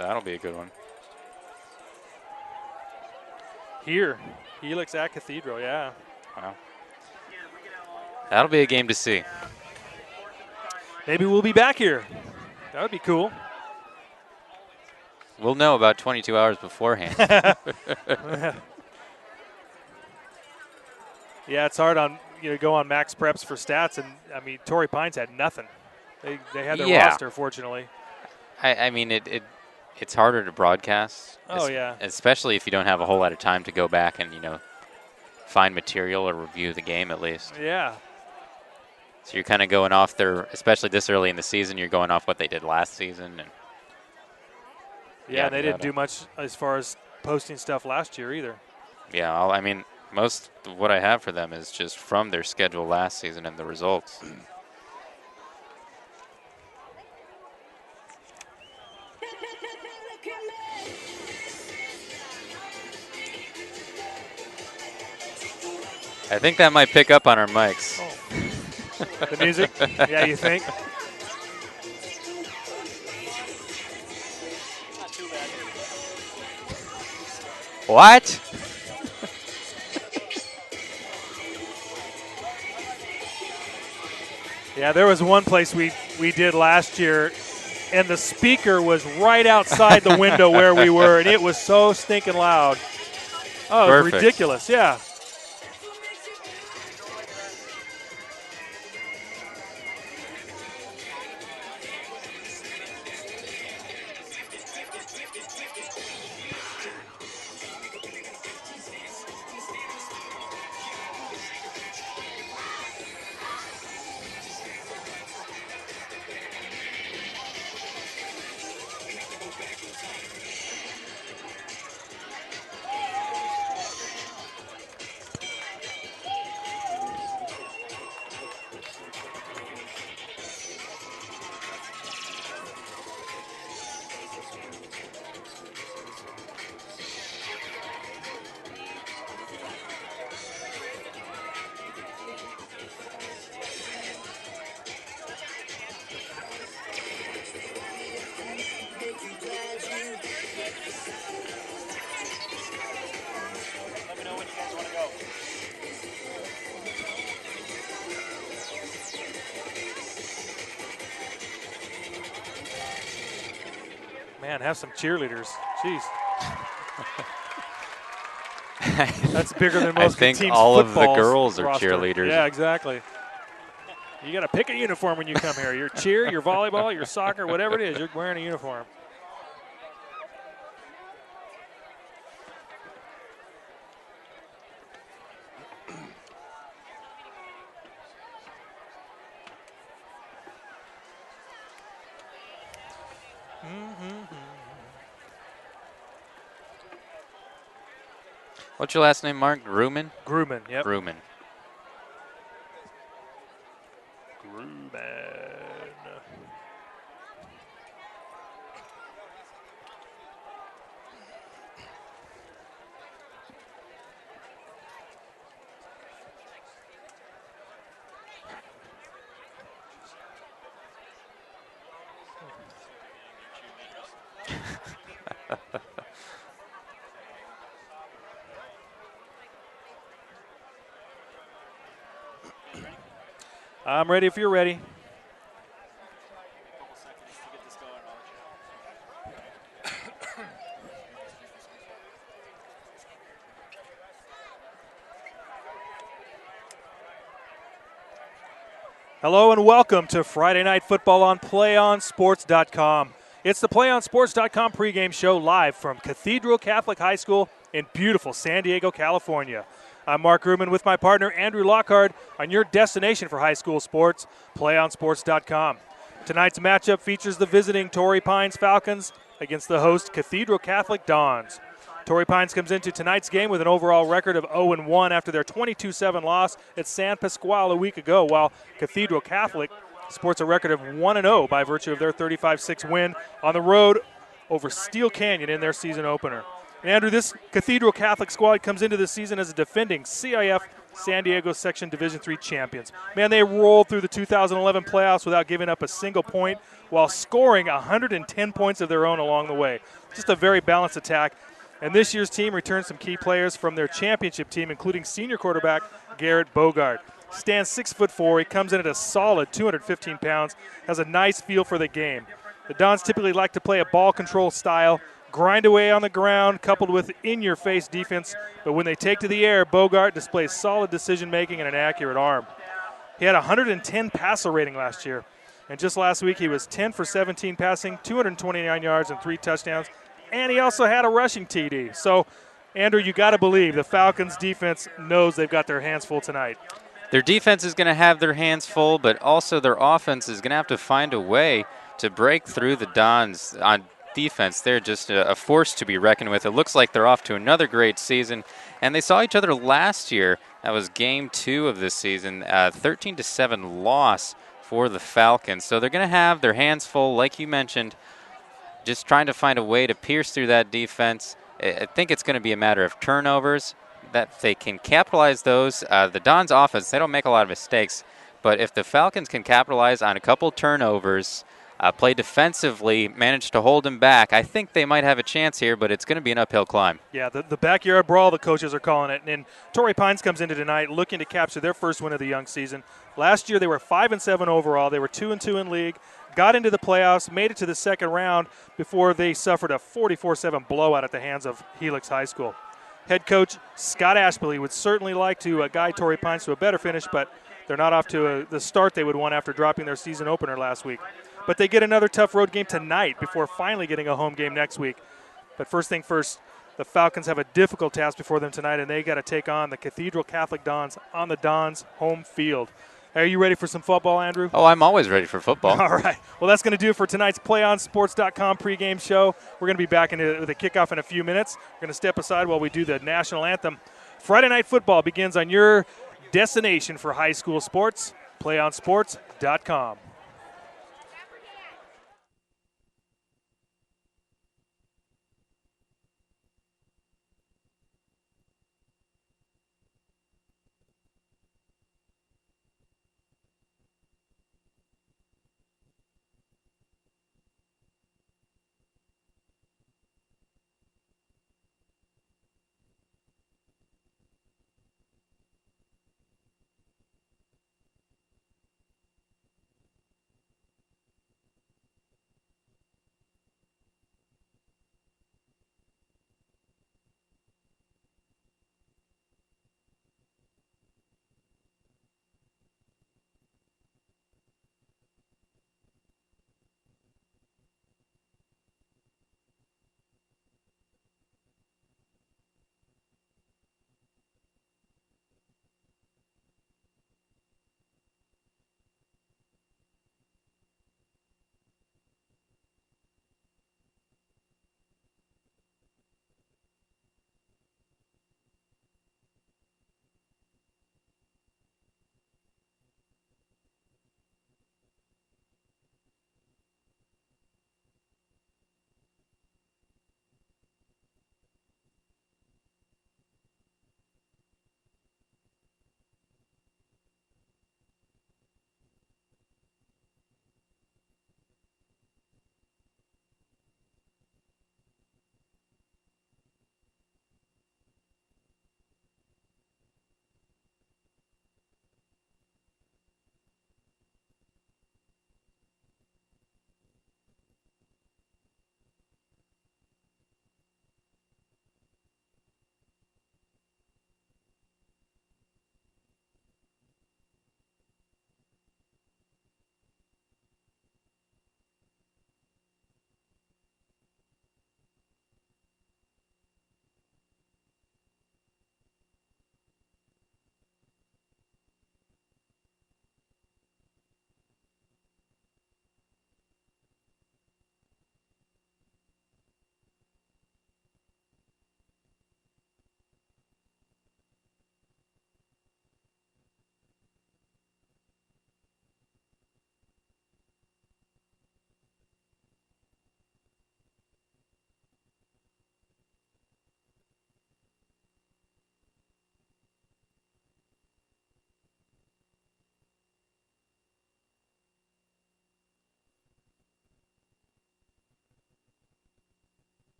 That'll be a good one. Here, Helix at Cathedral, yeah. Wow. That'll be a game to see. Maybe we'll be back here. That would be cool. We'll know about 22 hours beforehand. Yeah, it's hard on go on Max Preps for stats, and I mean Torrey Pines had nothing. They had their roster, fortunately. I mean it's harder to broadcast. Oh yeah. Especially if you don't have a whole lot of time to go back and find material or review the game at least. Yeah. So you're kind of going off their, especially this early in the season, you're going off what they did last season. And yeah, they didn't do much as far as posting stuff last year either. Yeah, I mean, most of what I have for them is just from their schedule last season and the results. I think that might pick up on our mics. Oh. The music? Yeah, you think? What? Yeah, there was one place we did last year, and the speaker was right outside the window where we were, and it was so stinking loud. Oh, it was ridiculous, yeah. Man, have some cheerleaders. Jeez. That's bigger than most teams' I think all of the football girls are roster. cheerleaders. Yeah, exactly. You got to pick a uniform when you come here. Your cheer, your volleyball, your soccer, whatever it is, you're wearing a uniform. What's your last name, Mark? Grumman? Grumman, yep. Grumman. I'm ready if you're ready. Hello and welcome to Friday Night Football on PlayOnSports.com. It's the PlayOnSports.com pregame show live from Cathedral Catholic High School in beautiful San Diego, California. I'm Mark Grumman with my partner Andrew Lockhart on your destination for high school sports, PlayOnSports.com. Tonight's matchup features the visiting Torrey Pines Falcons against the host Cathedral Catholic Dons. Torrey Pines comes into tonight's game with an overall record of 0-1 after their 22-7 loss at San Pasqual a week ago, while Cathedral Catholic sports a record of 1-0 by virtue of their 35-6 win on the road over Steel Canyon in their season opener. And Andrew, this Cathedral Catholic squad comes into this season as a defending CIF San Diego Section Division III champions. Man, they rolled through the 2011 playoffs without giving up a single point while scoring 110 points of their own along the way. Just a very balanced attack. And this year's team returns some key players from their championship team, including senior quarterback Garrett Bogart. Stands 6'4". He comes in at a solid 215 pounds, has a nice feel for the game. The Dons typically like to play a ball control style, grind away on the ground, coupled with in-your-face defense. But when they take to the air, Bogart displays solid decision-making and an accurate arm. He had 110 passer rating last year. And just last week, he was 10 for 17 passing, 229 yards, and 3 touchdowns. And he also had a rushing TD. So, Andrew, you got to believe the Falcons' defense knows they've got their hands full tonight. Their defense is going to have their hands full, but also their offense is going to have to find a way to break through the Dons on defense. They're just a force to be reckoned with. It looks like they're off to another great season, and they saw each other last year. That was game 2 of this season, 13-7 loss for the Falcons. So they're going to have their hands full, like you mentioned, just trying to find a way to pierce through that defense. I think it's going to be a matter of turnovers, that they can capitalize those. The Dons offense, they don't make a lot of mistakes, but if the Falcons can capitalize on a couple turnovers, play defensively, manage to hold them back, I think they might have a chance here, but it's going to be an uphill climb. Yeah, the backyard brawl, the coaches are calling it. And Torrey Pines comes into tonight looking to capture their first win of the young season. Last year they were 5-7 overall. They were 2-2 in league, got into the playoffs, made it to the second round before they suffered a 44-7 blowout at the hands of Helix High School. Head coach Scott Ashbilley would certainly like to guide Torrey Pines to a better finish, but they're not off to the start they would want after dropping their season opener last week. But they get another tough road game tonight before finally getting a home game next week. But first thing first, the Falcons have a difficult task before them tonight, and they got to take on the Cathedral Catholic Dons on the Dons' home field. Are you ready for some football, Andrew? Oh, I'm always ready for football. All right. Well, that's going to do it for tonight's PlayOnSports.com pregame show. We're going to be back with a kickoff in a few minutes. We're going to step aside while we do the national anthem. Friday night football begins on your destination for high school sports, PlayOnSports.com.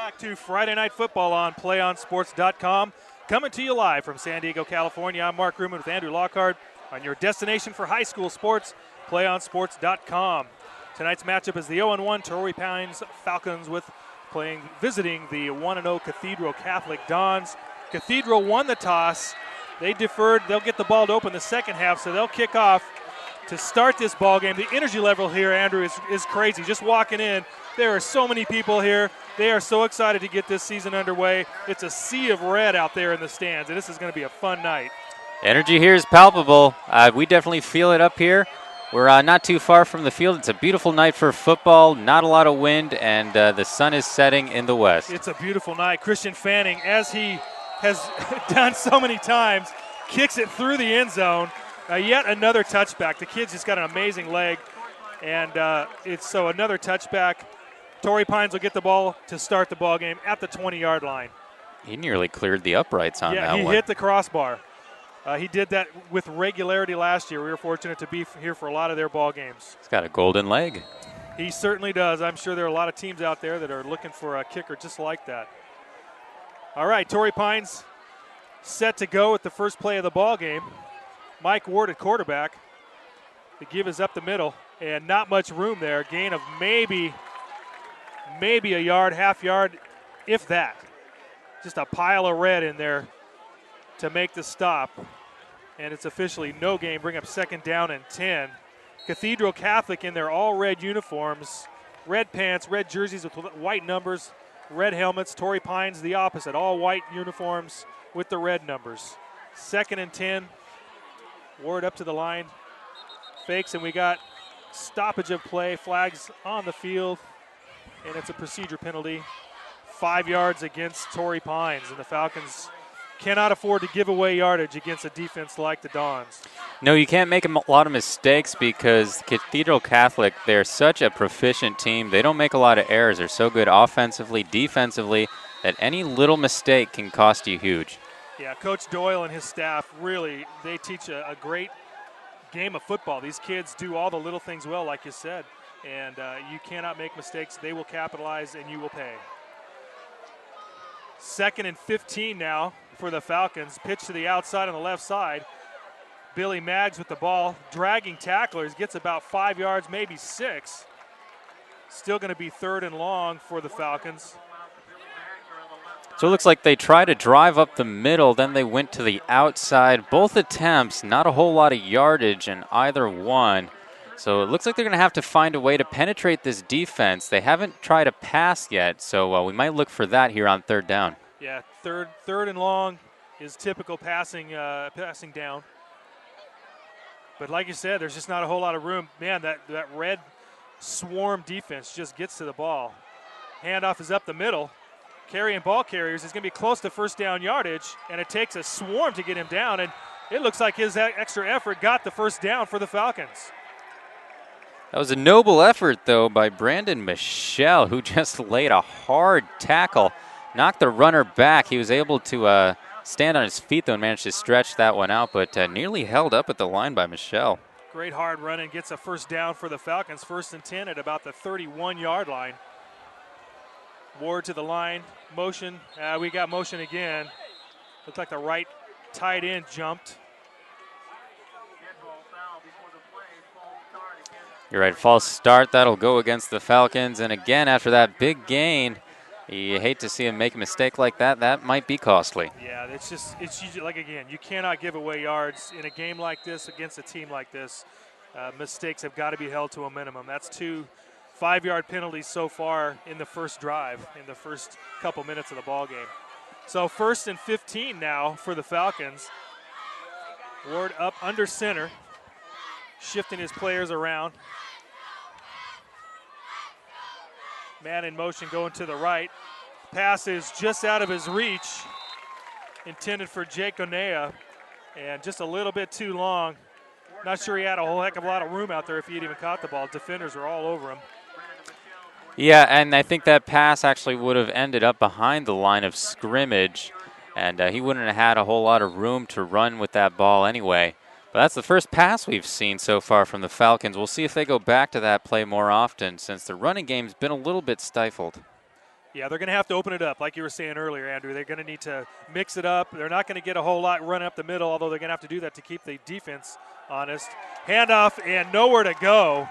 back to Friday Night Football on PlayOnSports.com. Coming to you live from San Diego, California. I'm Mark Ruman with Andrew Lockhart on your destination for high school sports, PlayOnSports.com. Tonight's matchup is the 0-1 Torrey Pines Falcons visiting the 1-0 Cathedral Catholic Dons. Cathedral won the toss. They deferred. They'll get the ball to open the second half, so they'll kick off to start this ball game. The energy level here, Andrew, is crazy. Just walking in, there are so many people here. They are so excited to get this season underway. It's a sea of red out there in the stands, and this is going to be a fun night. Energy here is palpable. We definitely feel it up here. We're not too far from the field. It's a beautiful night for football, not a lot of wind, and the sun is setting in the west. It's a beautiful night. Christian Fanning, as he has done so many times, kicks it through the end zone. Yet another touchback. The kid's just got an amazing leg, and it's another touchback. Torrey Pines will get the ball to start the ball game at the 20-yard line. He nearly cleared the uprights on that one. Yeah, he hit the crossbar. He did that with regularity last year. We were fortunate to be here for a lot of their ball games. He's got a golden leg. He certainly does. I'm sure there are a lot of teams out there that are looking for a kicker just like that. All right, Torrey Pines set to go with the first play of the ball game. Mike Ward at quarterback. The give is up the middle, and not much room there. Gain of maybe a yard, half yard, if that. Just a pile of red in there to make the stop. And it's officially no gain. Bring up second down and 10. Cathedral Catholic in their all-red uniforms. Red pants, red jerseys with white numbers, red helmets. Torrey Pines the opposite, all white uniforms with the red numbers. Second and 10. Ward up to the line. Fakes, and we got stoppage of play. Flags on the field. And it's a procedure penalty. 5 yards against Torrey Pines, and the Falcons cannot afford to give away yardage against a defense like the Dons. No, you can't make a lot of mistakes because Cathedral Catholic, they're such a proficient team. They don't make a lot of errors. They're so good offensively, defensively, that any little mistake can cost you huge. Yeah, Coach Doyle and his staff really, they teach a great game of football. These kids do all the little things well, like you said. And you cannot make mistakes. They will capitalize, and you will pay. Second and 15 now for the Falcons. Pitch to the outside on the left side. Billy Maggs with the ball, dragging tacklers, gets about 5 yards, maybe 6. Still going to be third and long for the Falcons. So it looks like they tried to drive up the middle, then they went to the outside. Both attempts, not a whole lot of yardage in either one. So it looks like they're going to have to find a way to penetrate this defense. They haven't tried a pass yet, so we might look for that here on third down. Yeah, third and long is typical passing down. But like you said, there's just not a whole lot of room. Man, that red swarm defense just gets to the ball. Handoff is up the middle. Carrying ball carriers is going to be close to first down yardage, and it takes a swarm to get him down, and it looks like his extra effort got the first down for the Falcons. That was a noble effort, though, by Brandon Michelle, who just laid a hard tackle, knocked the runner back. He was able to stand on his feet, though, and managed to stretch that one out, but nearly held up at the line by Michelle. Great hard run and gets a first down for the Falcons. First and 10 at about the 31-yard line. Ward to the line. Motion. We got motion again. Looked like the right tight end jumped. You're right, false start. That'll go against the Falcons. And again, after that big gain, you hate to see him make a mistake like that. That might be costly. Yeah, it's usually, like, again, you cannot give away yards in a game like this against a team like this. Mistakes have got to be held to a minimum. That's 2 5-yard penalties so far in the first drive, in the first couple minutes of the ball game. So first and 15 now for the Falcons. Ward up under center, shifting his players around. Man in motion going to the right. Pass is just out of his reach, intended for Jake Onea, and just a little bit too long. Not sure he had a whole heck of a lot of room out there if he had even caught the ball. Defenders were all over him. Yeah, and I think that pass actually would have ended up behind the line of scrimmage, and he wouldn't have had a whole lot of room to run with that ball anyway. But that's the first pass we've seen so far from the Falcons. We'll see if they go back to that play more often since the running game's been a little bit stifled. Yeah, they're going to have to open it up, like you were saying earlier, Andrew. They're going to need to mix it up. They're not going to get a whole lot run up the middle, although they're going to have to do that to keep the defense honest. Handoff and nowhere to go.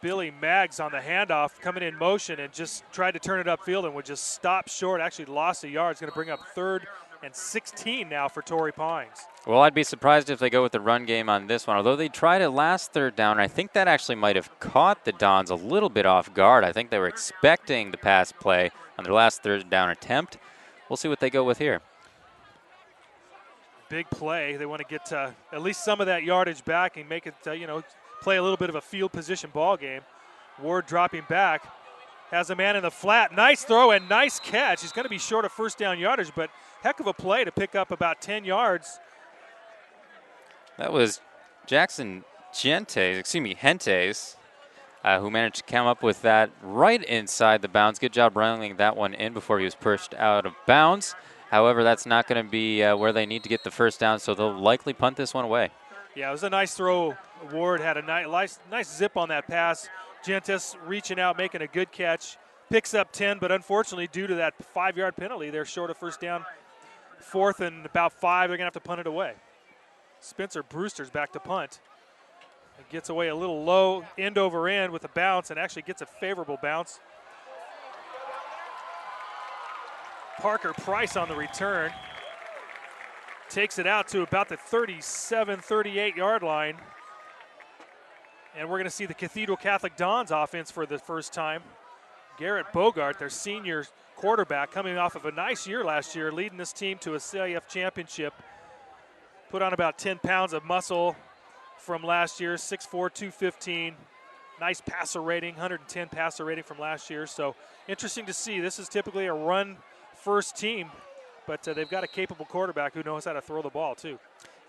Billy Maggs on the handoff, coming in motion and just tried to turn it upfield and would just stop short. Actually lost a yard. It's going to bring up 3rd and 16 now for Torrey Pines. Well, I'd be surprised if they go with the run game on this one, although they tried it last 3rd down. I think that actually might have caught the Dons a little bit off guard. I think they were expecting the pass play on their last 3rd down attempt. We'll see what they go with here. Big play. They want to get at least some of that yardage back and make it, play a little bit of a field position ball game. Ward dropping back. Has a man in the flat. Nice throw and nice catch. He's going to be short of 1st down yardage, but heck of a play to pick up about 10 yards. That was Jackson Hentes, who managed to come up with that right inside the bounds. Good job running that one in before he was pushed out of bounds. However, that's not going to be where they need to get the 1st down, so they'll likely punt this one away. Yeah, it was a nice throw. Ward had a nice zip on that pass. Gentes reaching out, making a good catch. Picks up 10, but unfortunately, due to that 5-yard penalty, they're short of 1st down. 4th and about 5, they're going to have to punt it away. Spencer Brewster's back to punt. It gets away a little low, end over end with a bounce, and actually gets a favorable bounce. Parker Price on the return. Takes it out to about the 37, 38-yard line. And we're going to see the Cathedral Catholic Dons offense for the first time. Garrett Bogart, their senior quarterback, coming off of a nice year last year, leading this team to a CIF championship. Put on about 10 pounds of muscle from last year, 6'4", 215. Nice passer rating, 110 passer rating from last year. So interesting to see. This is typically a run-first team, but they've got a capable quarterback who knows how to throw the ball too.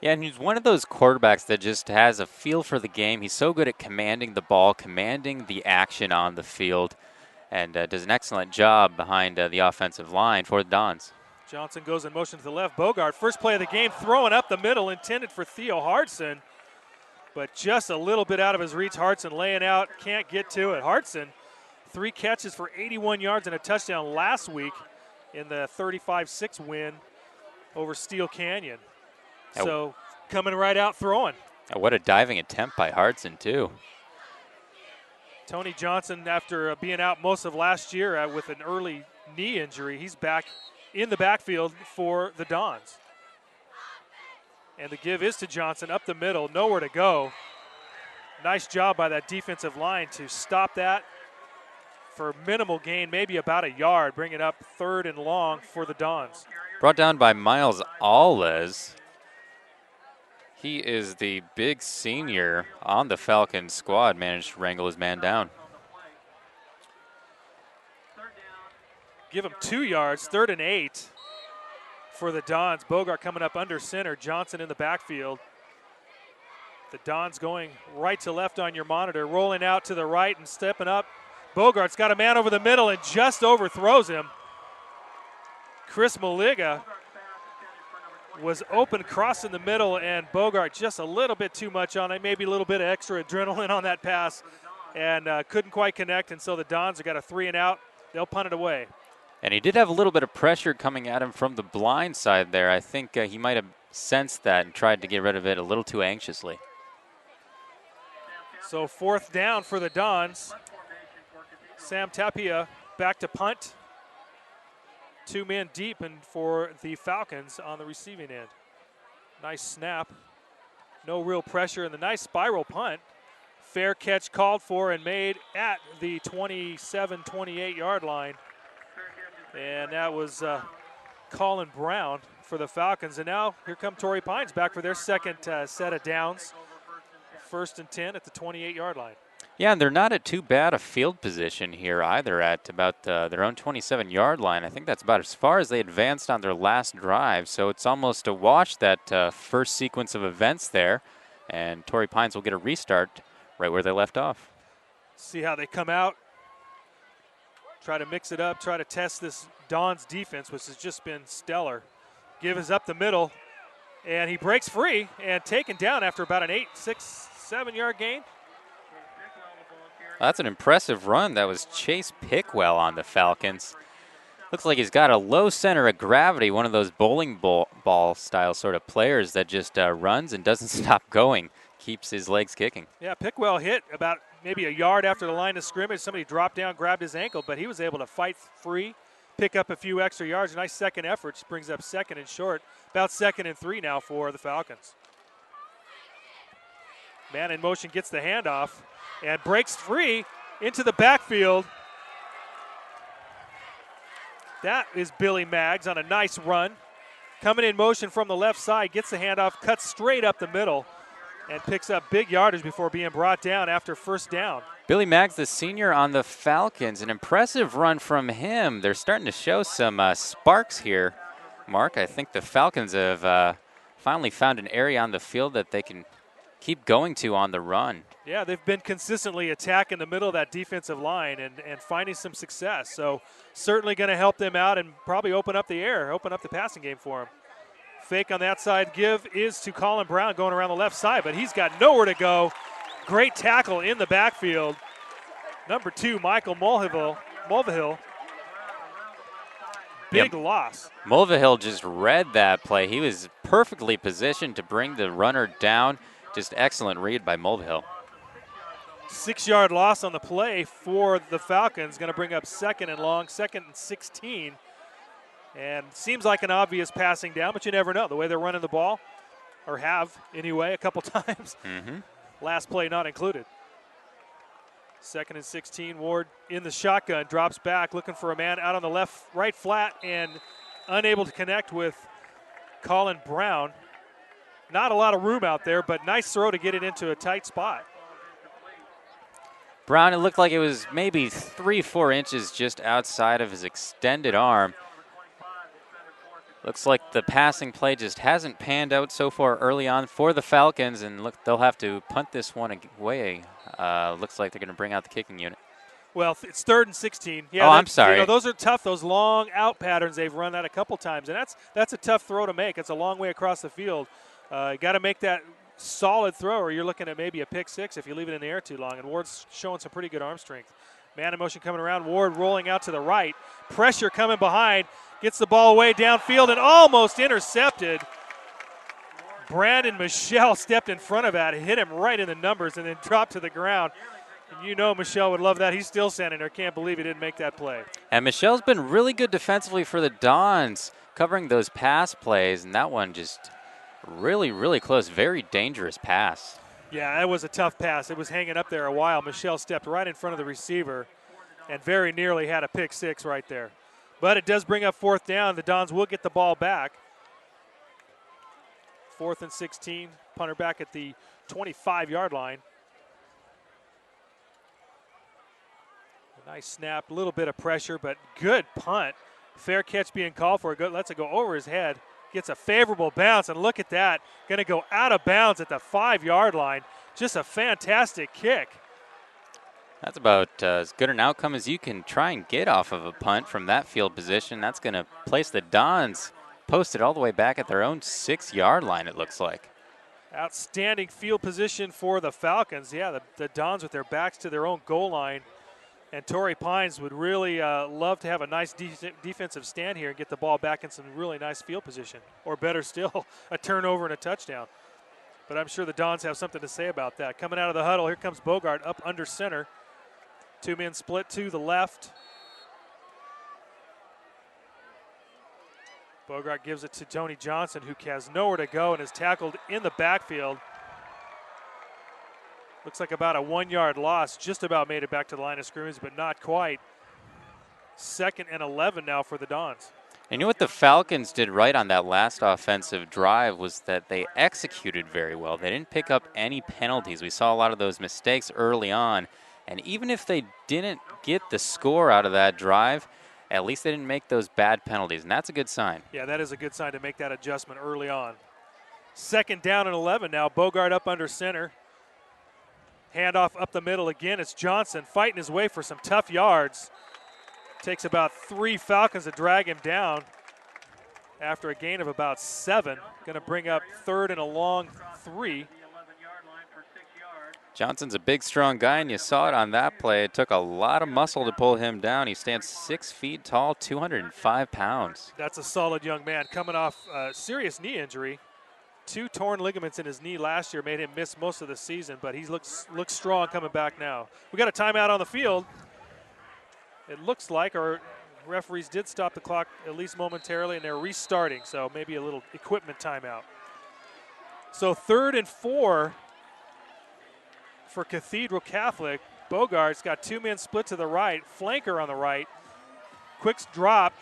Yeah, and he's one of those quarterbacks that just has a feel for the game. He's so good at commanding the ball, commanding the action on the field, and does an excellent job behind the offensive line for the Dons. Johnson goes in motion to the left. Bogart, first play of the game, throwing up the middle, intended for Theo Hartson, but just a little bit out of his reach. Hartson laying out, can't get to it. Hartson, 3 catches for 81 yards and a touchdown last week in the 35-6 win over Steel Canyon. So coming right out throwing. What a diving attempt by Hartson, too. Tony Johnson, after being out most of last year with an early knee injury, he's back in the backfield for the Dons. And the give is to Johnson up the middle, nowhere to go. Nice job by that defensive line to stop that for minimal gain, maybe about a yard, bring it up 3rd and long for the Dons. Brought down by Miles Alles. He is the big senior on the Falcons squad, managed to wrangle his man down. Give him 2 yards, 3rd and 8 for the Dons. Bogart coming up under center, Johnson in the backfield. The Dons going right to left on your monitor, rolling out to the right and stepping up. Bogart's got a man over the middle and just overthrows him. Chris Maliga was open, crossing the middle, and Bogart just a little bit too much on it, maybe a little bit of extra adrenaline on that pass, and couldn't quite connect, and so the Dons have got a 3 and out. They'll punt it away. And he did have a little bit of pressure coming at him from the blind side there. I think he might have sensed that and tried to get rid of it a little too anxiously. So 4th down for the Dons. Sam Tapia back to punt. 2 men deep and for the Falcons on the receiving end. Nice snap. No real pressure, and the nice spiral punt. Fair catch called for and made at the 27, 28-yard line. And that was Colin Brown for the Falcons. And now here come Torrey Pines back for their second set of downs. 1st and 10 at the 28-yard line. Yeah, and they're not at too bad a field position here either, at about their own 27-yard line. I think that's about as far as they advanced on their last drive. So it's almost a wash, that first sequence of events there. And Torrey Pines will get a restart right where they left off. See how they come out. Try to mix it up, try to test this Dons defense, which has just been stellar. Give is up the middle, and he breaks free and taken down after about an 8, 6, 7-yard gain. That's an impressive run. That was Chase Pickwell on the Falcons. Looks like he's got a low center of gravity, one of those bowling ball style sort of players that just runs and doesn't stop going, keeps his legs kicking. Yeah, Pickwell hit about maybe a yard after the line of scrimmage. Somebody dropped down, grabbed his ankle, but he was able to fight free, pick up a few extra yards. Nice second effort. Just brings up 2nd and short. About 2nd and 3 now for the Falcons. Man in motion gets the handoff and breaks free into the backfield. That is Billy Maggs on a nice run. Coming in motion from the left side, gets the handoff, cuts straight up the middle, and picks up big yardage before being brought down after first down. Billy Maggs, the senior on the Falcons, an impressive run from him. They're starting to show some sparks here, Mark. I think the Falcons have finally found an area on the field that they can keep going to on the run. Yeah, they've been consistently attacking the middle of that defensive line and finding some success. So certainly going to help them out and probably open up the passing game for them. Fake on that side give is to Colin Brown going around the left side, but he's got nowhere to go. Great tackle in the backfield. Number 2, Michael Mulvihill. Big loss. Mulvihill just read that play. He was perfectly positioned to bring the runner down. Just excellent read by Mulvihill. 6-yard loss on the play for the Falcons. Going to bring up 2nd and long, 2nd and 16. And seems like an obvious passing down, but you never know. The way they're running the ball, or have anyway, a couple times. Last play not included. 2nd and 16, Ward in the shotgun, drops back, looking for a man out on the right flat, and unable to connect with Colin Brown. Not a lot of room out there, but nice throw to get it into a tight spot. Brown, it looked like it was maybe 3-4 inches just outside of his extended arm. Looks like the passing play just hasn't panned out so far early on for the Falcons, and look, they'll have to punt this one away. Looks like they're going to bring out the kicking unit. Well, it's 3rd and 16. Yeah, I'm sorry. You know, those are tough, those long out patterns. They've run that a couple times, and that's a tough throw to make. It's a long way across the field. You got to make that solid throw, or you're looking at maybe a pick 6 if you leave it in the air too long, and Ward's showing some pretty good arm strength. Man in motion coming around, Ward rolling out to the right. Pressure coming behind, gets the ball away downfield and almost intercepted. Brandon Michelle stepped in front of that, hit him right in the numbers, and then dropped to the ground. And you know Michelle would love that. He's still standing there. Can't believe he didn't make that play. And Michelle's been really good defensively for the Dons, covering those pass plays, and that one just really, really close. Very dangerous pass. Yeah, that was a tough pass. It was hanging up there a while. Michelle stepped right in front of the receiver and very nearly had a pick 6 right there. But it does bring up 4th down. The Dons will get the ball back. 4th and 16. Punter back at the 25-yard line. A nice snap, a little bit of pressure, but good punt. Fair catch being called for. Good, lets it go over his head. Gets a favorable bounce, and look at that. Going to go out of bounds at the 5-yard line. Just a fantastic kick. That's about as good an outcome as you can try and get off of a punt from that field position. That's going to place the Dons posted all the way back at their own 6-yard line, it looks like. Outstanding field position for the Falcons. Yeah, the Dons with their backs to their own goal line. And Torrey Pines would really love to have a nice defensive stand here and get the ball back in some really nice field position. Or better still, a turnover and a touchdown. But I'm sure the Dons have something to say about that. Coming out of the huddle, here comes Bogart up under center. 2 men split to the left. Bogart gives it to Tony Johnson, who has nowhere to go and is tackled in the backfield. Looks like about a 1-yard loss. Just about made it back to the line of scrimmage, but not quite. 2nd and 11 now for the Dons. And you know what the Falcons did right on that last offensive drive was that they executed very well. They didn't pick up any penalties. We saw a lot of those mistakes early on. And even if they didn't get the score out of that drive, at least they didn't make those bad penalties, and that's a good sign. Yeah, that is a good sign to make that adjustment early on. 2nd down and 11 now. Bogart up under center. Handoff up the middle again. It's Johnson fighting his way for some tough yards. Takes about 3 Falcons to drag him down after a gain of about 7. Going to bring up 3rd and a long 3. Johnson's a big, strong guy, and you saw it on that play. It took a lot of muscle to pull him down. He stands 6 feet tall, 205 pounds. That's a solid young man coming off a serious knee injury. 2 torn ligaments in his knee last year made him miss most of the season, but he looks strong coming back now. We got a timeout on the field. It looks like our referees did stop the clock at least momentarily, and they're restarting, so maybe a little equipment timeout. So 3rd and 4 for Cathedral Catholic. Bogart's got 2 men split to the right, flanker on the right. Quick drop,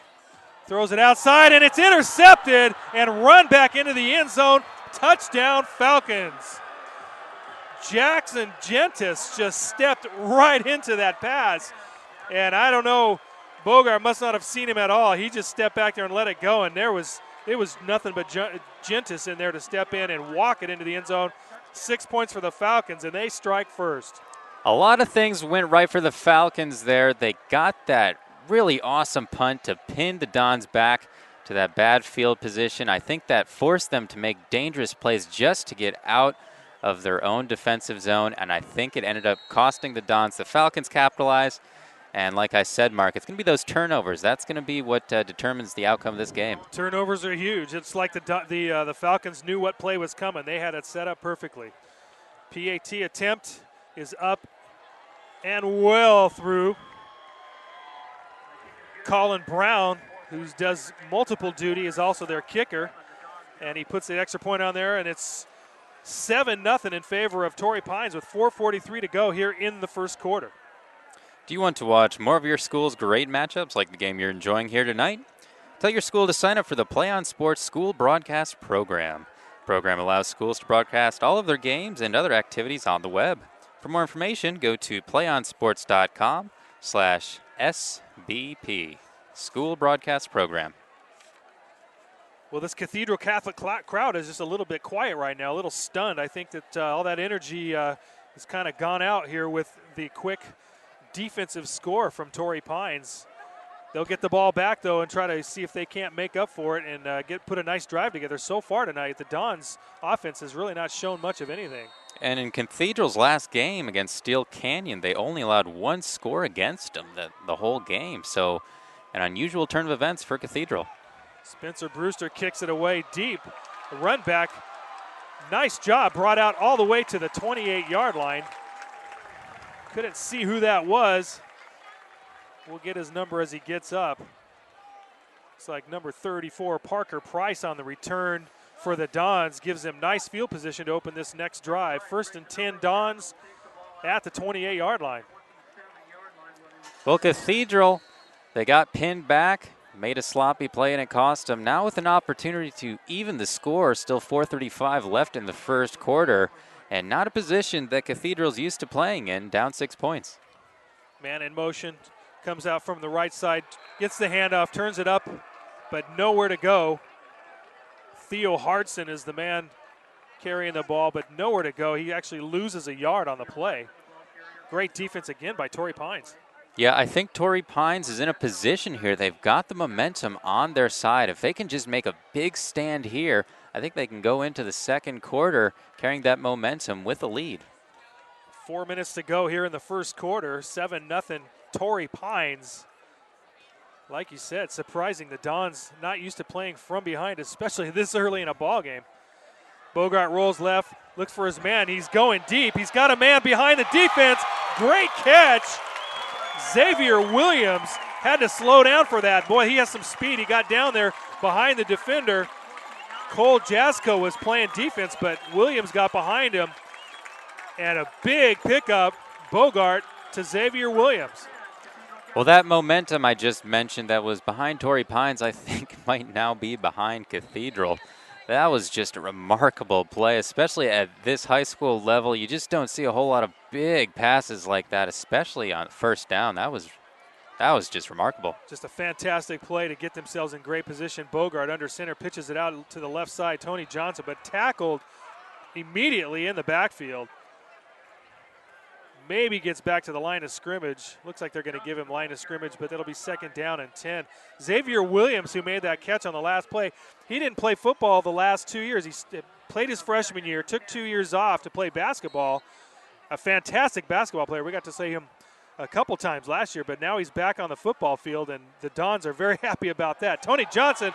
throws it outside, and it's intercepted and run back into the end zone. Touchdown, Falcons. Jackson Gentis just stepped right into that pass. And I don't know, Bogart must not have seen him at all. He just stepped back there and let it go, and it was nothing but Gentis in there to step in and walk it into the end zone. 6 points for the Falcons, and they strike first. A lot of things went right for the Falcons there. They got that really awesome punt to pin the Dons back to that bad field position. I think that forced them to make dangerous plays just to get out of their own defensive zone, and I think it ended up costing the Dons. The Falcons capitalized, and like I said, Mark, it's going to be those turnovers. That's going to be what determines the outcome of this game. Turnovers are huge. It's like the Falcons knew what play was coming. They had it set up perfectly. PAT attempt is up and well through. Colin Brown, who does multiple duty, is also their kicker, and he puts the extra point on there, and it's 7-0 in favor of Torrey Pines with 4:43 to go here in the first quarter. Do you want to watch more of your school's great matchups like the game you're enjoying here tonight? Tell your school to sign up for the PlayOn Sports School Broadcast Program. The program allows schools to broadcast all of their games and other activities on the web. For more information, go to playonsports.com/SBP. School Broadcast Program. Well, this Cathedral Catholic crowd is just a little bit quiet right now, a little stunned. I think that all that energy has kind of gone out here with the quick defensive score from Torrey Pines. They'll get the ball back, though, and try to see if they can't make up for it and put a nice drive together. So far tonight, the Dons' offense has really not shown much of anything. And in Cathedral's last game against Steel Canyon, they only allowed 1 score against them the whole game. So an unusual turn of events for Cathedral. Spencer Brewster kicks it away deep. The run back, nice job, brought out all the way to the 28-yard line. Couldn't see who that was. We'll get his number as he gets up. Looks like number 34, Parker Price, on the return for the Dons. Gives him nice field position to open this next drive. 1st and 10 Dons at the 28-yard line. Well, Cathedral, they got pinned back, made a sloppy play, and it cost them. Now with an opportunity to even the score, still 4:35 left in the first quarter, and not a position that Cathedral's used to playing in, down 6 points. Man in motion, comes out from the right side, gets the handoff, turns it up, but nowhere to go. Theo Hardson is the man carrying the ball, but nowhere to go. He actually loses a yard on the play. Great defense again by Torrey Pines. Yeah, I think Torrey Pines is in a position here. They've got the momentum on their side. If they can just make a big stand here, I think they can go into the second quarter carrying that momentum with a lead. 4 minutes to go here in the first quarter. 7-0 Torrey Pines. Like you said, surprising. The Dons not used to playing from behind, especially this early in a ball game. Bogart rolls left, looks for his man. He's going deep. He's got a man behind the defense. Great catch. Xavier Williams had to slow down for that. Boy, he has some speed. He got down there behind the defender. Cole Jasko was playing defense, but Williams got behind him. And a big pickup, Bogart to Xavier Williams. Well, that momentum I just mentioned that was behind Torrey Pines, I think might now be behind Cathedral. That was just a remarkable play, especially at this high school level. You just don't see a whole lot of big passes like that, especially on first down. That was just remarkable. Just a fantastic play to get themselves in great position. Bogart under center pitches it out to the left side, Tony Johnson, but tackled immediately in the backfield. Maybe gets back to the line of scrimmage. Looks like they're going to give him line of scrimmage, but that'll be 2nd down and 10. Xavier Williams, who made that catch on the last play, he didn't play football the last 2 years. He played his freshman year, took 2 years off to play basketball. a fantastic basketball player. We got to see him a couple times last year, but now he's back on the football field, and the Dons are very happy about that. Tony Johnson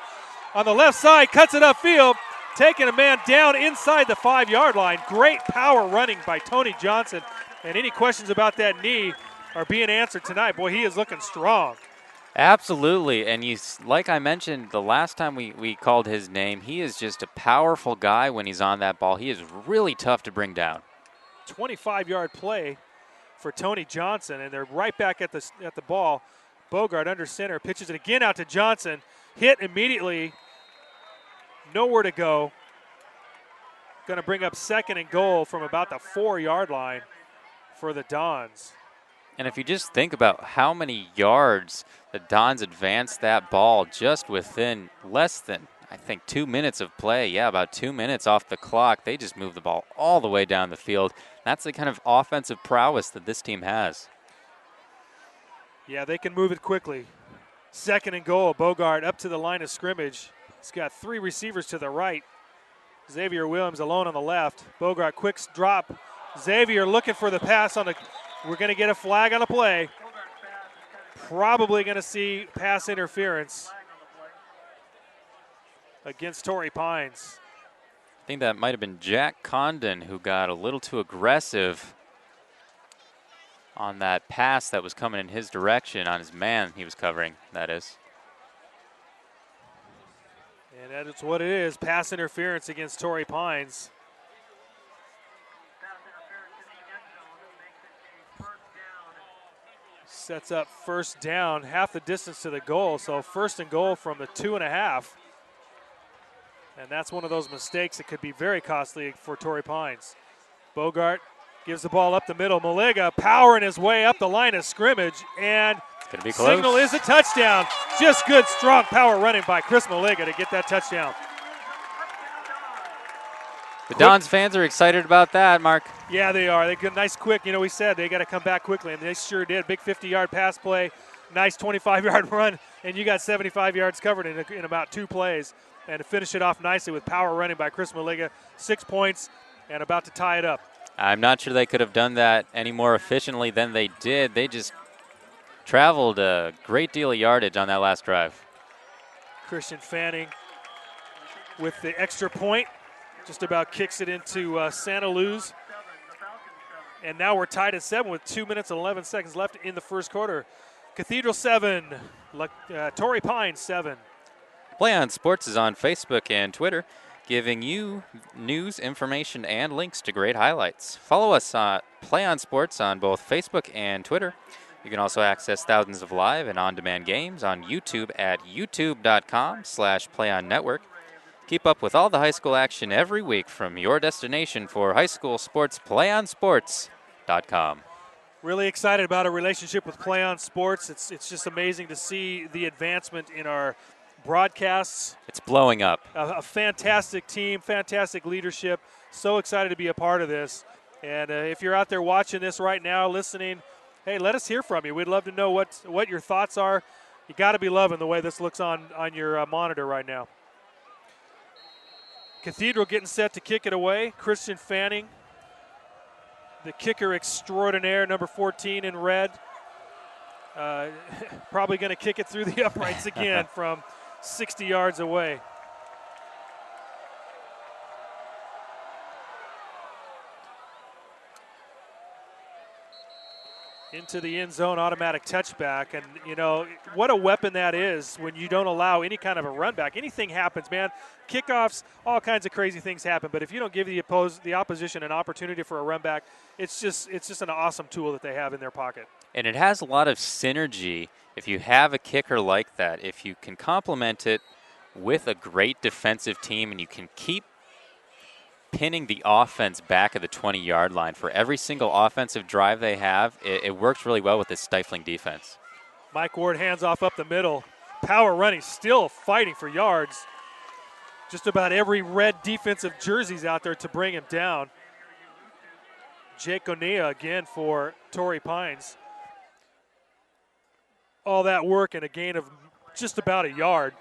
on the left side cuts it upfield, taking a man down inside the 5-yard line. Great power running by Tony Johnson, and any questions about that knee are being answered tonight. Boy, he is looking strong. Absolutely, and like I mentioned the last time we called his name, he is just a powerful guy when he's on that ball. He is really tough to bring down. 25-yard play for Tony Johnson, and they're right back at the ball. Bogart under center, pitches it again out to Johnson. Hit immediately. Nowhere to go. Going to bring up 2nd and goal from about the 4-yard line for the Dons. And if you just think about how many yards the Dons advanced that ball just within less than, I think, 2 minutes of play. Yeah, about 2 minutes off the clock. They just moved the ball all the way down the field. That's the kind of offensive prowess that this team has. Yeah, they can move it quickly. 2nd and goal. Bogart up to the line of scrimmage. He's got 3 receivers to the right. Xavier Williams alone on the left. Bogart, quick drop. Xavier looking for the pass on the. We're going to get a flag on the play. Probably going to see pass interference against Torrey Pines. I think that might have been Jack Condon who got a little too aggressive on that pass that was coming in his direction, on his man he was covering, that is. And that is what it is, pass interference against Torrey Pines. Sets up 1st down, half the distance to the goal, so 1st and goal from the 2.5. And that's one of those mistakes that could be very costly for Torrey Pines. Bogart gives the ball up the middle. Maliga powering his way up the line of scrimmage, and Gonna be close. Signal is a touchdown. Just good, strong power running by Chris Maliga to get that touchdown. The Dons fans are excited about that, Mark. Yeah, they are. They get nice quick. You know, we said they got to come back quickly, and they sure did. Big 50-yard pass play, nice 25-yard run, and you got 75 yards covered in about 2 plays. And to finish it off nicely with power running by Chris Maliga, 6 points, and about to tie it up. I'm not sure they could have done that any more efficiently than they did. They just traveled a great deal of yardage on that last drive. Christian Fanning with the extra point. Just about kicks it into Santa Luz. And now we're tied at 7 with 2 minutes and 11 seconds left in the first quarter. Cathedral 7, Torrey Pines 7. PlayOn Sports is on Facebook and Twitter, giving you news, information, and links to great highlights. Follow us on PlayOn Sports on both Facebook and Twitter. You can also access thousands of live and on-demand games on YouTube at youtube.com/PlayOnNetwork. Keep up with all the high school action every week from your destination for high school sports, PlayOnSports.com. Really excited about our relationship with PlayOn Sports. It's just amazing to see the advancement in our broadcasts. It's blowing up. A fantastic team, fantastic leadership. So excited to be a part of this. And if you're out there watching this right now, listening, hey, let us hear from you. We'd love to know what your thoughts are. You got to be loving the way this looks on your monitor right now. Cathedral getting set to kick it away. Christian Fanning, the kicker extraordinaire, number 14 in red. Probably going to kick it through the uprights again from 60 yards away. Into the end zone, automatic touchback. And, you know, what a weapon that is when you don't allow any kind of a run back. Anything happens, man. Kickoffs, all kinds of crazy things happen. But if you don't give the opposition an opportunity for a run back, it's just an awesome tool that they have in their pocket. And it has a lot of synergy if you have a kicker like that. If you can complement it with a great defensive team and you can keep pinning the offense back at the 20-yard line for every single offensive drive they have, it works really well with this stifling defense. Mike Ward hands off up the middle. Power running, still fighting for yards. Just about every red defensive jersey's out there to bring him down. Jake O'Neill again for Torrey Pines. All that work and a gain of just about a yard.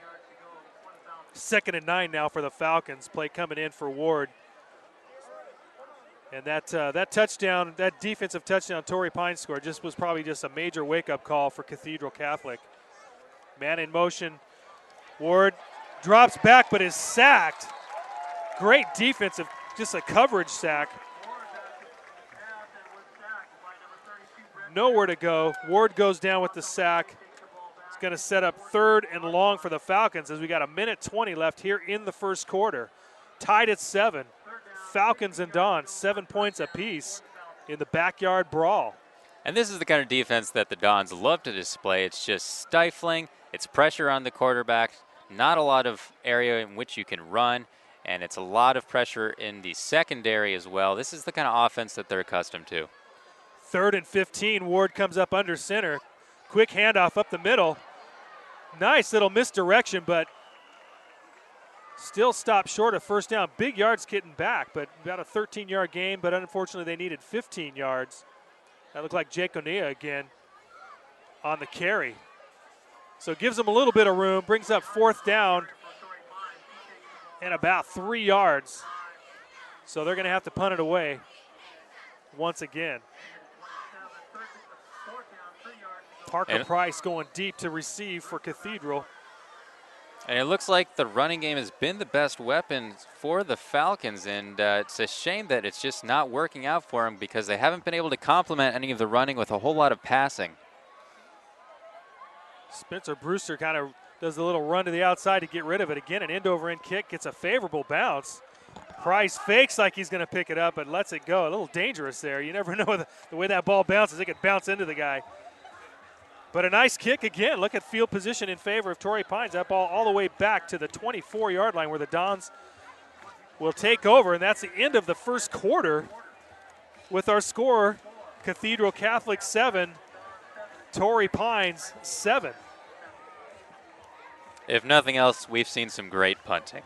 2nd and 9 now for the Falcons. Play coming in for Ward. And that touchdown, that defensive touchdown Torrey Pines scored was probably just a major wake-up call for Cathedral Catholic. Man in motion. Ward drops back but is sacked. Great defensive, just a coverage sack. Nowhere to go. Ward goes down with the sack. It's going to set up 3rd and long for the Falcons as we got 1:20 left here in the first quarter. Tied at 7. Falcons and Dons, 7 points apiece in the backyard brawl. And this is the kind of defense that the Dons love to display. It's just stifling. It's pressure on the quarterback. Not a lot of area in which you can run. And it's a lot of pressure in the secondary as well. This is the kind of offense that they're accustomed to. 3rd and 15. Ward comes up under center. Quick handoff up the middle. Nice little misdirection, but still stopped short of first down. Big yards getting back, but about a 13-yard gain, but unfortunately they needed 15 yards. That looked like Jake O'Neill again on the carry. So it gives them a little bit of room, brings up 4th down and about 3 yards. So they're going to have to punt it away once again. Parker Price going deep to receive for Cathedral. And it looks like the running game has been the best weapon for the Falcons, and it's a shame that it's just not working out for them because they haven't been able to complement any of the running with a whole lot of passing. Spencer Brewster kind of does a little run to the outside to get rid of it. Again, an end-over-end kick, gets a favorable bounce. Price fakes like he's going to pick it up, but lets it go. A little dangerous there. You never know the way that ball bounces. It could bounce into the guy. But a nice kick again. Look at field position in favor of Torrey Pines. That ball all the way back to the 24-yard line where the Dons will take over. And that's the end of the first quarter with our score, Cathedral Catholic 7, Torrey Pines 7. If nothing else, we've seen some great punting.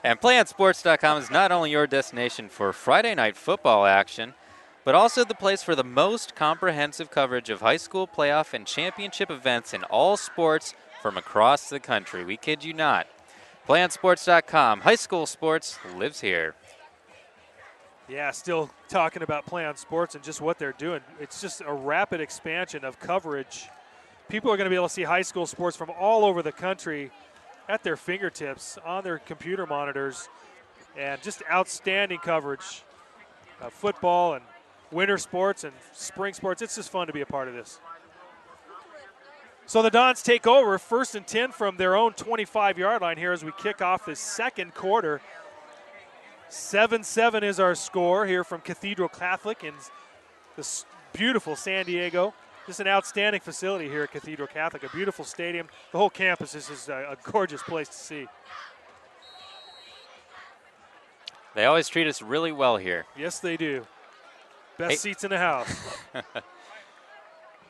And PlayOnSports.com is not only your destination for Friday night football action, but also the place for the most comprehensive coverage of high school playoff and championship events in all sports from across the country. We kid you not. PlayOnSports.com. High school sports lives here. Yeah, still talking about Play On Sports and just what they're doing. It's just a rapid expansion of coverage. People are going to be able to see high school sports from all over the country at their fingertips, on their computer monitors, and just outstanding coverage of football and winter sports and spring sports. It's just fun to be a part of this. So the Dons take over, 1st and 10 from their own 25-yard line here as we kick off the second quarter. 7-7 is our score here from Cathedral Catholic in this beautiful San Diego. Just an outstanding facility here at Cathedral Catholic, a beautiful stadium. The whole campus is just a gorgeous place to see. They always treat us really well here. Yes, they do. Best seats in the house.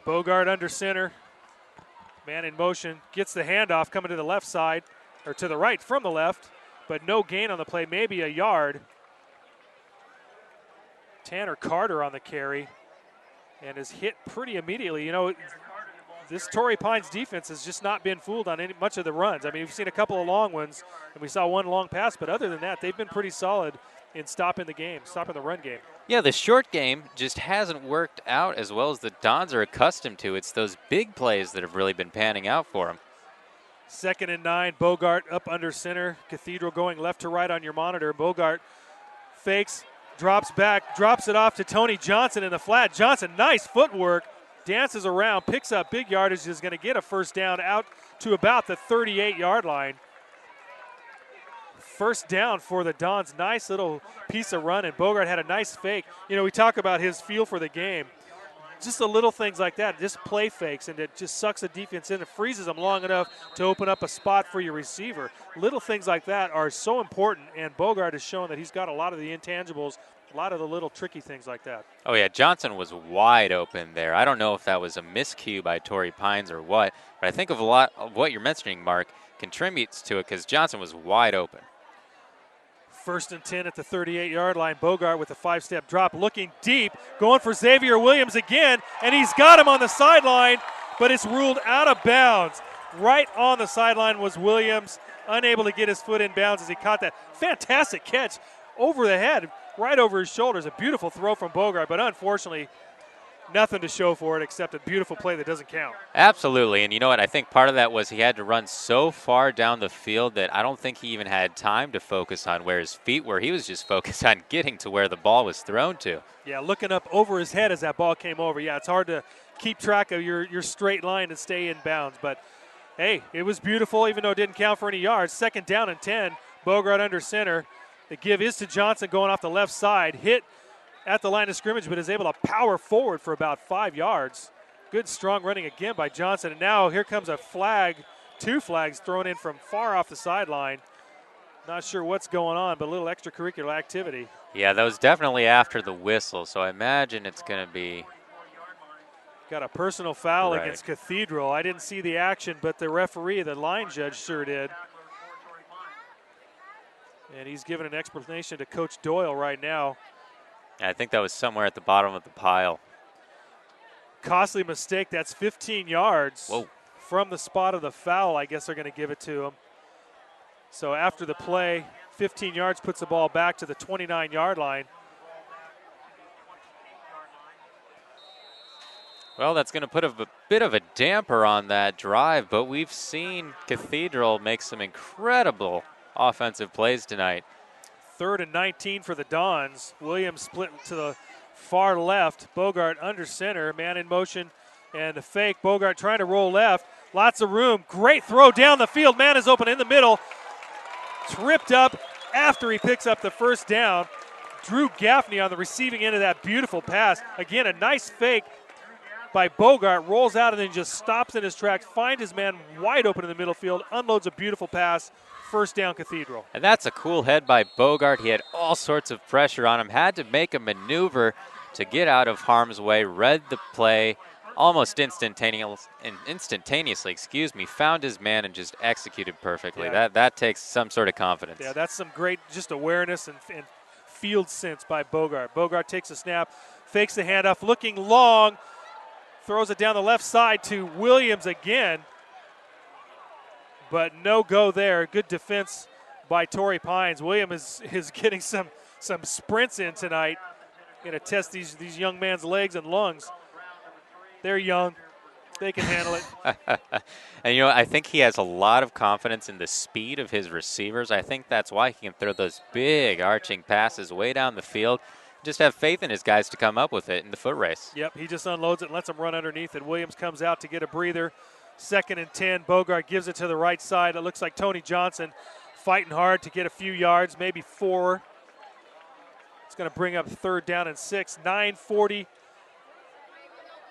Bogart under center. Man in motion. Gets the handoff coming to the left side, or to the right from the left, but no gain on the play, maybe a yard. Tanner Carter on the carry and is hit pretty immediately. You know, this Torrey Pines defense has just not been fooled on much of the runs. I mean, we've seen a couple of long ones, and we saw one long pass, but other than that, they've been pretty solid in stopping the run game. Yeah, the short game just hasn't worked out as well as the Dons are accustomed to. It's those big plays that have really been panning out for them. 2nd and 9, Bogart up under center. Cathedral going left to right on your monitor. Bogart fakes, drops back, drops it off to Tony Johnson in the flat. Johnson, nice footwork, dances around, picks up big yardage, is going to get a first down out to about the 38-yard line. First down for the Dons. Nice little piece of run, and Bogart had a nice fake. You know, we talk about his feel for the game. Just the little things like that, just play fakes, and it just sucks the defense in. It freezes them long enough to open up a spot for your receiver. Little things like that are so important, and Bogart has shown that he's got a lot of the intangibles, a lot of the little tricky things like that. Oh, yeah, Johnson was wide open there. I don't know if that was a miscue by Torrey Pines or what, but I think of a lot of what you're mentioning, Mark, contributes to it because Johnson was wide open. 1st and 10 at the 38-yard line. Bogart with a 5-step drop, looking deep, going for Xavier Williams again, and he's got him on the sideline, but it's ruled out of bounds. Right on the sideline was Williams, unable to get his foot in bounds as he caught that fantastic catch over the head. right over his shoulders. A beautiful throw from Bogart, but unfortunately, nothing to show for it except a beautiful play that doesn't count. Absolutely, and you know what? I think part of that was he had to run so far down the field that I don't think he even had time to focus on where his feet were. He was just focused on getting to where the ball was thrown to. Yeah, looking up over his head as that ball came over. Yeah, it's hard to keep track of your straight line and stay in bounds. But, hey, it was beautiful even though it didn't count for any yards. 2nd down and 10. Bogart under center. The give is to Johnson going off the left side. Hit at the line of scrimmage, but is able to power forward for about 5 yards. Good strong running again by Johnson. And now here comes a flag, 2 flags thrown in from far off the sideline. Not sure what's going on, but a little extracurricular activity. Yeah, that was definitely after the whistle, so I imagine it's going to be. Got a personal foul Right. against Cathedral. I didn't see the action, but the referee, the line judge, sure did. And he's giving an explanation to Coach Doyle right now. I think that was somewhere at the bottom of the pile. Costly mistake. That's 15 yards Whoa. from the spot of the foul. I guess they're going to give it to him. So after the play, 15 yards puts the ball back to the 29-yard line. Well, that's going to put a bit of a damper on that drive, but we've seen Cathedral make some incredible offensive plays tonight. 3rd and 19 for the Dons. Williams split to the far left. Bogart under center, man in motion, and a fake. Bogart trying to roll left. Lots of room. Great throw down the field. Man is open in the middle. Tripped up after he picks up the first down. Drew Gaffney on the receiving end of that beautiful pass. Again, a nice fake by Bogart. Rolls out and then just stops in his tracks. Finds his man wide open in the middle field. Unloads a beautiful pass. 1st down, Cathedral. And that's a cool head by Bogart. He had all sorts of pressure on him, had to make a maneuver to get out of harm's way, read the play almost instantaneously, found his man and just executed perfectly. Yeah. That takes some sort of confidence. Yeah, that's some great just awareness and field sense by Bogart. Bogart takes a snap, fakes the handoff, looking long, throws it down the left side to Williams again. But no go there. Good defense by Torrey Pines. Williams is getting some sprints in tonight. Going to test these young man's legs and lungs. They're young. They can handle it. And, you know, I think he has a lot of confidence in the speed of his receivers. I think that's why he can throw those big arching passes way down the field. Just have faith in his guys to come up with it in the foot race. Yep, he just unloads it and lets them run underneath it. Williams comes out to get a breather. 2nd and 10. Bogart gives it to the right side. It looks like Tony Johnson fighting hard to get a few yards, maybe 4. It's going to bring up 3rd down and 6. 9:40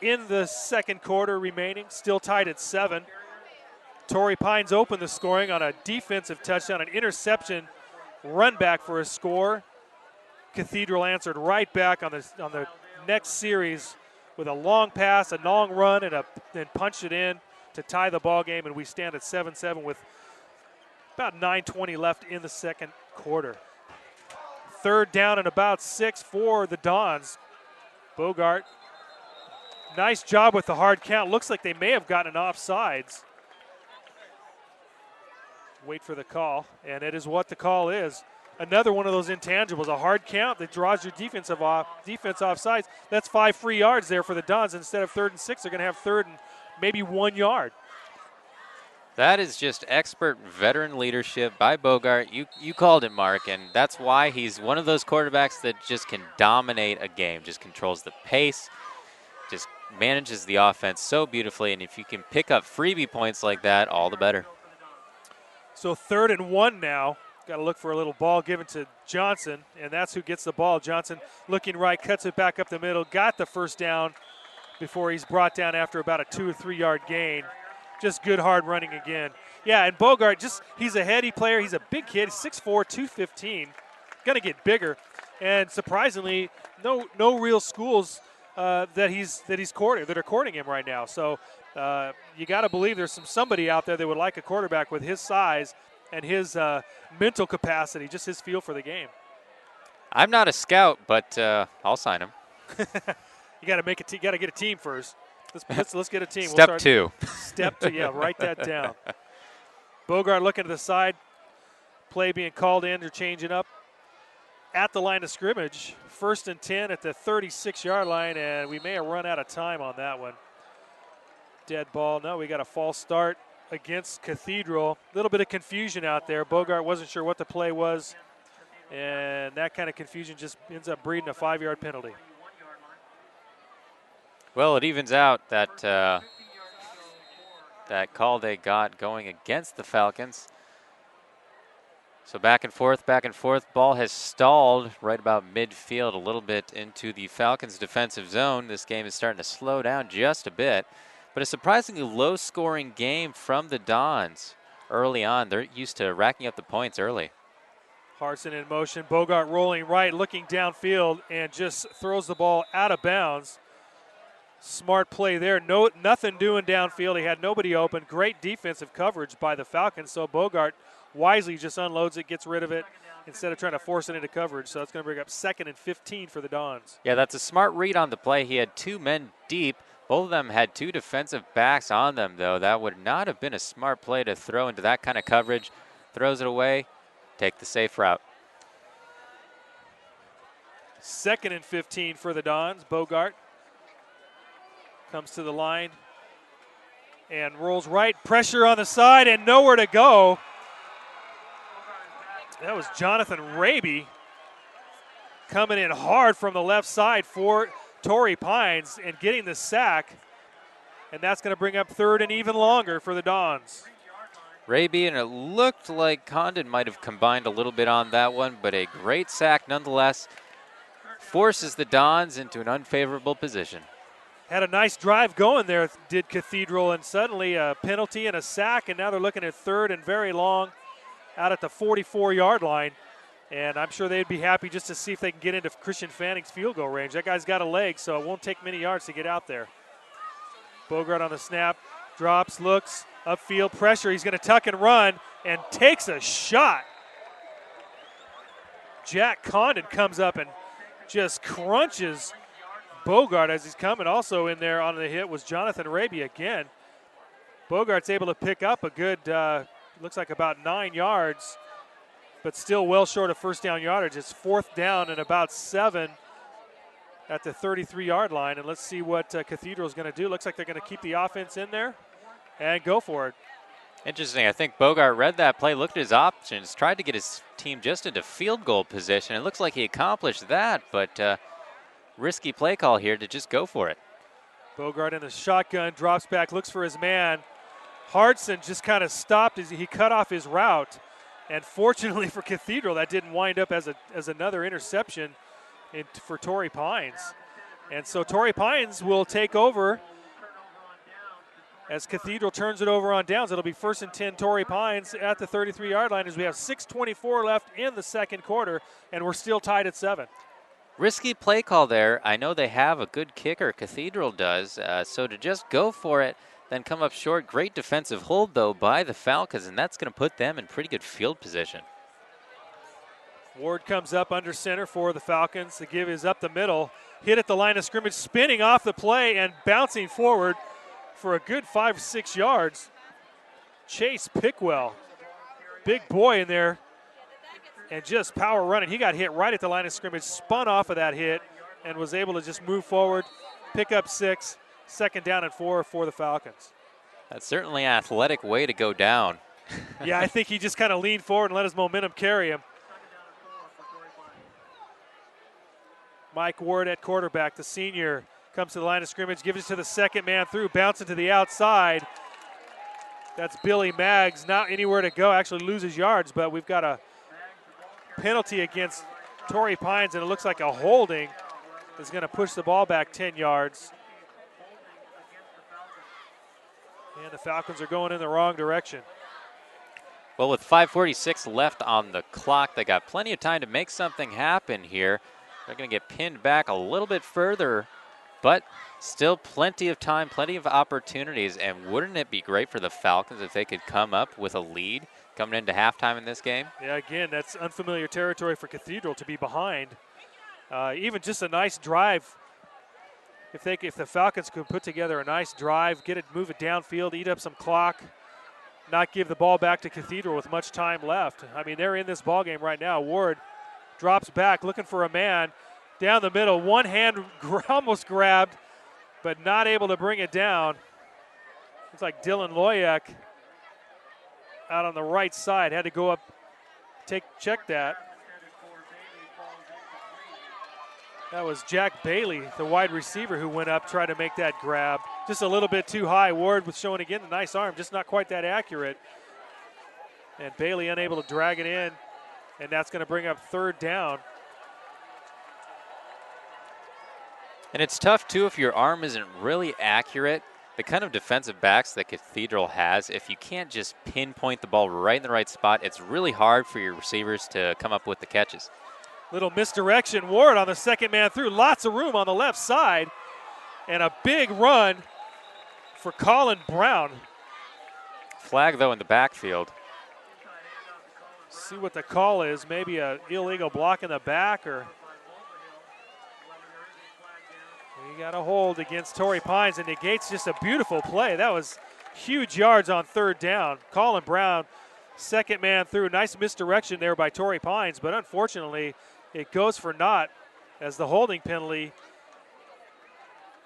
in the 2nd quarter remaining. Still tied at 7. Torrey Pines opened the scoring on a defensive touchdown, an interception, run back for a score. Cathedral answered right back on the next series with a long pass, a long run, and then punched it in to tie the ball game, and we stand at 7-7 with about 9:20 left in the 2nd quarter. 3rd down and about 6 for the Dons. Bogart, nice job with the hard count. Looks like they may have gotten an offsides. Wait for the call, and it is what the call is. Another one of those intangibles, a hard count that draws your defense offsides. That's 5 free yards there for the Dons. Instead of 3rd and 6, they're going to have 3rd and maybe 1 yard. That is just expert veteran leadership by Bogart. You called it, Mark, and that's why he's one of those quarterbacks that just can dominate a game, just controls the pace, just manages the offense so beautifully, and if you can pick up freebie points like that, all the better. So 3rd and 1 now. Got to look for a little ball given to Johnson, and that's who gets the ball. Johnson looking right, cuts it back up the middle, got the 1st down before he's brought down after about a 2 or 3 yard gain. Just good hard running again. Yeah, and Bogart, he's a heady player. He's a big kid. He's 6'4", 215. Going to get bigger. And surprisingly, no real schools that he's courting that are courting him right now. So you got to believe there's somebody out there that would like a quarterback with his size and his mental capacity, just his feel for the game. I'm not a scout, but I'll sign him. You got to got to get a team first. Let's get a team. Step 2. Step 2. Yeah, write that down. Bogart looking to the side. Play being called in. They're changing up. at the line of scrimmage. 1st and 10 at the 36-yard line, and we may have run out of time on that one. Dead ball. No, we got a false start against Cathedral. A little bit of confusion out there. Bogart wasn't sure what the play was, and that kind of confusion just ends up breeding a 5-yard penalty. Well, it evens out that that call they got going against the Falcons. So back and forth, back and forth. Ball has stalled right about midfield, a little bit into the Falcons' defensive zone. This game is starting to slow down just a bit. But a surprisingly low-scoring game from the Dons early on. They're used to racking up the points early. Hartson in motion. Bogart rolling right, looking downfield, and just throws the ball out of bounds. Smart play there. Nothing doing downfield. He had nobody open. Great defensive coverage by the Falcons. So Bogart wisely just unloads it, gets rid of it, instead of trying to force it into coverage. So that's going to bring up 2nd and 15 for the Dons. Yeah, that's a smart read on the play. He had 2 men deep. Both of them had 2 defensive backs on them, though. That would not have been a smart play to throw into that kind of coverage. Throws it away. Take the safe route. 2nd and 15 for the Dons. Bogart comes to the line and rolls right. Pressure on the side and nowhere to go. That was Jonathan Raby coming in hard from the left side for Torrey Pines and getting the sack. And that's going to bring up 3rd and even longer for the Dons. Raby, and it looked like Condon might have combined a little bit on that one, but a great sack nonetheless. Forces the Dons into an unfavorable position. Had a nice drive going there, did Cathedral, and suddenly a penalty and a sack, and now they're looking at 3rd and very long out at the 44-yard line. And I'm sure they'd be happy just to see if they can get into Christian Fanning's field goal range. That guy's got a leg, so it won't take many yards to get out there. Bogart on the snap, drops, looks, upfield, pressure. He's going to tuck and run and takes a shot. Jack Condon comes up and just crunches Bogart as he's coming. Also in there on the hit was Jonathan Raby again. Bogart's able to pick up a good, looks like about 9 yards, but still well short of first down yardage. It's 4th down and about 7 at the 33-yard line. And let's see what Cathedral is going to do. Looks like they're going to keep the offense in there and go for it. Interesting. I think Bogart read that play, looked at his options, tried to get his team just into field goal position. It looks like he accomplished that, but risky play call here to just go for it. Bogart in the shotgun, drops back, looks for his man. Hartson just kind of stopped as he cut off his route. And fortunately for Cathedral, that didn't wind up as another interception for Torrey Pines. And so Torrey Pines will take over as Cathedral turns it over on downs. It'll be 1st and 10 Torrey Pines at the 33-yard line as we have 6:24 left in the second quarter, and we're still tied at 7. Risky play call there. I know they have a good kicker, Cathedral does, so to just go for it, then come up short. Great defensive hold, though, by the Falcons, and that's going to put them in pretty good field position. Ward comes up under center for the Falcons. The give is up the middle. Hit at the line of scrimmage, spinning off the play and bouncing forward for a good 5 or 6 yards. Chase Pickwell, big boy in there, and just power running. He got hit right at the line of scrimmage, spun off of that hit, and was able to just move forward, pick up 6, 2nd down and 4 for the Falcons. That's certainly an athletic way to go down. Yeah, I think he just kind of leaned forward and let his momentum carry him. Mike Ward at quarterback, the senior, comes to the line of scrimmage, gives it to the second man through, bouncing to the outside. That's Billy Maggs, not anywhere to go, actually loses yards, but we've got a penalty against Torrey Pines, and it looks like a holding is going to push the ball back 10 yards. And the Falcons are going in the wrong direction. Well, with 5:46 left on the clock, they got plenty of time to make something happen here. They're going to get pinned back a little bit further, but still plenty of time, plenty of opportunities. And wouldn't it be great for the Falcons if they could come up with a lead coming into halftime in this game? Yeah, again, that's unfamiliar territory for Cathedral to be behind. Even just a nice drive. If the Falcons could put together a nice drive, move it downfield, eat up some clock, not give the ball back to Cathedral with much time left. I mean, they're in this ball game right now. Ward drops back, looking for a man down the middle. One hand almost grabbed, but not able to bring it down. Looks like Dylan Loyak out on the right side had to go up, check that. That was Jack Bailey, the wide receiver, who went up, tried to make that grab. Just a little bit too high. Ward was showing again the nice arm, just not quite that accurate. And Bailey unable to drag it in, and that's going to bring up third down. And it's tough, too, if your arm isn't really accurate. The kind of defensive backs that Cathedral has, if you can't just pinpoint the ball right in the right spot, it's really hard for your receivers to come up with the catches. Little misdirection. Ward on the second man through. Lots of room on the left side. And a big run for Colin Brown. Flag, though, in the backfield. See what the call is. Maybe an illegal block in the back, or he got a hold against Torrey Pines and negates just a beautiful play. That was huge yards on third down. Colin Brown, second man through. Nice misdirection there by Torrey Pines, but unfortunately it goes for naught as the holding penalty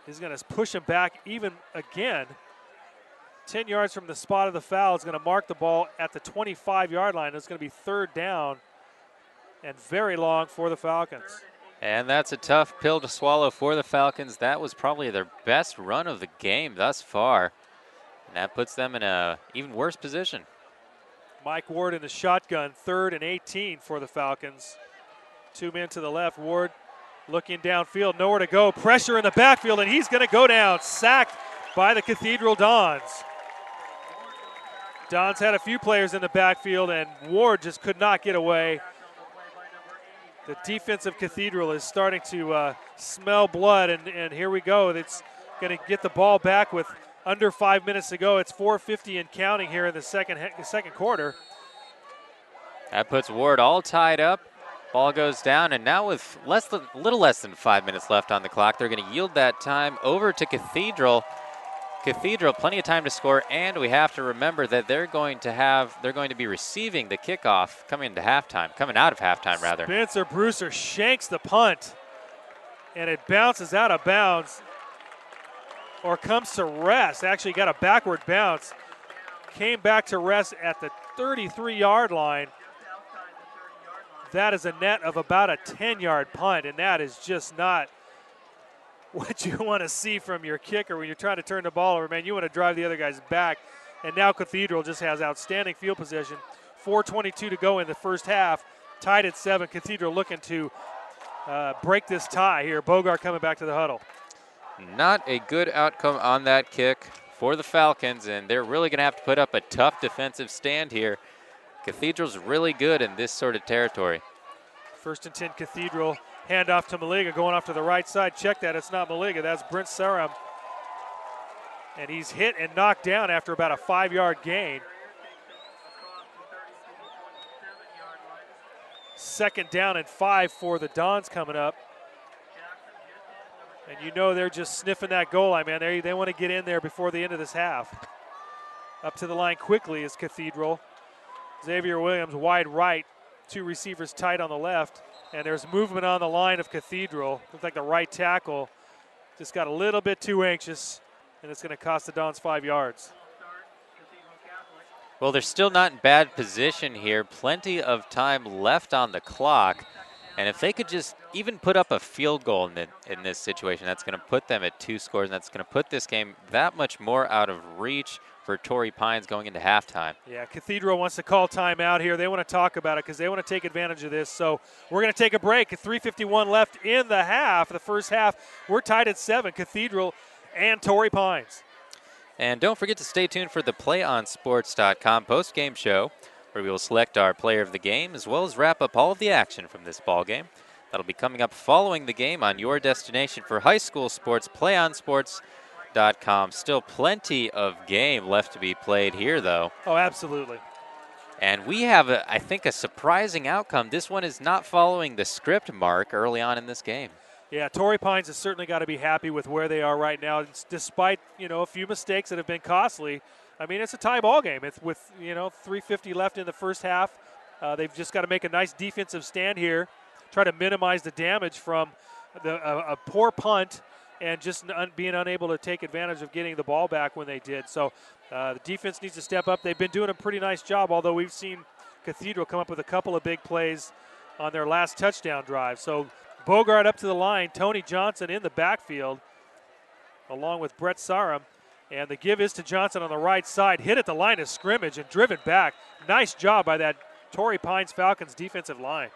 is going to push him back even again. 10 yards from the spot of the foul is going to mark the ball at the 25-yard line. It's going to be third down and very long for the Falcons. And that's a tough pill to swallow for the Falcons. That was probably their best run of the game thus far. And that puts them in an even worse position. Mike Ward in the shotgun, 3rd and 18 for the Falcons. 2 men to the left. Ward looking downfield, nowhere to go. Pressure in the backfield, and he's going to go down. Sacked by the Cathedral Dons. Dons had a few players in the backfield, and Ward just could not get away. The defensive Cathedral is starting to smell blood, and here we go. It's going to get the ball back with under 5 minutes to go. It's 4:50 and counting here in the second quarter. That puts Ward all tied up. Ball goes down, and now with a little less than 5 minutes left on the clock, they're going to yield that time over to Cathedral. Cathedral, plenty of time to score, and we have to remember that they're going to be receiving the kickoff coming out of halftime rather. Spencer Brewster shanks the punt, and it bounces out of bounds, or comes to rest. Actually got a backward bounce, came back to rest at the 33-yard line. That is a net of about a 10-yard punt, and that is just not what you want to see from your kicker when you're trying to turn the ball over. Man, you want to drive the other guy's back. And now Cathedral just has outstanding field position. 4:22 to go in the first half. Tied at 7. Cathedral looking to break this tie here. Bogart coming back to the huddle. Not a good outcome on that kick for the Falcons, and they're really going to have to put up a tough defensive stand here. Cathedral's really good in this sort of territory. 1st and 10 Cathedral. Handoff to Maliga, going off to the right side. Check that, it's not Maliga, that's Brent Sarum. And he's hit and knocked down after about a 5-yard gain. 2nd down and 5 for the Dons coming up. And you know they're just sniffing that goal line, man. They want to get in there before the end of this half. Up to the line quickly is Cathedral. Xavier Williams wide right, 2 receivers tight on the left. And there's movement on the line of Cathedral. Looks like the right tackle just got a little bit too anxious, and it's going to cost the Dons 5 yards. Well, they're still not in bad position here. Plenty of time left on the clock. And if they could just even put up a field goal in this situation, that's going to put them at 2 scores, and that's going to put this game that much more out of reach for Torrey Pines going into halftime. Yeah, Cathedral wants to call timeout here. They want to talk about it because they want to take advantage of this. So we're going to take a break. 3:51 left in the half. The first half, we're tied at 7, Cathedral and Torrey Pines. And don't forget to stay tuned for the PlayOnSports.com post-game show, where we will select our player of the game as well as wrap up all of the action from this ball game. That'll be coming up following the game on your destination for high school sports, PlayOnSports.com. Still plenty of game left to be played here, though. Oh, absolutely. And we have, I think, a surprising outcome. This one is not following the script, Mark, early on in this game. Yeah, Torrey Pines has certainly got to be happy with where they are right now, despite, a few mistakes that have been costly. I mean, it's a tie ball game. It's with, 3:50 left in the first half. They've just got to make a nice defensive stand here. try to minimize the damage from a poor punt and just being unable to take advantage of getting the ball back when they did. So the defense needs to step up. They've been doing a pretty nice job, although we've seen Cathedral come up with a couple of big plays on their last touchdown drive. So Bogart up to the line, Tony Johnson in the backfield along with Brett Sarum. And the give is to Johnson on the right side, hit at the line of scrimmage and driven back. Nice job by that Torrey Pines Falcons defensive line.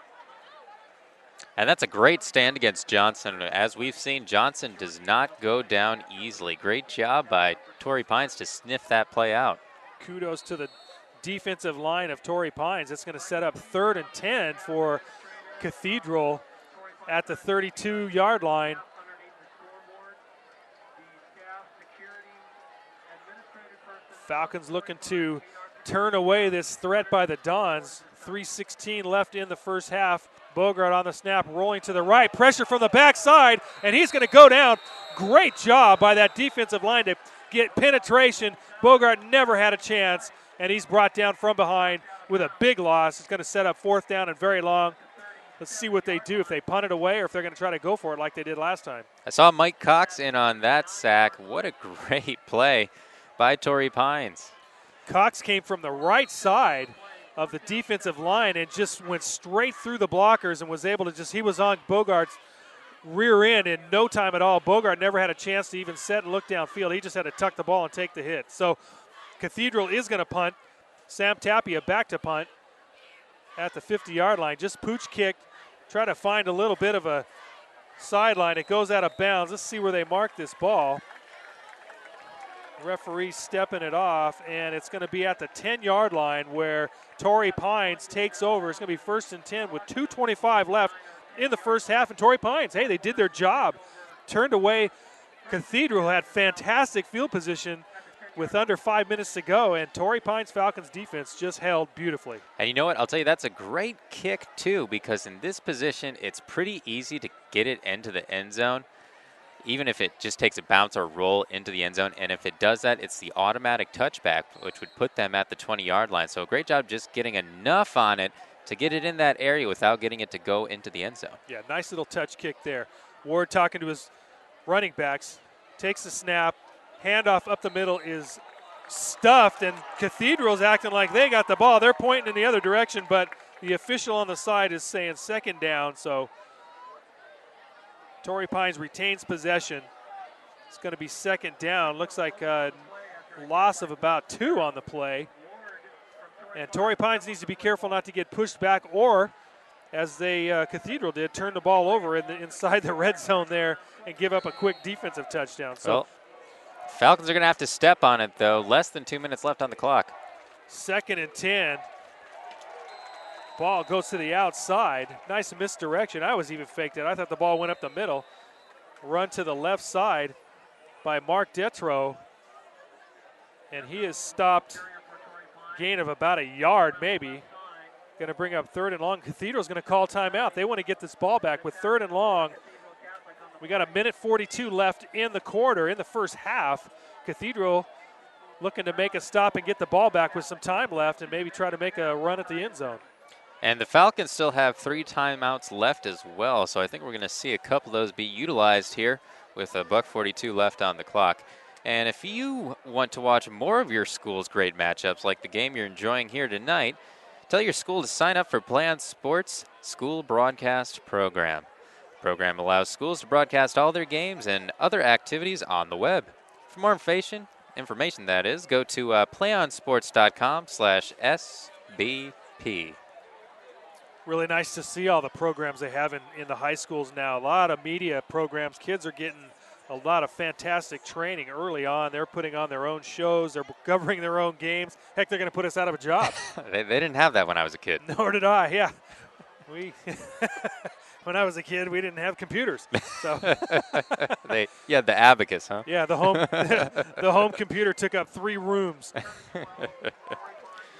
And that's a great stand against Johnson. As we've seen, Johnson does not go down easily. Great job by Torrey Pines to sniff that play out. Kudos to the defensive line of Torrey Pines. It's going to set up 3rd and 10 for Cathedral at the 32-yard line. Falcons looking to turn away this threat by the Dons. 3:16 left in the first half. Bogart on the snap, rolling to the right. Pressure from the backside, and he's going to go down. Great job by that defensive line to get penetration. Bogart never had a chance, and he's brought down from behind with a big loss. It's going to set up 4th down and very long. Let's see what they do, if they punt it away or if they're going to try to go for it like they did last time. I saw Mike Cox in on that sack. What a great play by Torrey Pines. Cox came from the right side of the defensive line and just went straight through the blockers and was able to he was on Bogart's rear end in no time at all. Bogart never had a chance to even set and look downfield. He just had to tuck the ball and take the hit. So Cathedral is going to punt. Sam Tapia back to punt at the 50-yard line. Just pooch kicked, try to find a little bit of a sideline. It goes out of bounds. Let's see where they mark this ball. Referee stepping it off, and it's going to be at the 10-yard line where Torrey Pines takes over. It's going to be 1st and 10 with 2:25 left in the first half. And Torrey Pines, hey, they did their job. Turned away Cathedral, had fantastic field position with under 5 minutes to go, and Torrey Pines Falcons defense just held beautifully. And you know what? I'll tell you, that's a great kick, too, because in this position, it's pretty easy to get it into the end zone, even if it just takes a bounce or roll into the end zone. And if it does that, it's the automatic touchback, which would put them at the 20-yard line. So a great job just getting enough on it to get it in that area without getting it to go into the end zone. Yeah, nice little touch kick there. Ward talking to his running backs, takes the snap, handoff up the middle is stuffed, and Cathedral's acting like they got the ball. They're pointing in the other direction, but the official on the side is saying 2nd down, so Torrey Pines retains possession. It's going to be 2nd down. Looks like a loss of about 2 on the play. And Torrey Pines needs to be careful not to get pushed back or, as they Cathedral did, turn the ball over inside the red zone there and give up a quick defensive touchdown. So well, Falcons are going to have to step on it, though. Less than 2 minutes left on the clock. 2nd and 10. Ball goes to the outside. Nice misdirection. I was even faked it. I thought the ball went up the middle. Run to the left side by Mark Detro. And he is stopped. Gain of about a yard maybe. Going to bring up 3rd and long. Cathedral's going to call timeout. They want to get this ball back with 3rd and long. We got 1:42 left in the quarter, in the first half. Cathedral looking to make a stop and get the ball back with some time left and maybe try to make a run at the end zone. And the Falcons still have 3 timeouts left as well, so I think we're going to see a couple of those be utilized here with $1:42 left on the clock. And if you want to watch more of your school's great matchups, like the game you're enjoying here tonight, tell your school to sign up for PlayOn Sports School Broadcast Program. The program allows schools to broadcast all their games and other activities on the web. For more information that is, go to playonsports.com/SBP. Really nice to see all the programs they have in the high schools now. A lot of media programs. Kids are getting a lot of fantastic training early on. They're putting on their own shows. They're covering their own games. Heck, they're going to put us out of a job. They didn't have that when I was a kid. Nor did I, yeah. When I was a kid, we didn't have computers. So the abacus, huh? Yeah, the home computer took up 3 rooms.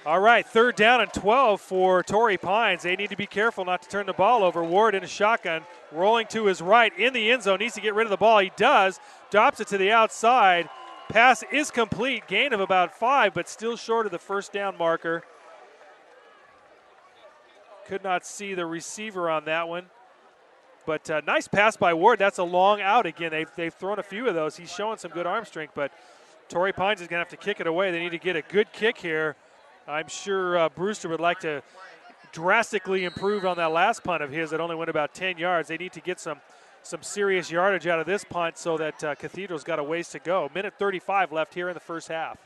All right, 3rd down and 12 for Torrey Pines. They need to be careful not to turn the ball over. Ward in a shotgun, rolling to his right in the end zone. Needs to get rid of the ball. He does. Drops it to the outside. Pass is complete. Gain of about 5, but still short of the 1st down marker. Could not see the receiver on that one. But nice pass by Ward. That's a long out again. They've thrown a few of those. He's showing some good arm strength, but Torrey Pines is going to have to kick it away. They need to get a good kick here. I'm sure Brewster would like to drastically improve on that last punt of his that only went about 10 yards. They need to get some serious yardage out of this punt so that Cathedral's got a ways to go. Minute 35 left here in the first half.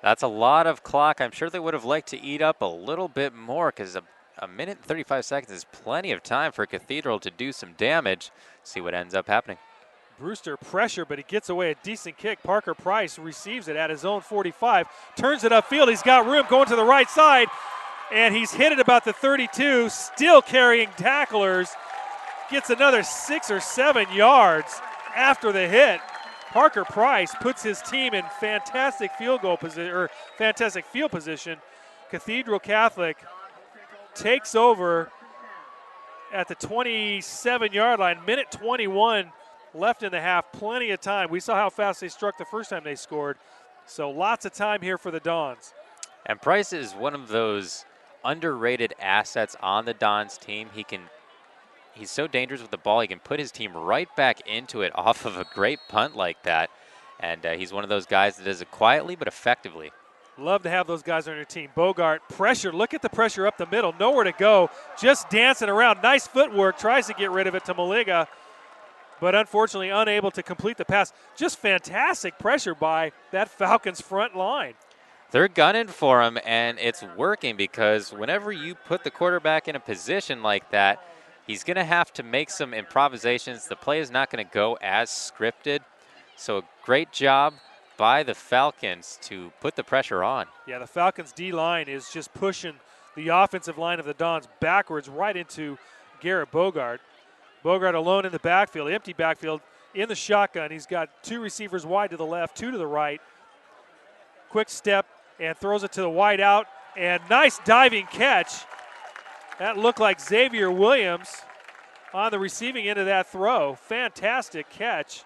That's a lot of clock. I'm sure they would have liked to eat up a little bit more because a minute and 35 seconds is plenty of time for Cathedral to do some damage. See what ends up happening. Brewster pressure, but he gets away a decent kick. Parker Price receives it at his own 45, turns it upfield. He's got room going to the right side, and he's hit it about the 32, still carrying tacklers. Gets another 6 or 7 yards after the hit. Parker Price puts his team in fantastic field position. Cathedral Catholic takes over at the 27-yard line. Minute 21 left in the half. Plenty of time. We saw how fast they struck the first time they scored. So lots of time here for the Dons. And Price is one of those underrated assets on the Dons team. He's so dangerous with the ball. He can put his team right back into it off of a great punt like that. And he's one of those guys that does it quietly but effectively. Love to have those guys on your team. Bogart, pressure. Look at the pressure up the middle. Nowhere to go. Just dancing around. Nice footwork. Tries to get rid of it to Maliga, but unfortunately unable to complete the pass. Just fantastic pressure by that Falcons front line. They're gunning for him, and it's working because whenever you put the quarterback in a position like that, he's going to have to make some improvisations. The play is not going to go as scripted. So a great job by the Falcons to put the pressure on. Yeah, the Falcons' D-line is just pushing the offensive line of the Dons backwards right into Garrett Bogart. Bogart alone in the backfield, empty backfield, in the shotgun. He's got 2 receivers wide to the left, 2 to the right. Quick step and throws it to the wide out. And nice diving catch. That looked like Xavier Williams on the receiving end of that throw. Fantastic catch.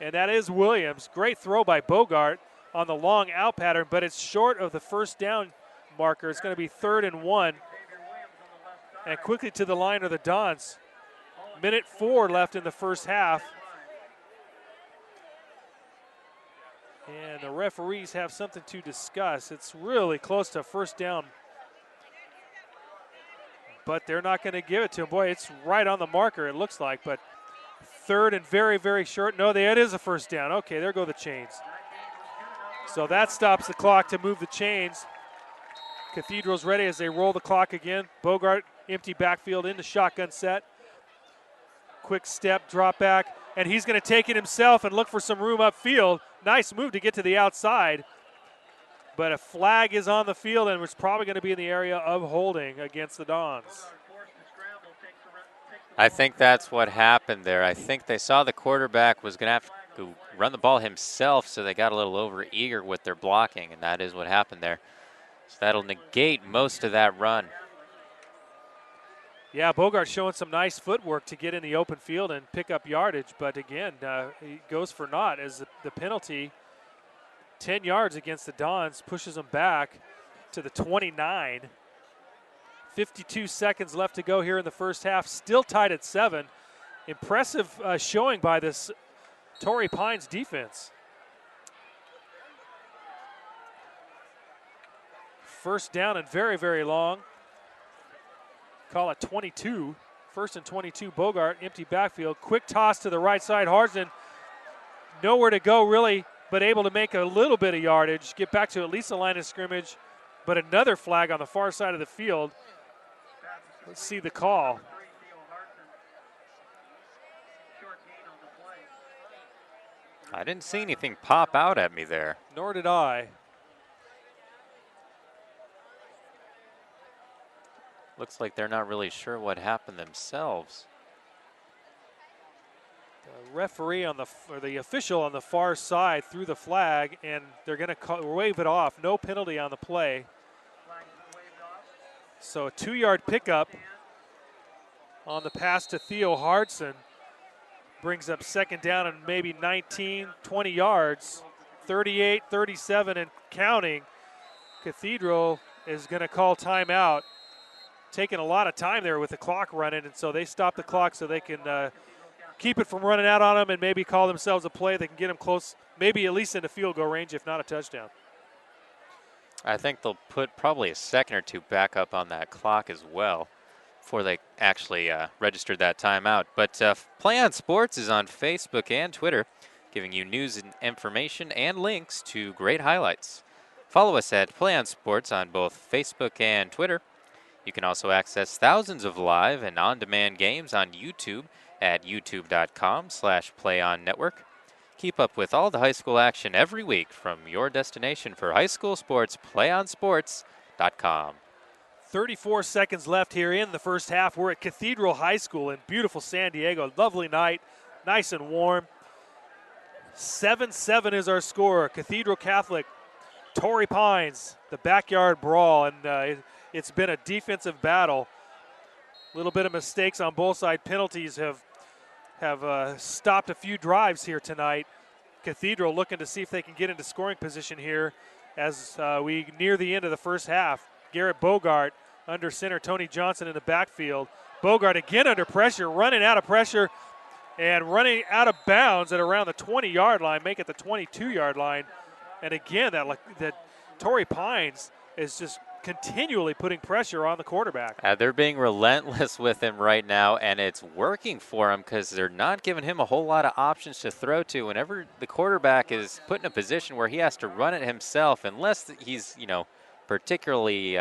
And that is Williams. Great throw by Bogart on the long out pattern, but it's short of the first down marker. It's going to be 3rd and 1. And quickly to the line of the Dons. Minute 4 left in the first half. And the referees have something to discuss. It's really close to first down, but they're not going to give it to him. Boy, it's right on the marker, it looks like, but 3rd and very, very short. No, it is a first down. Okay, there go the chains. So that stops the clock to move the chains. Cathedral's ready as they roll the clock again. Bogart, empty backfield in the shotgun set. Quick step, drop back, and he's going to take it himself and look for some room upfield. Nice move to get to the outside, but a flag is on the field and it's probably going to be in the area of holding against the Dons. I think that's what happened there. I think they saw the quarterback was going to have to run the ball himself, so they got a little over-eager with their blocking, and that is what happened there. So that'll negate most of that run. Yeah, Bogart showing some nice footwork to get in the open field and pick up yardage, but again, he goes for naught as the penalty, 10 yards against the Dons, pushes them back to the 29. 52 seconds left to go here in the first half, still tied at 7. Impressive showing by this Torrey Pines defense. First down and very, very long. Call it 22. 1st and 22, Bogart, empty backfield. Quick toss to the right side. Harsden, nowhere to go really, but able to make a little bit of yardage, get back to at least the line of scrimmage, but another flag on the far side of the field. Let's see the call. I didn't see anything pop out at me there. Nor did I. Looks like they're not really sure what happened themselves. The referee or the official on the far side threw the flag, and they're going to wave it off. No penalty on the play. So a 2-yard pickup on the pass to Theo Hardson brings up 2nd down and maybe 19, 20 yards. 38, 37 and counting. Cathedral is going to call timeout. taking a lot of time there with the clock running, and so they stop the clock so they can keep it from running out on them and maybe call themselves a play. They can get them close, maybe at least into field goal range, if not a touchdown. I think they'll put probably a second or two back up on that clock as well before they actually registered that timeout. But Play on Sports is on Facebook and Twitter, giving you news and information and links to great highlights. Follow us at Play on Sports on both Facebook and Twitter. You can also access thousands of live and on-demand games on YouTube at youtube.com/playonnetwork. Keep up with all the high school action every week from your destination for high school sports, playonsports.com. 34 seconds left here in the first half. We're at Cathedral High School in beautiful San Diego. Lovely night, nice and warm. 7-7 is our score. Cathedral Catholic, Torrey Pines, the backyard brawl, and it's been a defensive battle. A little bit of mistakes on both sides. Penalties have stopped a few drives here tonight. Cathedral looking to see if they can get into scoring position here as we near the end of the first half. Garrett Bogart under center, Tony Johnson in the backfield. Bogart again under pressure, running out of pressure and running out of bounds at around the 20-yard line, make it the 22-yard line. And again, that Torrey Pines is just continually putting pressure on the quarterback. They're being relentless with him right now, and it's working for him because they're not giving him a whole lot of options to throw to. Whenever the quarterback is put in a position where he has to run it himself, unless he's, particularly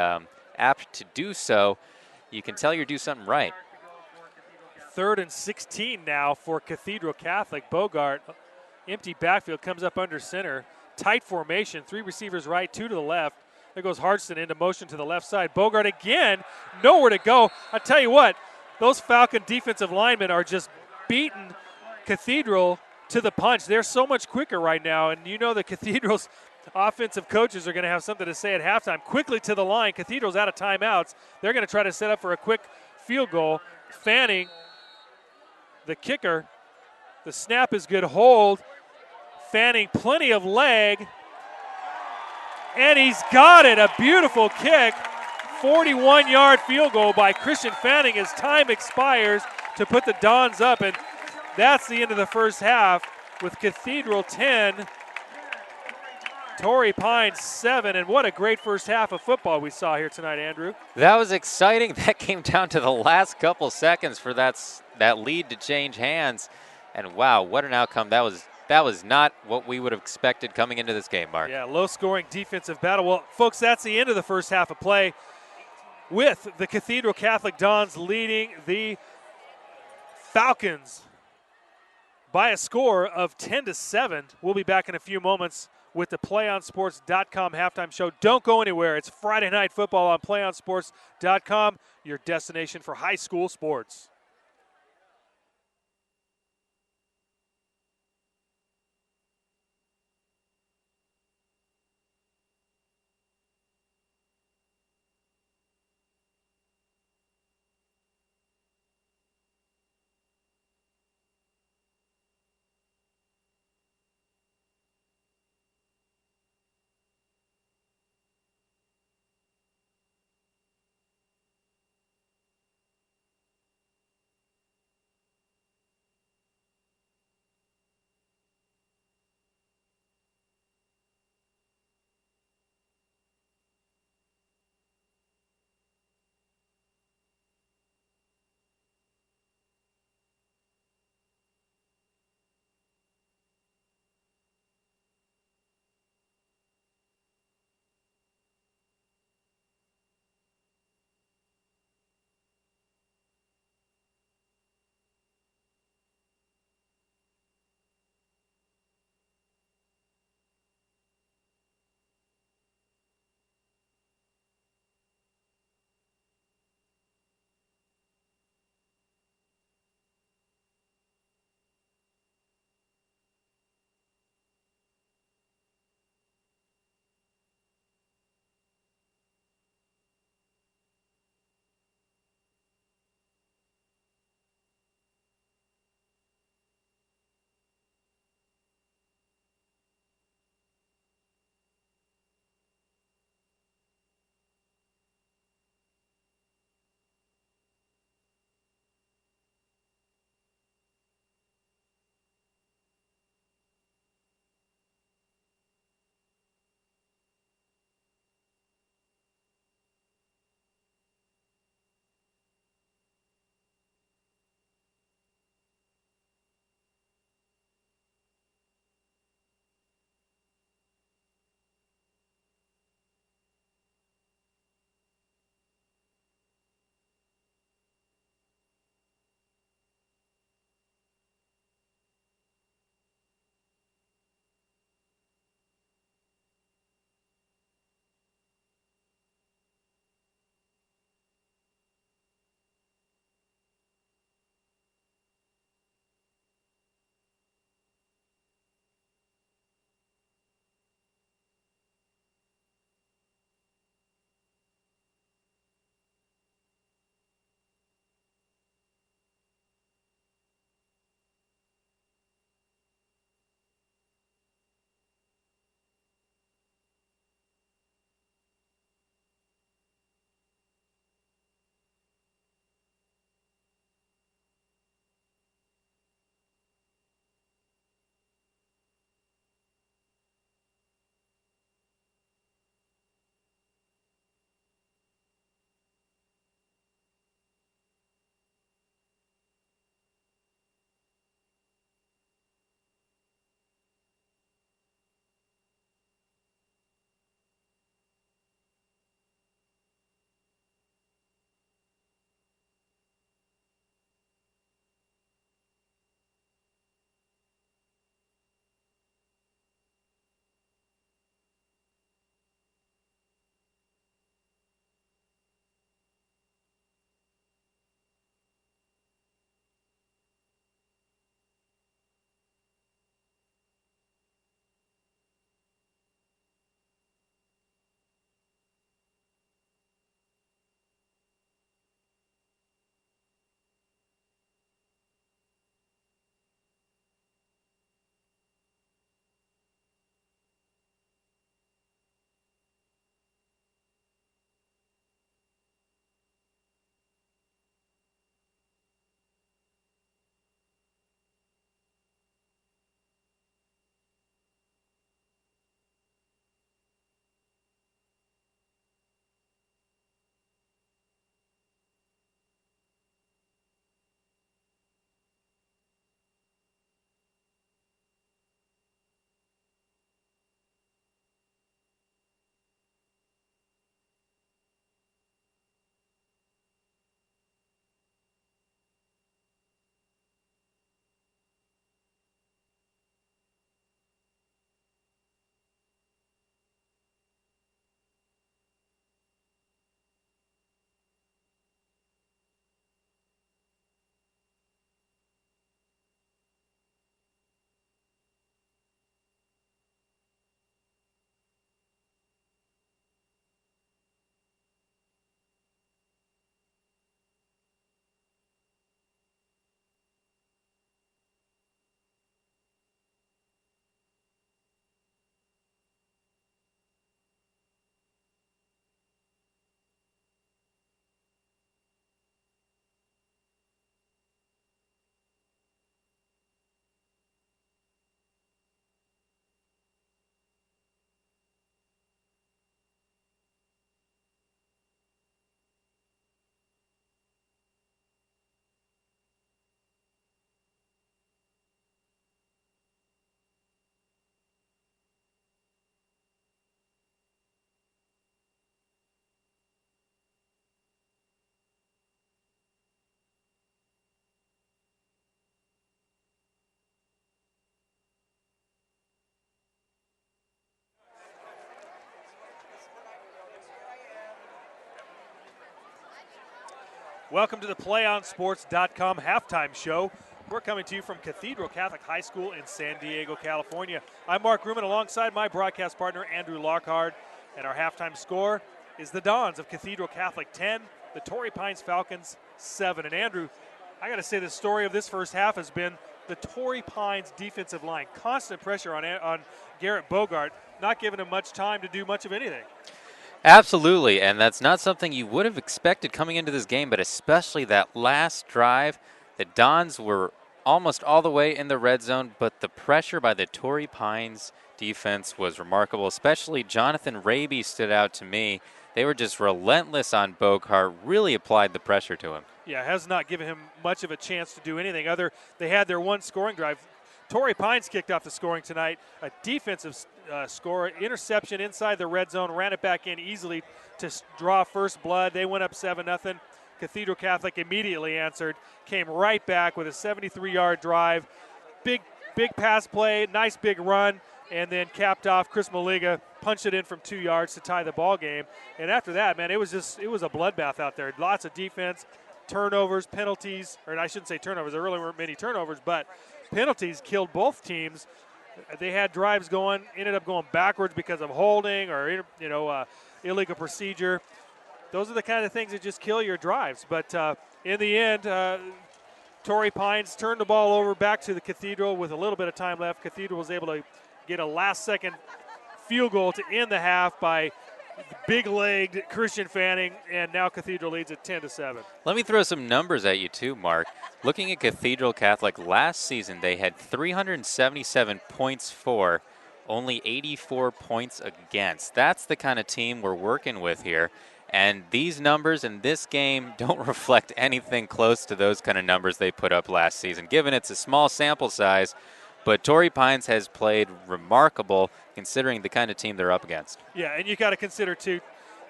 apt to do so, you can tell you're doing something right. 3rd and 16 now for Cathedral Catholic. Bogart, empty backfield, comes up under center. Tight formation, 3 receivers right, 2 to the left. There goes Hardston into motion to the left side. Bogart again, nowhere to go. I tell you what, those Falcon defensive linemen are just beating Cathedral to the punch. They're so much quicker right now, and you know the Cathedral's offensive coaches are going to have something to say at halftime. Quickly to the line. Cathedral's out of timeouts. They're going to try to set up for a quick field goal. Fanning, the kicker. The snap is good. Hold. Fanning, plenty of leg. And he's got it. A beautiful kick. 41-yard field goal by Christian Fanning as time expires to put the Dons up. And that's the end of the first half with Cathedral 10, Torrey Pines 7. And what a great first half of football we saw here tonight, Andrew. That was exciting. That came down to the last couple seconds for that lead to change hands. And wow, what an outcome. That was not what we would have expected coming into this game, Mark. Yeah, low-scoring defensive battle. Well, folks, that's the end of the first half of play with the Cathedral Catholic Dons leading the Falcons by a score of 10-7. We'll be back in a few moments with the PlayOnSports.com halftime show. Don't go anywhere. It's Friday Night Football on PlayOnSports.com, your destination for high school sports. Welcome to the PlayOnSports.com halftime show. We're coming to you from Cathedral Catholic High School in San Diego, California. I'm Mark Ruman alongside my broadcast partner, Andrew Lockhart. And our halftime score is the Dons of Cathedral Catholic 10, the Torrey Pines Falcons 7. And Andrew, I got to say the story of this first half has been the Torrey Pines defensive line. Constant pressure on Garrett Bogart, not giving him much time to do much of anything. Absolutely, and that's not something you would have expected coming into this game, but especially that last drive. The Dons were almost all the way in the red zone, but the pressure by the Torrey Pines defense was remarkable, especially Jonathan Raby stood out to me. They were just relentless on Bogart, really applied the pressure to him. Yeah, has not given him much of a chance to do anything other. They had their one scoring drive. Torrey Pines kicked off the scoring tonight. A defensive score, interception inside the red zone, ran it back in easily to draw first blood. They went up 7-0. Cathedral Catholic immediately answered, came right back with a 73-yard drive. Big pass play, nice big run, and then capped off. Chris Maliga punched it in from 2 yards to tie the ball game. And after that, man, it was a bloodbath out there. Lots of defense, turnovers, penalties, or I shouldn't say turnovers. There really weren't many turnovers, but penalties killed both teams. They had drives going, ended up going backwards because of holding or illegal procedure. Those are the kind of things that just kill your drives. But in the end, Torrey Pines turned the ball over back to the Cathedral with a little bit of time left. Cathedral was able to get a last-second field goal to end the half by big-legged Christian Fanning, and now Cathedral leads at 10-7. Let me throw some numbers at you too, Mark. Looking at Cathedral Catholic last season, they had 377 points for, only 84 points against. That's the kind of team we're working with here. And these numbers in this game don't reflect anything close to those kind of numbers they put up last season, given it's a small sample size. But Torrey Pines has played remarkable considering the kind of team they're up against. Yeah, and you got to consider, too,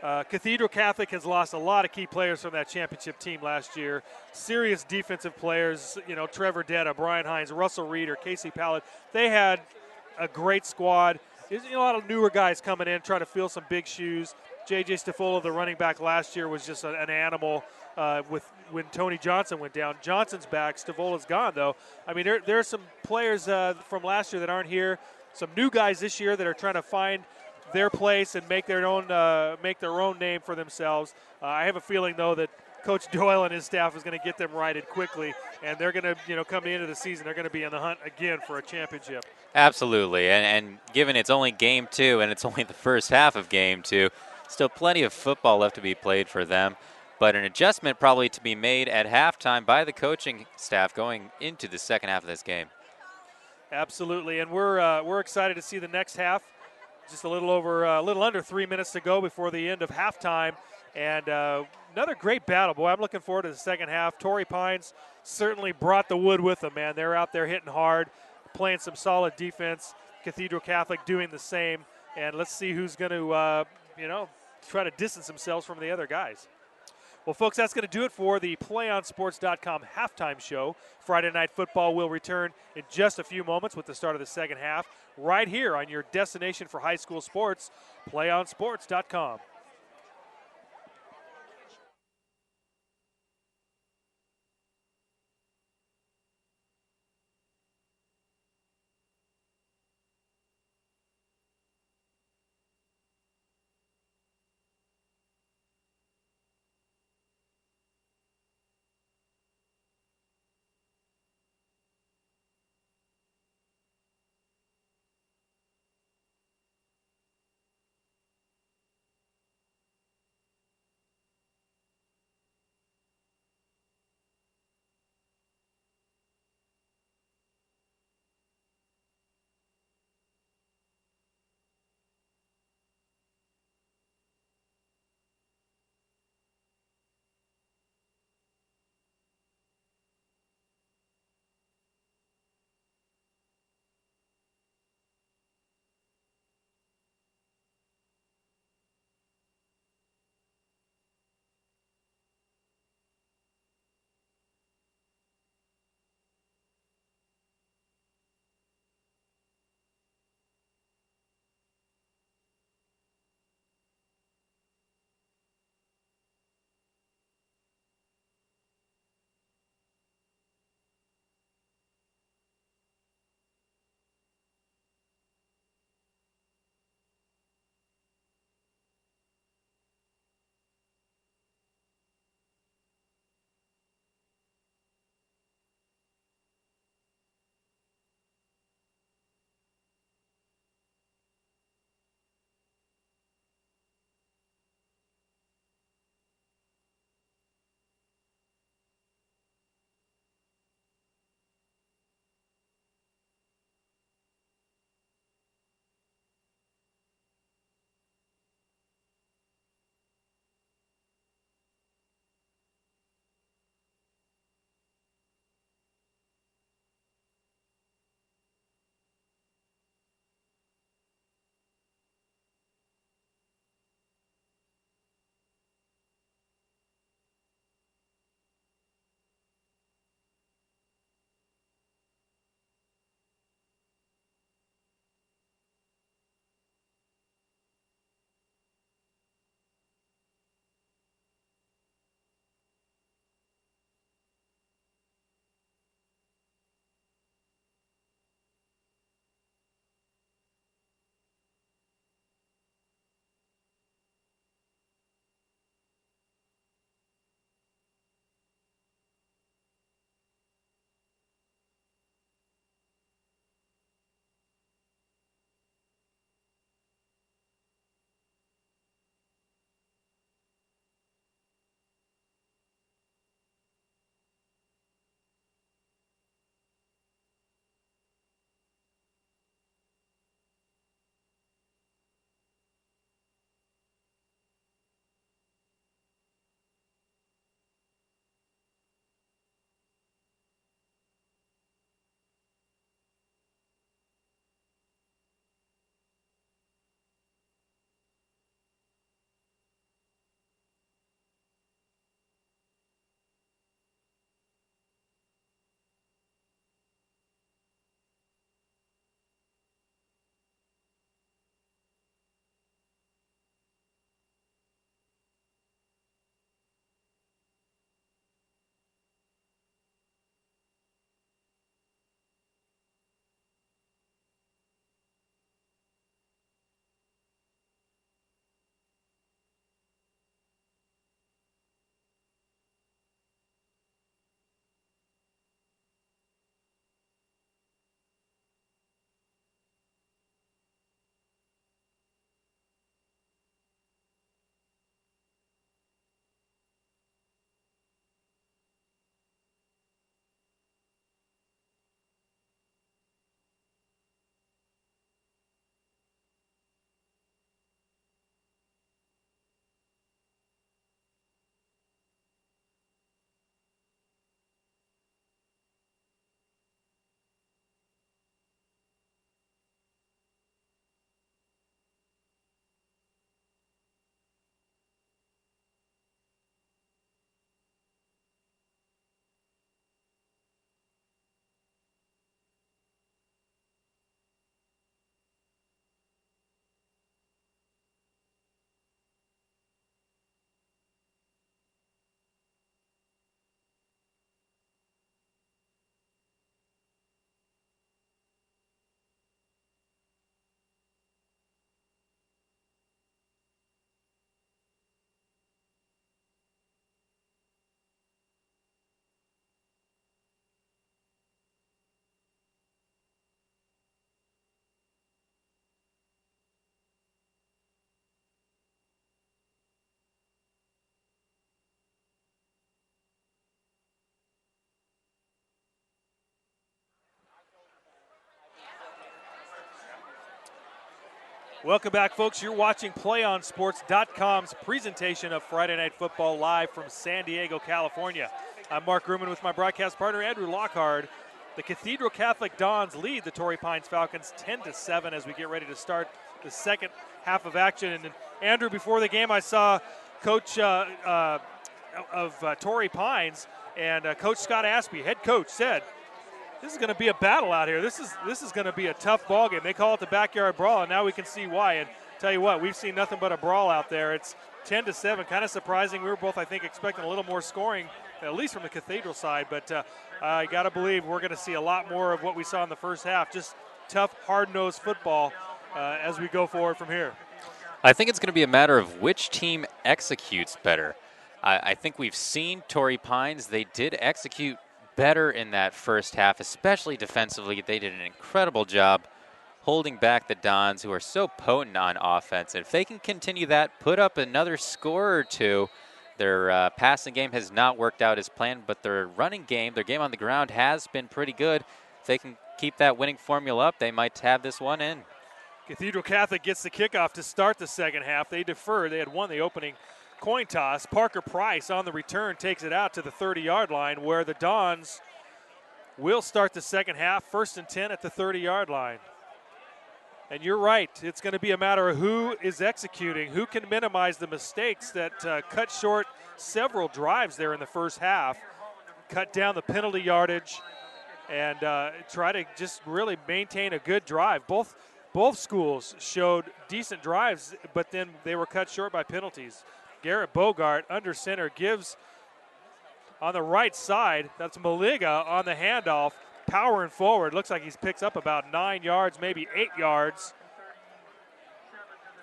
Cathedral Catholic has lost a lot of key players from that championship team last year. Serious defensive players, Trevor Detta, Brian Hines, Russell Reeder, Casey Pallett. They had a great squad. There's a lot of newer guys coming in trying to fill some big shoes. J.J. Staffola, the running back last year, was just an animal when Tony Johnson went down. Johnson's back. Stavola's gone, though. I mean, there are some players from last year that aren't here. Some new guys this year that are trying to find their place and make their own name for themselves. I have a feeling, though, that Coach Doyle and his staff is going to get them righted quickly, and they're going to, come the end of the season, they're going to be in the hunt again for a championship. Absolutely, and given it's only game 2 and it's only the first half of game 2, still plenty of football left to be played for them. But an adjustment probably to be made at halftime by the coaching staff going into the second half of this game. Absolutely, and we're excited to see the next half. Just a little under 3 minutes to go before the end of halftime, and another great battle. Boy, I'm looking forward to the second half. Torrey Pines certainly brought the wood with them, man. They're out there hitting hard, playing some solid defense. Cathedral Catholic doing the same, and let's see who's going to try to distance themselves from the other guys. Well, folks, that's going to do it for the PlayOnSports.com halftime show. Friday Night Football will return in just a few moments with the start of the second half right here on your destination for high school sports, PlayOnSports.com. Welcome back, folks. You're watching PlayOnSports.com's presentation of Friday Night Football live from San Diego, California. I'm Mark Grumman with my broadcast partner, Andrew Lockhart. The Cathedral Catholic Dons lead the Torrey Pines Falcons 10-7 as we get ready to start the second half of action. And Andrew, before the game, I saw Coach of Torrey Pines, and Coach Scott Aspey, head coach, said, "This is going to be a battle out here. This is going to be a tough ball game." They call it the backyard brawl, and now we can see why. And tell you what, we've seen nothing but a brawl out there. It's 10-7, kind of surprising. We were both, I think, expecting a little more scoring, at least from the Cathedral side. But I got to believe we're going to see a lot more of what we saw in the first half. Just tough, hard-nosed football as we go forward from here. I think it's going to be a matter of which team executes better. I think we've seen Torrey Pines. They did execute better in that first half, especially defensively. They did an incredible job holding back the Dons, who are so potent on offense. And if they can continue that, put up another score or two, their passing game has not worked out as planned, but their running game, their game on the ground has been pretty good. If they can keep that winning formula up, they might have this one in. Cathedral Catholic gets the kickoff to start the second half. They deferred. They had won the opening coin toss. Parker Price on the return takes it out to the 30-yard line, where the Dons will start the second half, 1st and 10 at the 30-yard line. And you're right, it's going to be a matter of who is executing, who can minimize the mistakes that cut short several drives there in the first half, cut down the penalty yardage, and try to just really maintain a good drive. Both schools showed decent drives, but then they were cut short by penalties. Garrett Bogart under center gives on the right side. That's Maliga on the handoff, powering forward. Looks like he picks up about 9 yards, maybe 8 yards,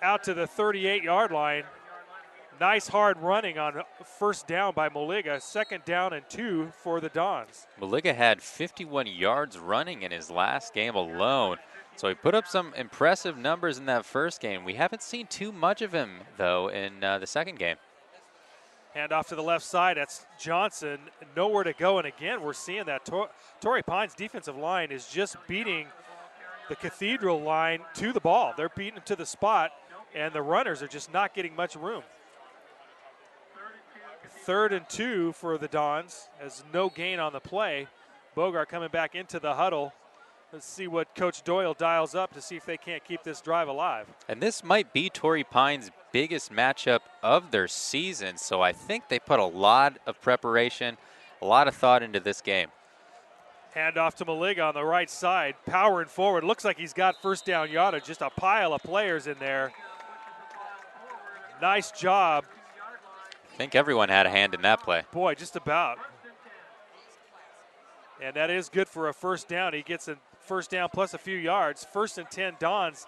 out to the 38-yard line. Nice hard running on first down by Maliga. 2nd down and 2 for the Dons. Maliga had 51 yards running in his last game alone. So he put up some impressive numbers in that first game. We haven't seen too much of him, though, in the second game. Hand off to the left side. That's Johnson. Nowhere to go. And again, we're seeing that Torrey Pines defensive line is just beating the Cathedral line to the ball. They're beating to the spot, and the runners are just not getting much room. 3rd and 2 for the Dons, as no gain on the play. Bogart coming back into the huddle. Let's see what Coach Doyle dials up to see if they can't keep this drive alive. And this might be Torrey Pines' biggest matchup of their season, so I think they put a lot of preparation, a lot of thought into this game. Hand off to Maliga on the right side, powering forward. Looks like he's got first down yardage, just a pile of players in there. Nice job. I think everyone had a hand in that play. Boy, just about. And that is good for a first down. He gets a first down plus a few yards. 1st and 10 Dons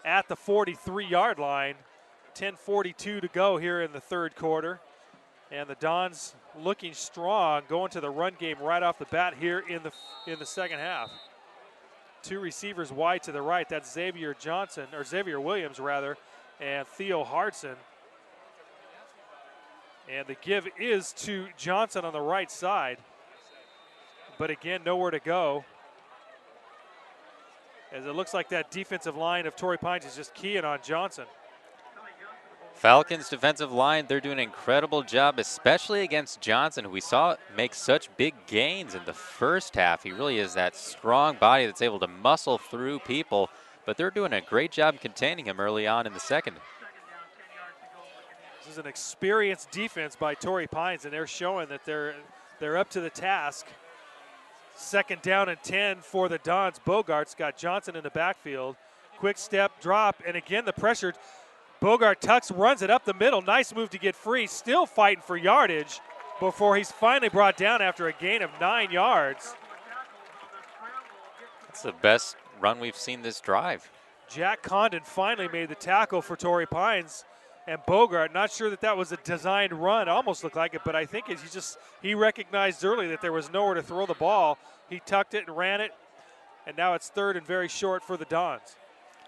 at the 43-yard line. 10:42 to go here in the third quarter. And the Dons looking strong, going to the run game right off the bat here in the second half. 2 receivers wide to the right. That's Xavier Williams rather, and Theo Hardson. And the give is to Johnson on the right side. But again, nowhere to go, as it looks like that defensive line of Torrey Pines is just keying on Johnson. Falcons defensive line, they're doing an incredible job, especially against Johnson, who we saw make such big gains in the first half. He really is that strong body that's able to muscle through people, but they're doing a great job containing him early on in the second. This is an experienced defense by Torrey Pines, and they're showing that they're up to the task. 2nd down and 10 for the Dons. Bogart's got Johnson in the backfield. Quick step, drop, and again the pressure. Bogart tucks, runs it up the middle. Nice move to get free. Still fighting for yardage before he's finally brought down after a gain of 9 yards. That's the best run we've seen this drive. Jack Condon finally made the tackle for Torrey Pines. And Bogart, not sure that was a designed run. Almost looked like it, but I think he recognized early that there was nowhere to throw the ball. He tucked it and ran it, and now it's 3rd and very short for the Dons.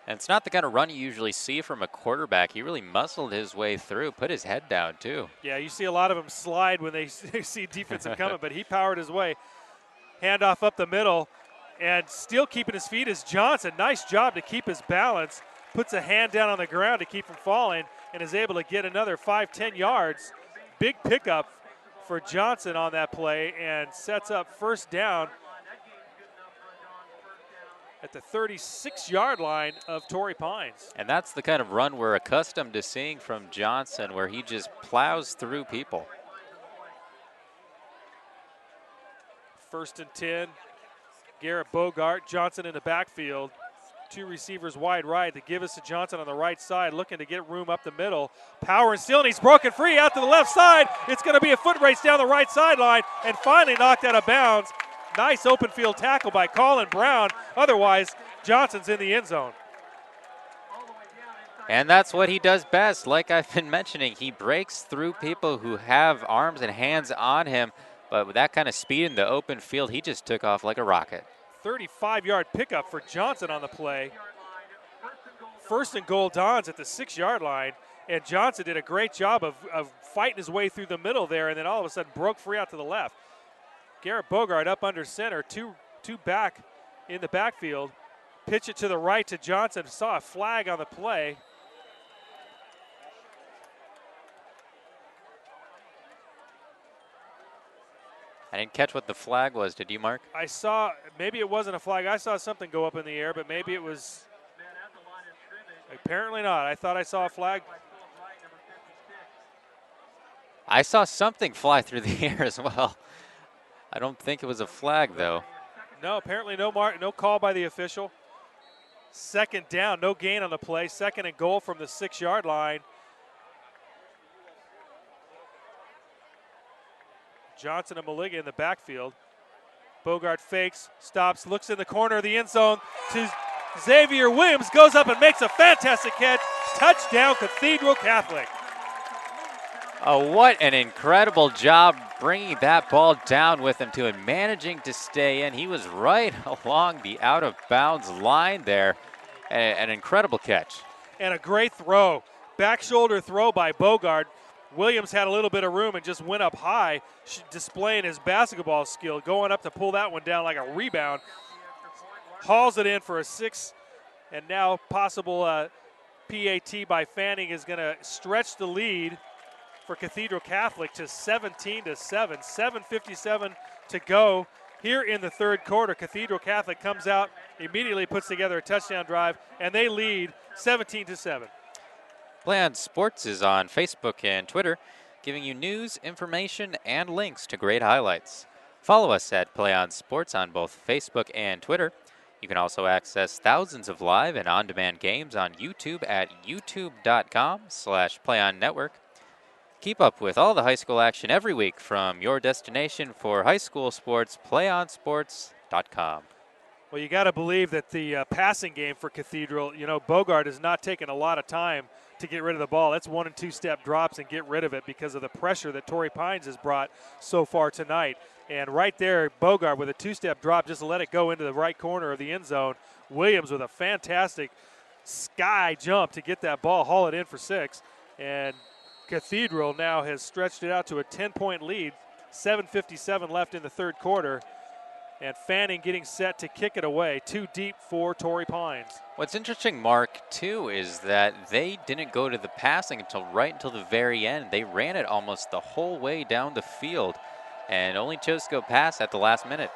And it's not the kind of run you usually see from a quarterback. He really muscled his way through, put his head down too. Yeah, you see a lot of them slide when they see defensive coming, but he powered his way. Handoff up the middle, and still keeping his feet is Johnson. Nice job to keep his balance. puts a hand down on the ground to keep from falling and is able to get another 5-10 yards. Big pickup for Johnson on that play and sets up first down at the 36-yard line of Torrey Pines. And that's the kind of run we're accustomed to seeing from Johnson, where he just plows through people. 1st and 10. Garrett Bogart, Johnson in the backfield. 2 receivers wide right. They give us to Johnson on the right side, looking to get room up the middle. Power and steal, and he's broken free out to the left side. It's going to be a foot race down the right sideline and finally knocked out of bounds. Nice open field tackle by Colin Brown. Otherwise, Johnson's in the end zone. And that's what he does best. Like I've been mentioning, he breaks through people who have arms and hands on him. But with that kind of speed in the open field, he just took off like a rocket. 35-yard pickup for Johnson on the play. 1st and goal, Dons at the 6-yard line. And Johnson did a great job of fighting his way through the middle there, and then all of a sudden broke free out to the left. Garrett Bogart up under center, two back in the backfield. Pitch it to the right to Johnson. Saw a flag on the play. I didn't catch what the flag was. Did you, Mark? I saw, maybe it wasn't a flag. I saw something go up in the air, but maybe it was. Apparently not. I thought I saw a flag. I saw something fly through the air as well. I don't think it was a flag, though. No, apparently no call by the official. 2nd down, no gain on the play. 2nd and goal from the 6-yard line. Johnson and Maliga in the backfield. Bogart fakes, stops, looks in the corner of the end zone to Xavier Williams, goes up and makes a fantastic catch. Touchdown, Cathedral Catholic. Oh, what an incredible job bringing that ball down with him to and managing to stay in. He was right along the out-of-bounds line there. An incredible catch. And a great throw. Back shoulder throw by Bogart. Williams had a little bit of room and just went up high, displaying his basketball skill, going up to pull that one down like a rebound. Hauls it in for a 6, and now possible PAT by Fanning is going to stretch the lead for Cathedral Catholic to 17-7. 7:57 to go here in the 3rd quarter. Cathedral Catholic comes out, immediately puts together a touchdown drive, and they lead 17-7. PlayOn Sports is on Facebook and Twitter, giving you news, information, and links to great highlights. Follow us at PlayOn Sports on both Facebook and Twitter. You can also access thousands of live and on-demand games on YouTube at youtube.com/PlayOnNetwork. Keep up with all the high school action every week from your destination for high school sports, PlayOnSports.com. Well, you got to believe that the passing game for Cathedral, Bogart has not taken a lot of time to get rid of the ball. That's 1- and 2-step drops and get rid of it because of the pressure that Torrey Pines has brought so far tonight. And right there, Bogart with a 2-step drop, just let it go into the right corner of the end zone. Williams with a fantastic sky jump to get that ball, haul it in for 6. And Cathedral now has stretched it out to a 10-point lead. 7:57 left in the 3rd quarter. And Fanning getting set to kick it away. 2 deep for Torrey Pines. What's interesting, Mark, too, is that they didn't go to the passing until the very end. They ran it almost the whole way down the field and only chose to go pass at the last minute.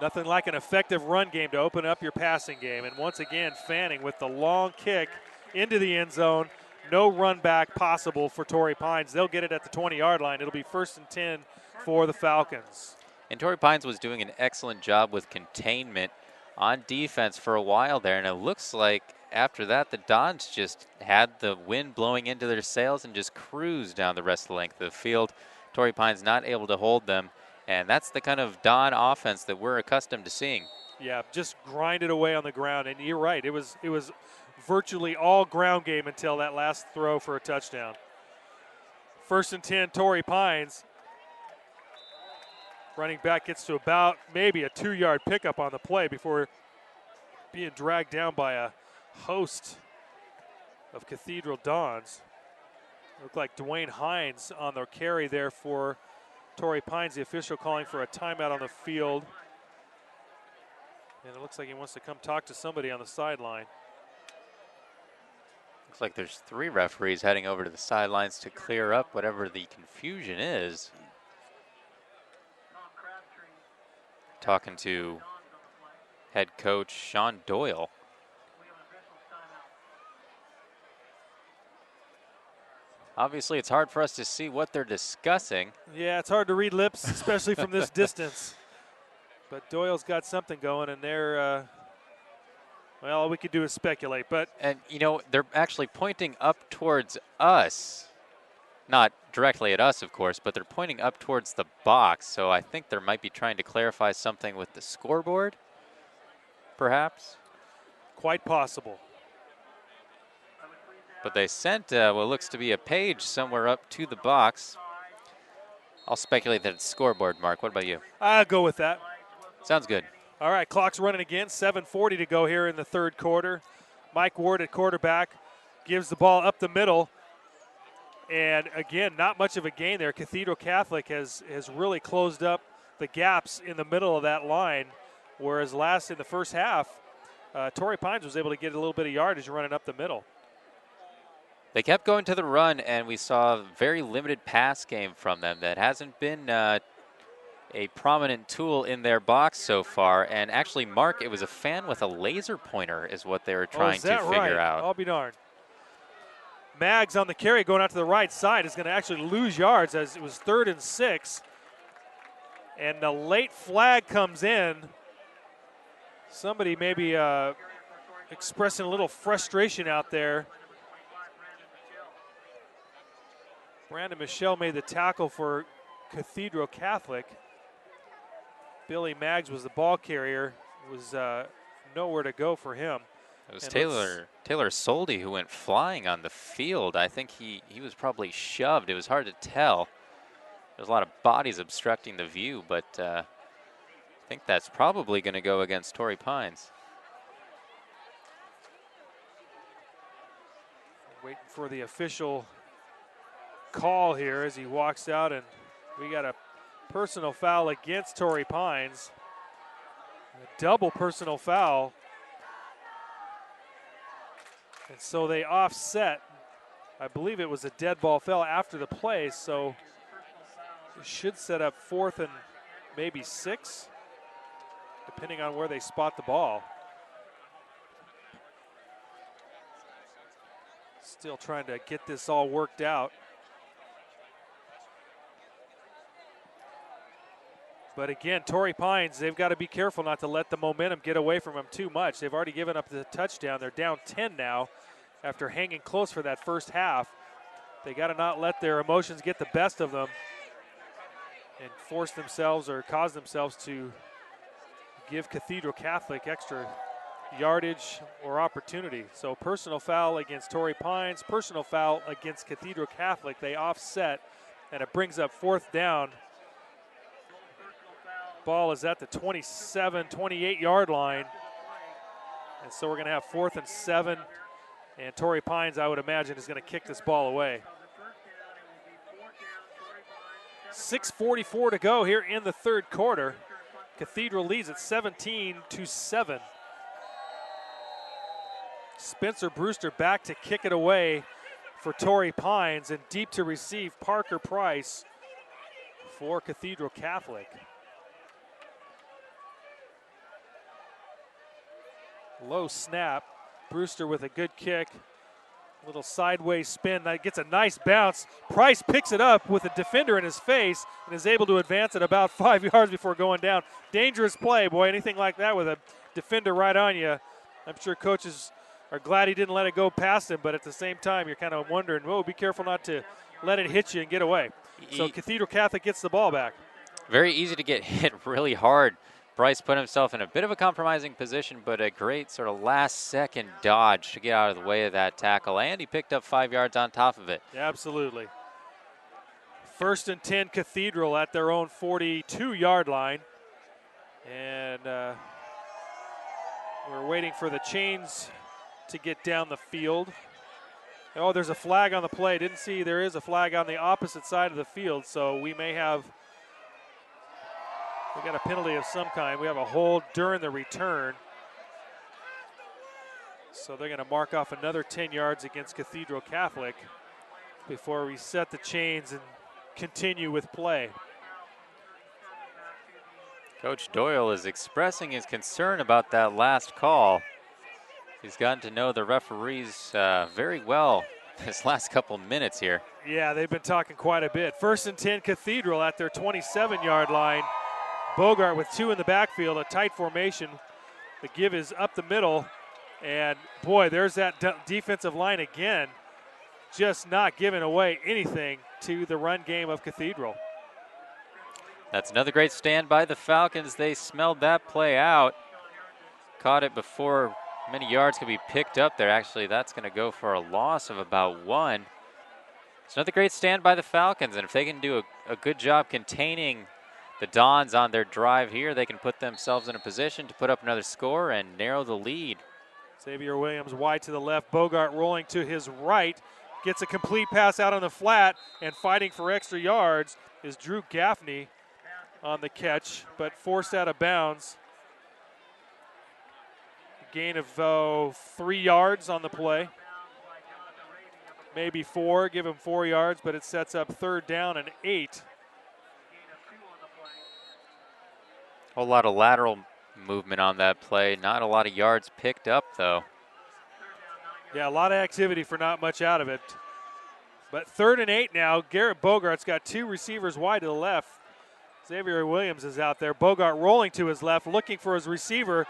Nothing like an effective run game to open up your passing game. And once again, Fanning with the long kick into the end zone. No run back possible for Torrey Pines. They'll get it at the 20-yard line. It'll be 1st and 10 for the Falcons. And Torrey Pines was doing an excellent job with containment on defense for a while there. And it looks like after that, the Dons just had the wind blowing into their sails and just cruised down the rest of the length of the field. Torrey Pines not able to hold them. And that's the kind of Don offense that we're accustomed to seeing. Yeah, just grinded away on the ground. And you're right, it was virtually all ground game until that last throw for a touchdown. 1st and 10, Torrey Pines. Running back gets to about maybe a 2-yard pickup on the play before being dragged down by a host of Cathedral Dons. Looked like Dwayne Hines on the carry there for Torrey Pines, the official calling for a timeout on the field. And it looks like he wants to come talk to somebody on the sideline. Looks like there's 3 referees heading over to the sidelines to clear up whatever the confusion is. Talking to head coach Sean Doyle. Obviously, it's hard for us to see what they're discussing. Yeah, it's hard to read lips, especially from this distance. But Doyle's got something going, and they're, well, all we could do is speculate. And, you know, they're actually pointing up towards us. Not directly at us, of course, but they're pointing up towards the box. So I think they might be trying to clarify something with the scoreboard, perhaps. Quite possible. But they sent what looks to be a page somewhere up to the box. I'll speculate that it's scoreboard, Mark. What about you? I'll go with that. Sounds good. All right, clock's running again. 7:40 to go here in the third quarter. Mike Ward at quarterback gives the ball up the middle. And again, not much of a gain there. Cathedral Catholic has really closed up the gaps in the middle of that line, whereas in the first half, Torrey Pines was able to get a little bit of yardage running up the middle. They kept going to the run, and we saw a very limited pass game from them. That hasn't been a prominent tool in their box so far. And actually, Mark, it was a fan with a laser pointer is what they were trying to figure out. I'll be darned. Maggs on the carry going out to the right side is going to actually lose yards as it was 3rd and 6. And the late flag comes in. Somebody maybe expressing a little frustration out there. Brandon Michelle made the tackle for Cathedral Catholic. Billy Maggs was the ball carrier. It was nowhere to go for him. It was Taylor Soldy who went flying on the field. I think he was probably shoved. It was hard to tell. There's a lot of bodies obstructing the view, but I think that's probably going to go against Torrey Pines. Waiting for the official call here as he walks out, and we got a personal foul against Torrey Pines. A double personal foul. And so they offset. I believe it was a dead ball fell after the play, so it should set up 4th and maybe 6, depending on where they spot the ball. Still trying to get this all worked out. But again, Torrey Pines, they've got to be careful not to let the momentum get away from them too much. They've already given up the touchdown. They're down 10 now after hanging close for that first half. They got to not let their emotions get the best of them and force themselves or cause themselves to give Cathedral Catholic extra yardage or opportunity. So personal foul against Torrey Pines, personal foul against Cathedral Catholic. They offset, and it brings up 4th down. Ball is at the 27, 28-yard line. And so we're going to have 4th and 7. And Torrey Pines, I would imagine, is going to kick this ball away. 6:44 to go here in the third quarter. Cathedral leads at 17-7. Spencer Brewster back to kick it away for Torrey Pines, and deep to receive Parker Price for Cathedral Catholic. Low snap. Brewster with a good kick. Little sideways spin. That gets a nice bounce. Price picks it up with a defender in his face and is able to advance it about 5 yards before going down. Dangerous play, boy. Anything like that with a defender right on you. I'm sure coaches are glad he didn't let it go past him, but at the same time, you're kind of wondering, whoa, be careful not to let it hit you and get away. So Cathedral Catholic gets the ball back. Very easy to get hit really hard. Bryce put himself in a bit of a compromising position, but a great sort of last-second dodge to get out of the way of that tackle, and he picked up 5 yards on top of it. Absolutely. 1st and 10 Cathedral at their own 42-yard line. And we're waiting for the chains to get down the field. Oh, there's a flag on the play. Didn't see there is a flag on the opposite side of the field, so we may have – we got a penalty of some kind. We have a hold during the return. So they're going to mark off another 10 yards against Cathedral Catholic before we set the chains and continue with play. Coach Doyle is expressing his concern about that last call. He's gotten to know the referees very well this last couple minutes here. Yeah, they've been talking quite a bit. 1st and 10 Cathedral at their 27-yard line. Bogart with 2 in the backfield, a tight formation. The give is up the middle. And, boy, there's that defensive line again, just not giving away anything to the run game of Cathedral. That's another great stand by the Falcons. They smelled that play out. Caught it before many yards could be picked up there. Actually, that's going to go for a loss of about 1. It's another great stand by the Falcons, and if they can do a good job containing the Dons on their drive here, they can put themselves in a position to put up another score and narrow the lead. Xavier Williams wide to the left. Bogart rolling to his right. Gets a complete pass out on the flat, and fighting for extra yards is Drew Gaffney on the catch, but forced out of bounds. Gain of 3 yards on the play. Maybe 4, give him 4 yards, but it sets up 3rd down and 8. A whole lot of lateral movement on that play. Not a lot of yards picked up, though. Yeah, a lot of activity for not much out of it. But 3rd and 8 now. Garrett Bogart's got 2 receivers wide to the left. Xavier Williams is out there. Bogart rolling to his left, looking for his receiver.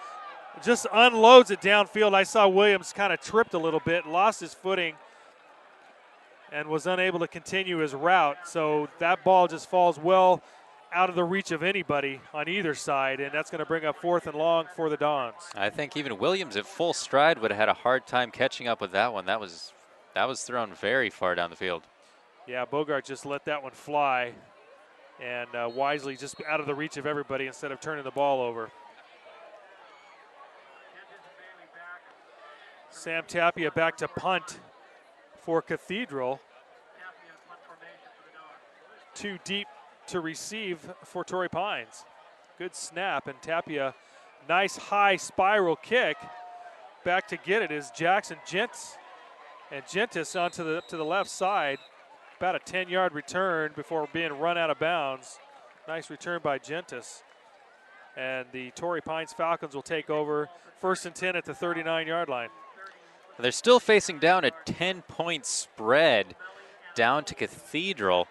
Just unloads it downfield. I saw Williams kind of tripped a little bit, lost his footing, and was unable to continue his route. So that ball just falls well out of the reach of anybody on either side, and that's going to bring up 4th and long for the Dons. I think even Williams at full stride would have had a hard time catching up with that one. That was thrown very far down the field. Yeah, Bogart just let that one fly, and wisely just out of the reach of everybody instead of turning the ball over. Sam Tapia back to punt for Cathedral. 2 deep to receive for Torrey Pines. Good snap, and Tapia, nice high spiral kick. Back to get it is Jackson Gents, and Gentis onto the left side. About a 10-yard return before being run out of bounds. Nice return by Gentis. And the Torrey Pines Falcons will take over 1st and 10 at the 39-yard line. They're still facing down a 10-point spread down to Cathedral,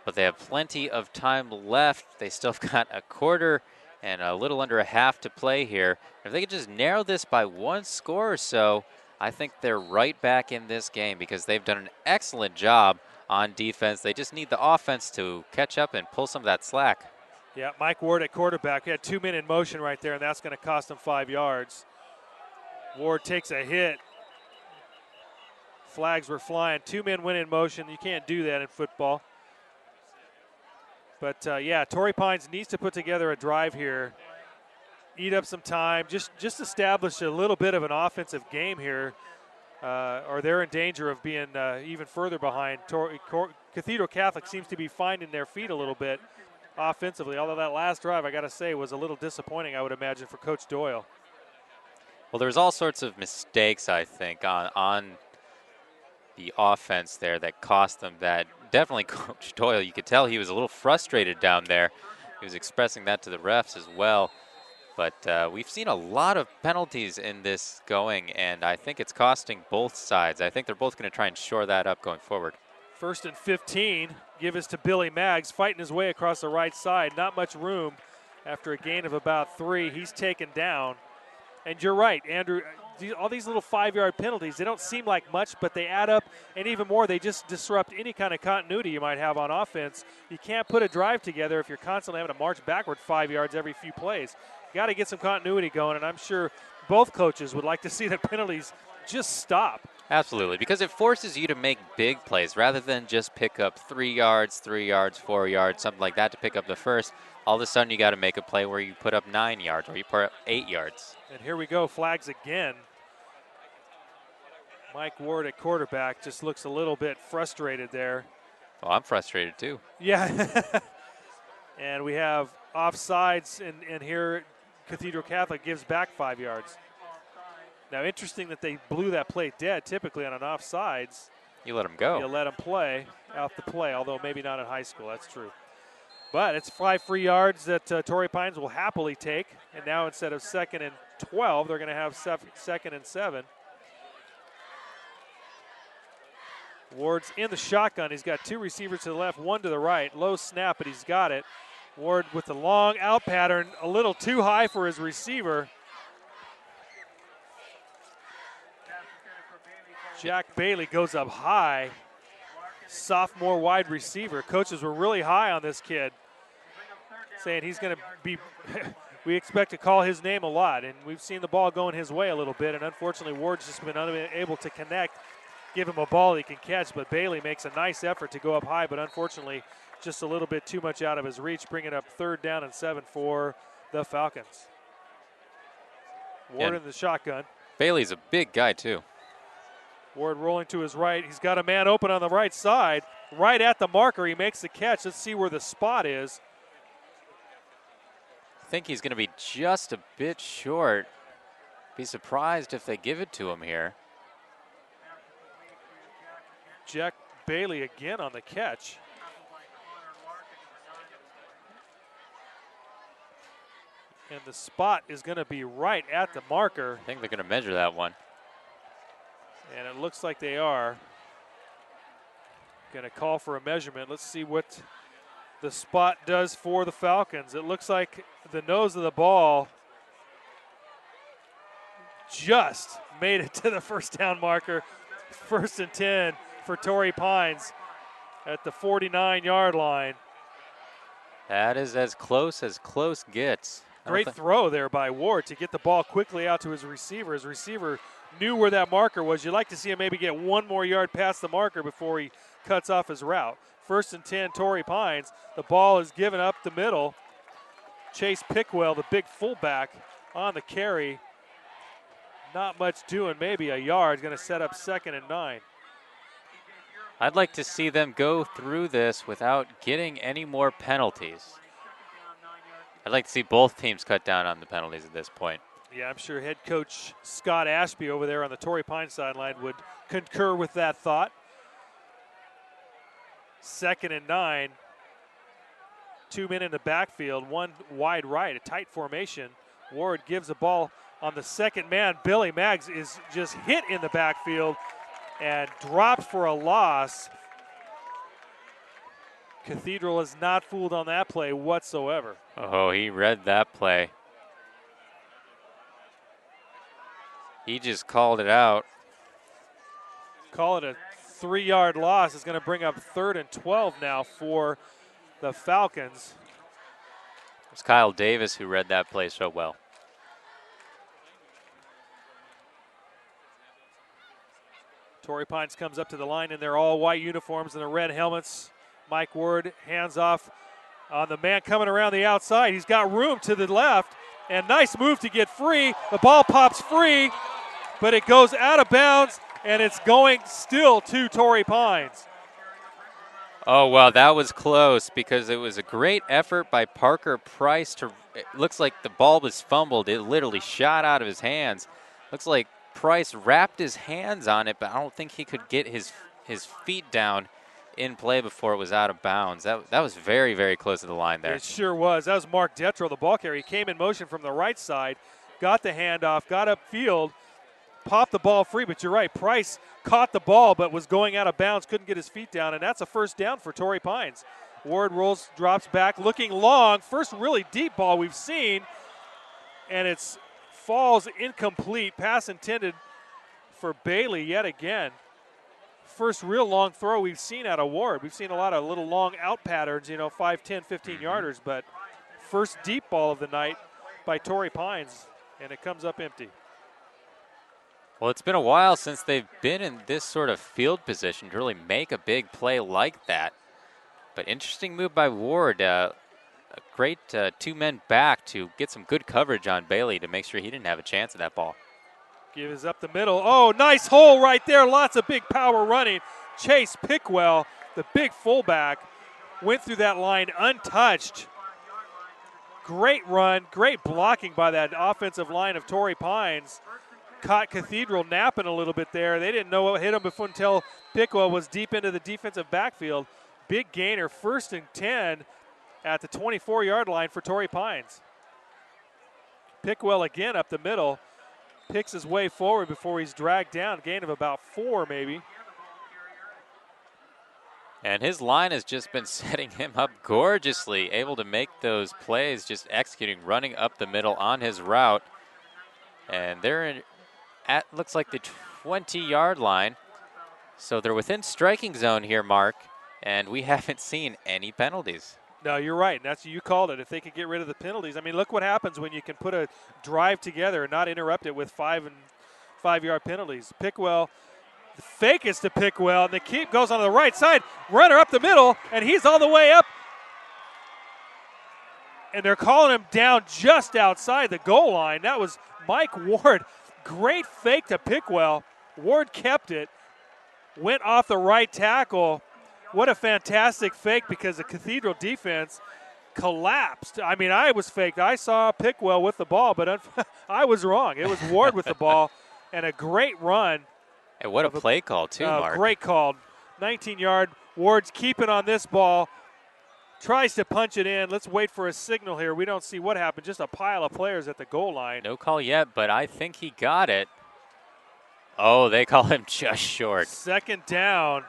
but they have plenty of time left. They still have got a quarter and a little under a half to play here. If they could just narrow this by 1 score or so, I think they're right back in this game because they've done an excellent job on defense. They just need the offense to catch up and pull some of that slack. Yeah, Mike Ward at quarterback. He had 2 men in motion right there, and that's going to cost him 5 yards. Ward takes a hit. Flags were flying. 2 men went in motion. You can't do that in football. But, yeah, Torrey Pines needs to put together a drive here, eat up some time, just establish a little bit of an offensive game here, or they're in danger of being even further behind. Cathedral Catholic seems to be finding their feet a little bit offensively, although that last drive, I got to say, was a little disappointing, I would imagine, for Coach Doyle. Well, there's all sorts of mistakes, I think, on the offense there that cost them that. Definitely Coach Doyle, you could tell he was a little frustrated down there. He was expressing that to the refs as well. But we've seen a lot of penalties in this going, and I think it's costing both sides. I think they're both going to try and shore that up going forward. 1st and 15, give us to Billy Maggs, fighting his way across the right side. Not much room after a gain of about 3. He's taken down. And you're right, Andrew, all these little 5-yard penalties, they don't seem like much, but they add up, and even more, they just disrupt any kind of continuity you might have on offense. You can't put a drive together if you're constantly having to march backward 5 yards every few plays. You got to get some continuity going, and I'm sure both coaches would like to see the penalties just stop. Absolutely, because it forces you to make big plays rather than just pick up 3 yards, 4 yards, something like that to pick up the first. All of a sudden, you got to make a play where you put up 9 yards or you put up 8 yards. And here we go, flags again. Mike Ward at quarterback just looks a little bit frustrated there. Well, I'm frustrated too. Yeah. And we have offsides, and here Cathedral Catholic gives back 5 yards. Now, interesting that they blew that play dead. Typically on an offsides, You let him go. you let them play out the play, although maybe not in high school. That's true. But it's 5 free yards that Torrey Pines will happily take. And now instead of 2nd and 12, they're going to have 2nd and 7. Ward's in the shotgun. He's got 2 receivers to the left, 1 to the right. Low snap, but he's got it. Ward with the long out pattern, a little too high for his receiver. Jack Bailey goes up high. Sophomore wide receiver. Coaches were really high on this kid, saying he's going to be we expect to call his name a lot, and we've seen the ball going his way a little bit, and unfortunately Ward's just been unable to connect, give him a ball he can catch, but Bailey makes a nice effort to go up high, but unfortunately just a little bit too much out of his reach, bringing up 3rd down and 7 for the Falcons. Ward in the shotgun. Bailey's a big guy too. Ward rolling to his right. He's got a man open on the right side. Right at the marker, he makes the catch. Let's see where the spot is. I think he's going to be just a bit short. Be surprised if they give it to him here. Jack Bailey again on the catch. And the spot is going to be right at the marker. I think they're going to measure that one. And it looks like they are going to call for a measurement. Let's see what the spot does for the Falcons. It looks like the nose of the ball just made it to the 1st down marker. 1st and 10 for Torrey Pines at the 49-yard line. That is as close gets. Great throw there by Ward to get the ball quickly out to his receiver. His receiver knew where that marker was. You'd like to see him maybe get 1 more yard past the marker before he cuts off his route. 1st and 10, Torrey Pines. The ball is given up the middle. Chase Pickwell, the big fullback, on the carry. Not much doing, maybe a yard. Going to set up 2nd and 9. I'd like to see them go through this without getting any more penalties. I'd like to see both teams cut down on the penalties at this point. Yeah, I'm sure head coach Scott Ashby over there on the Torrey Pines sideline would concur with that thought. 2nd and 9. 2 men in the backfield, 1 wide right, a tight formation. Ward gives the ball on the 2nd man. Billy Maggs is just hit in the backfield and dropped for a loss. Cathedral is not fooled on that play whatsoever. Oh, he read that play. He just called it out. Call it a 3-yard loss. It's going to bring up 3rd and 12 now for the Falcons. It's Kyle Davis who read that play so well. Torrey Pines comes up to the line in their all-white uniforms and the red helmets. Mike Ward hands off on the man coming around the outside. He's got room to the left, and nice move to get free. The ball pops free, but it goes out of bounds, and it's going still to Torrey Pines. Oh, well, that was close because it was a great effort by Parker Price. It looks like the ball was fumbled. It literally shot out of his hands. Looks like Price wrapped his hands on it, but I don't think he could get his feet down in play before it was out of bounds. That was very, very close to the line there. It sure was. That was Mark Detro, the ball carrier. He came in motion from the right side, got the handoff, got upfield, popped the ball free. But you're right, Price caught the ball but was going out of bounds, couldn't get his feet down, and that's a 1st down for Torrey Pines. Ward rolls, drops back, looking long. First really deep ball we've seen, and it's falls incomplete. Pass intended for Bailey yet again. First real long throw we've seen out of Ward. We've seen a lot of little long out patterns, 5, 10, 15 yarders, but first deep ball of the night by Torrey Pines, and it comes up empty. Well, it's been a while since they've been in this sort of field position to really make a big play like that. But interesting move by Ward. A great 2 men back to get some good coverage on Bailey to make sure he didn't have a chance at that ball. Gives up the middle. Oh, nice hole right there. Lots of big power running. Chase Pickwell, the big fullback, went through that line untouched. Great run, great blocking by that offensive line of Torrey Pines. caught Cathedral napping a little bit there. They didn't know what hit him before until Pickwell was deep into the defensive backfield. Big gainer, 1st and 10 at the 24-yard line for Torrey Pines. Pickwell again up the middle, picks his way forward before he's dragged down, gain of about 4 maybe. And his line has just been setting him up gorgeously, able to make those plays, just executing, running up the middle on his route. And they're at, looks like the 20-yard line. So they're within striking zone here, Mark, and we haven't seen any penalties. No, you're right, and that's you called it. If they could get rid of the penalties. I mean, look what happens when you can put a drive together and not interrupt it with 5-yard penalties. Pickwell, the fake is to Pickwell, and the keep goes on the right side. Runner up the middle, and he's all the way up. And they're calling him down just outside the goal line. That was Mike Ward. Great fake to Pickwell. Ward kept it, went off the right tackle. What a fantastic fake because the Cathedral defense collapsed. I mean, I was faked. I saw Pickwell with the ball, but I was wrong. It was Ward with the ball, and a great run. And what a play call, too, Mark. Great call. 19-yard. Ward's keeping on this ball. Tries to punch it in. Let's wait for a signal here. We don't see what happened. Just a pile of players at the goal line. No call yet, but I think he got it. Oh, they call him just short. 2nd down.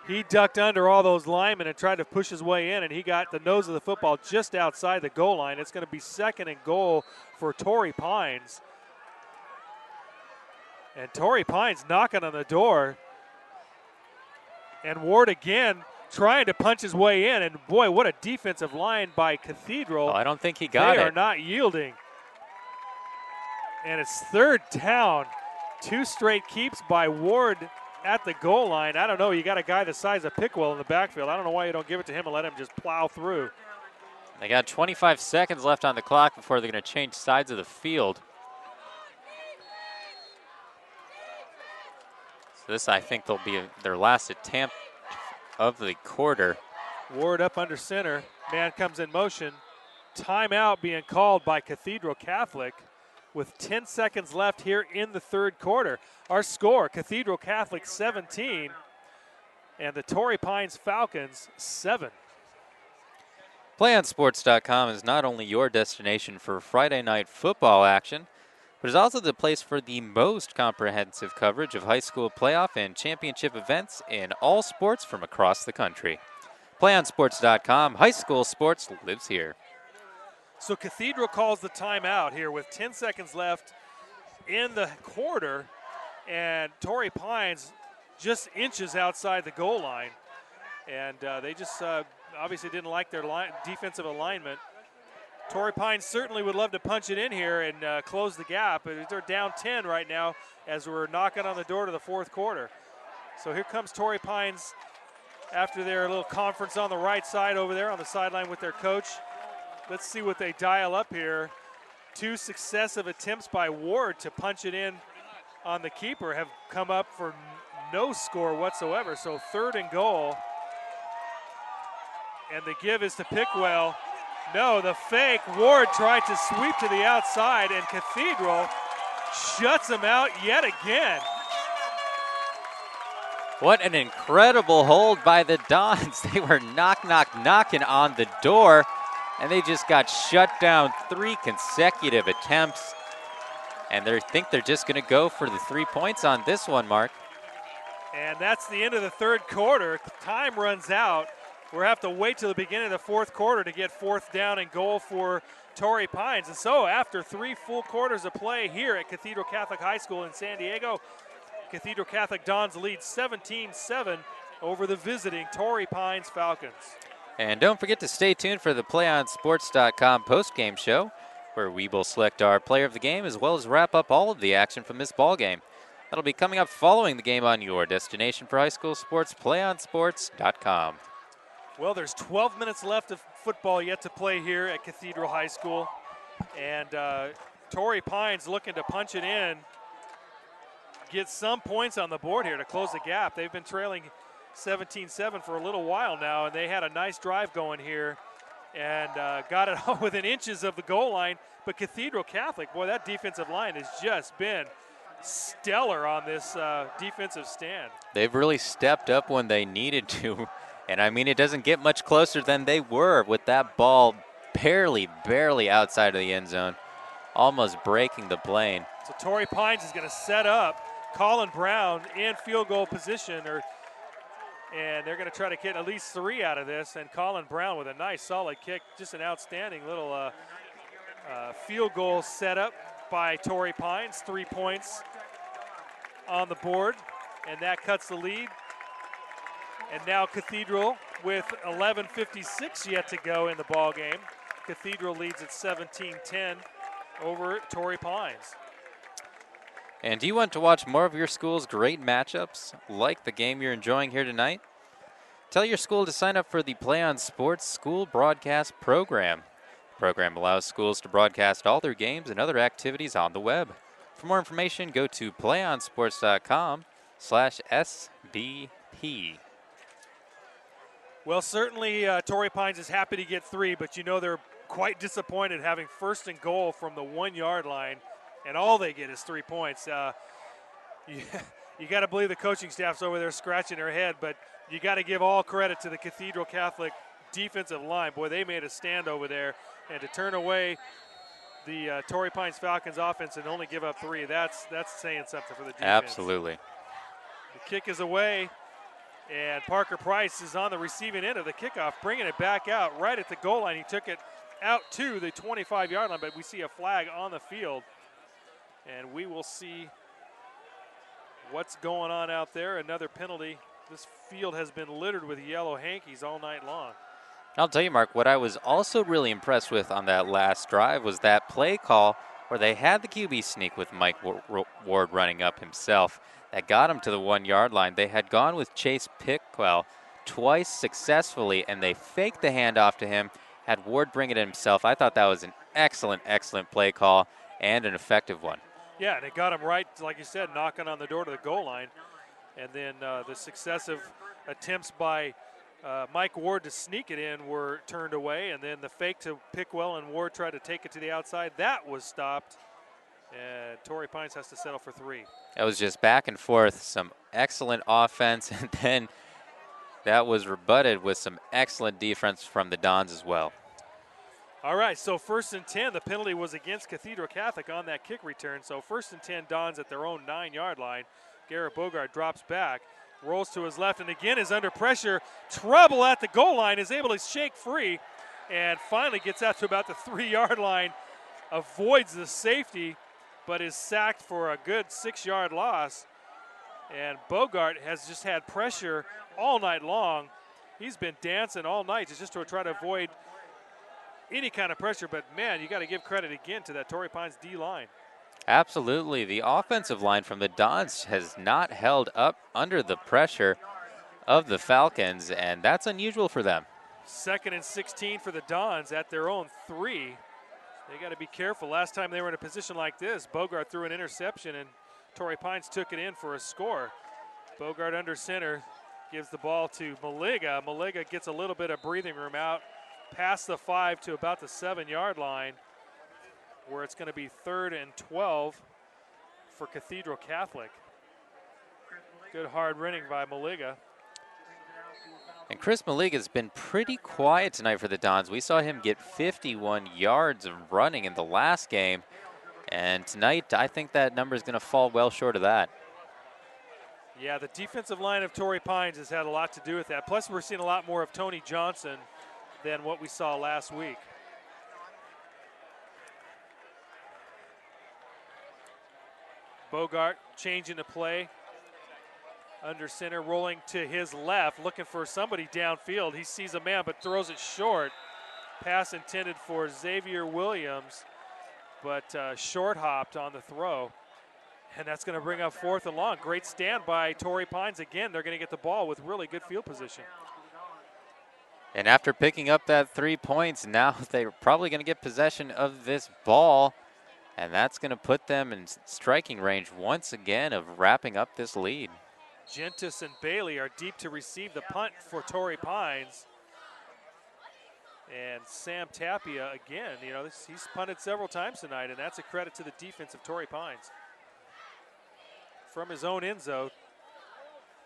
He ducked under all those linemen and tried to push his way in, and he got the nose of the football just outside the goal line. It's going to be 2nd and goal for Torrey Pines. And Torrey Pines knocking on the door. And Ward again trying to punch his way in. And, boy, what a defensive line by Cathedral. Oh, I don't think he got it. They are not yielding. And it's 3rd down. 2 straight keeps by Ward at the goal line. I don't know. You got a guy the size of Pickwell in the backfield. I don't know why you don't give it to him and let him just plow through. They got 25 seconds left on the clock before they're going to change sides of the field. So this, I think, will be their last attempt of the quarter. Ward up under center. Man comes in motion. Timeout being called by Cathedral Catholic with 10 seconds left here in the 3rd quarter. Our score, Cathedral Catholic 17 and the Torrey Pines Falcons 7. PlayOnSports.com is not only your destination for Friday night football action, but is also the place for the most comprehensive coverage of high school playoff and championship events in all sports from across the country. PlayOnSports.com, high school sports lives here. So Cathedral calls the timeout here with 10 seconds left in the quarter, and Torrey Pines just inches outside the goal line. And they just obviously didn't like their defensive alignment. Torrey Pines certainly would love to punch it in here and close the gap. They're down 10 right now as we're knocking on the door to the 4th quarter. So here comes Torrey Pines after their little conference on the right side over there on the sideline with their coach. Let's see what they dial up here. 2 successive attempts by Ward to punch it in on the keeper have come up for no score whatsoever. So 3rd and goal. And the give is to Pickwell. No, the fake. Ward tried to sweep to the outside, and Cathedral shuts him out yet again. What an incredible hold by the Dons. They were knocking on the door, and they just got shut down 3 consecutive attempts. And they think they're just going to go for the 3 points on this one, Mark. And that's the end of the 3rd quarter. Time runs out. We'll have to wait till the beginning of the 4th quarter to get 4th down and goal for Torrey Pines. And so after 3 full quarters of play here at Cathedral Catholic High School in San Diego, Cathedral Catholic Dons lead 17-7 over the visiting Torrey Pines Falcons. And don't forget to stay tuned for the PlayOnSports.com postgame show, where we will select our player of the game as well as wrap up all of the action from this ball game. That'll be coming up following the game on your destination for high school sports, PlayOnSports.com. Well, there's 12 minutes left of football yet to play here at Cathedral High School. And Torrey Pines looking to punch it in, get some points on the board here to close the gap. They've been trailing 17-7 for a little while now, and they had a nice drive going here and got it all within inches of the goal line. But Cathedral Catholic, boy, that defensive line has just been stellar on this defensive stand. They've really stepped up when they needed to. And I mean, it doesn't get much closer than they were with that ball barely outside of the end zone, almost breaking the plane. So Torrey Pines is going to set up Colin Brown in field goal position, and they're going to try to get at least 3 out of this. And Colin Brown with a nice solid kick, just an outstanding little field goal set up by Torrey Pines. 3 points on the board, and that cuts the lead. And now Cathedral with 11:56 yet to go in the ball game. Cathedral leads at 17-10 over Torrey Pines. And do you want to watch more of your school's great matchups, like the game you're enjoying here tonight? Tell your school to sign up for the PlayOn Sports School Broadcast Program. The program allows schools to broadcast all their games and other activities on the web. For more information, go to playonsports.com/SBP. Well, certainly Torrey Pines is happy to get 3, but you know they're quite disappointed having 1st and goal from the 1-yard line, and all they get is 3 points. You got to believe the coaching staff's over there scratching their head, but you got to give all credit to the Cathedral Catholic defensive line. Boy, they made a stand over there, and to turn away the Torrey Pines Falcons offense and only give up 3, that's saying something for the defense. Absolutely. The kick is away. And Parker Price is on the receiving end of the kickoff, bringing it back out right at the goal line. He took it out to the 25-yard line, but we see a flag on the field. And we will see what's going on out there. Another penalty. This field has been littered with yellow hankies all night long. I'll tell you, Mark, what I was also really impressed with on that last drive was that play call where they had the QB sneak with Mike Ward running up himself. That got him to the 1-yard line. They had gone with Chase Pickwell twice successfully, and they faked the handoff to him, had Ward bring it himself. I thought that was an excellent play call and an effective one. Yeah, and it got him right, like you said, knocking on the door to the goal line. And then the successive attempts by Mike Ward to sneak it in were turned away, and then the fake to Pickwell and Ward tried to take it to the outside. That was stopped. And Torrey Pines has to settle for 3. It was just back and forth, some excellent offense, and then that was rebutted with some excellent defense from the Dons as well. All right, so 1st and 10. The penalty was against Cathedral Catholic on that kick return. So 1st and 10, Dons at their own 9-yard line. Garrett Bogart drops back, rolls to his left, and again is under pressure. Trouble at the goal line, is able to shake free, and finally gets out to about the 3-yard line, avoids the safety, but is sacked for a good 6-yard loss. And Bogart has just had pressure all night long. He's been dancing all night just to try to avoid any kind of pressure. But, man, you got to give credit again to that Torrey Pines D-line. Absolutely. The offensive line from the Dons has not held up under the pressure of the Falcons, and that's unusual for them. 2nd and 16 for the Dons at their own 3. They got to be careful. Last time they were in a position like this, Bogart threw an interception, and Torrey Pines took it in for a score. Bogart under center gives the ball to Maliga. Maliga gets a little bit of breathing room out past the 5 to about the 7-yard line, where it's going to be 3rd and 12 for Cathedral Catholic. Good hard running by Maliga. And Chris Maliga has been pretty quiet tonight for the Dons. We saw him get 51 yards of running in the last game. And tonight, I think that number is going to fall well short of that. Yeah, the defensive line of Torrey Pines has had a lot to do with that. Plus, we're seeing a lot more of Tony Johnson than what we saw last week. Bogart changing the play. Under center, rolling to his left, looking for somebody downfield. He sees a man, but throws it short. Pass intended for Xavier Williams, but short hopped on the throw. And that's going to bring up 4th and long. Great stand by Torrey Pines. Again, they're going to get the ball with really good field position. And after picking up that 3 points, now they're probably going to get possession of this ball. And that's going to put them in striking range once again of wrapping up this lead. Gentis and Bailey are deep to receive the punt for Torrey Pines. And Sam Tapia, again, he's punted several times tonight, and that's a credit to the defense of Torrey Pines. from his own end zone.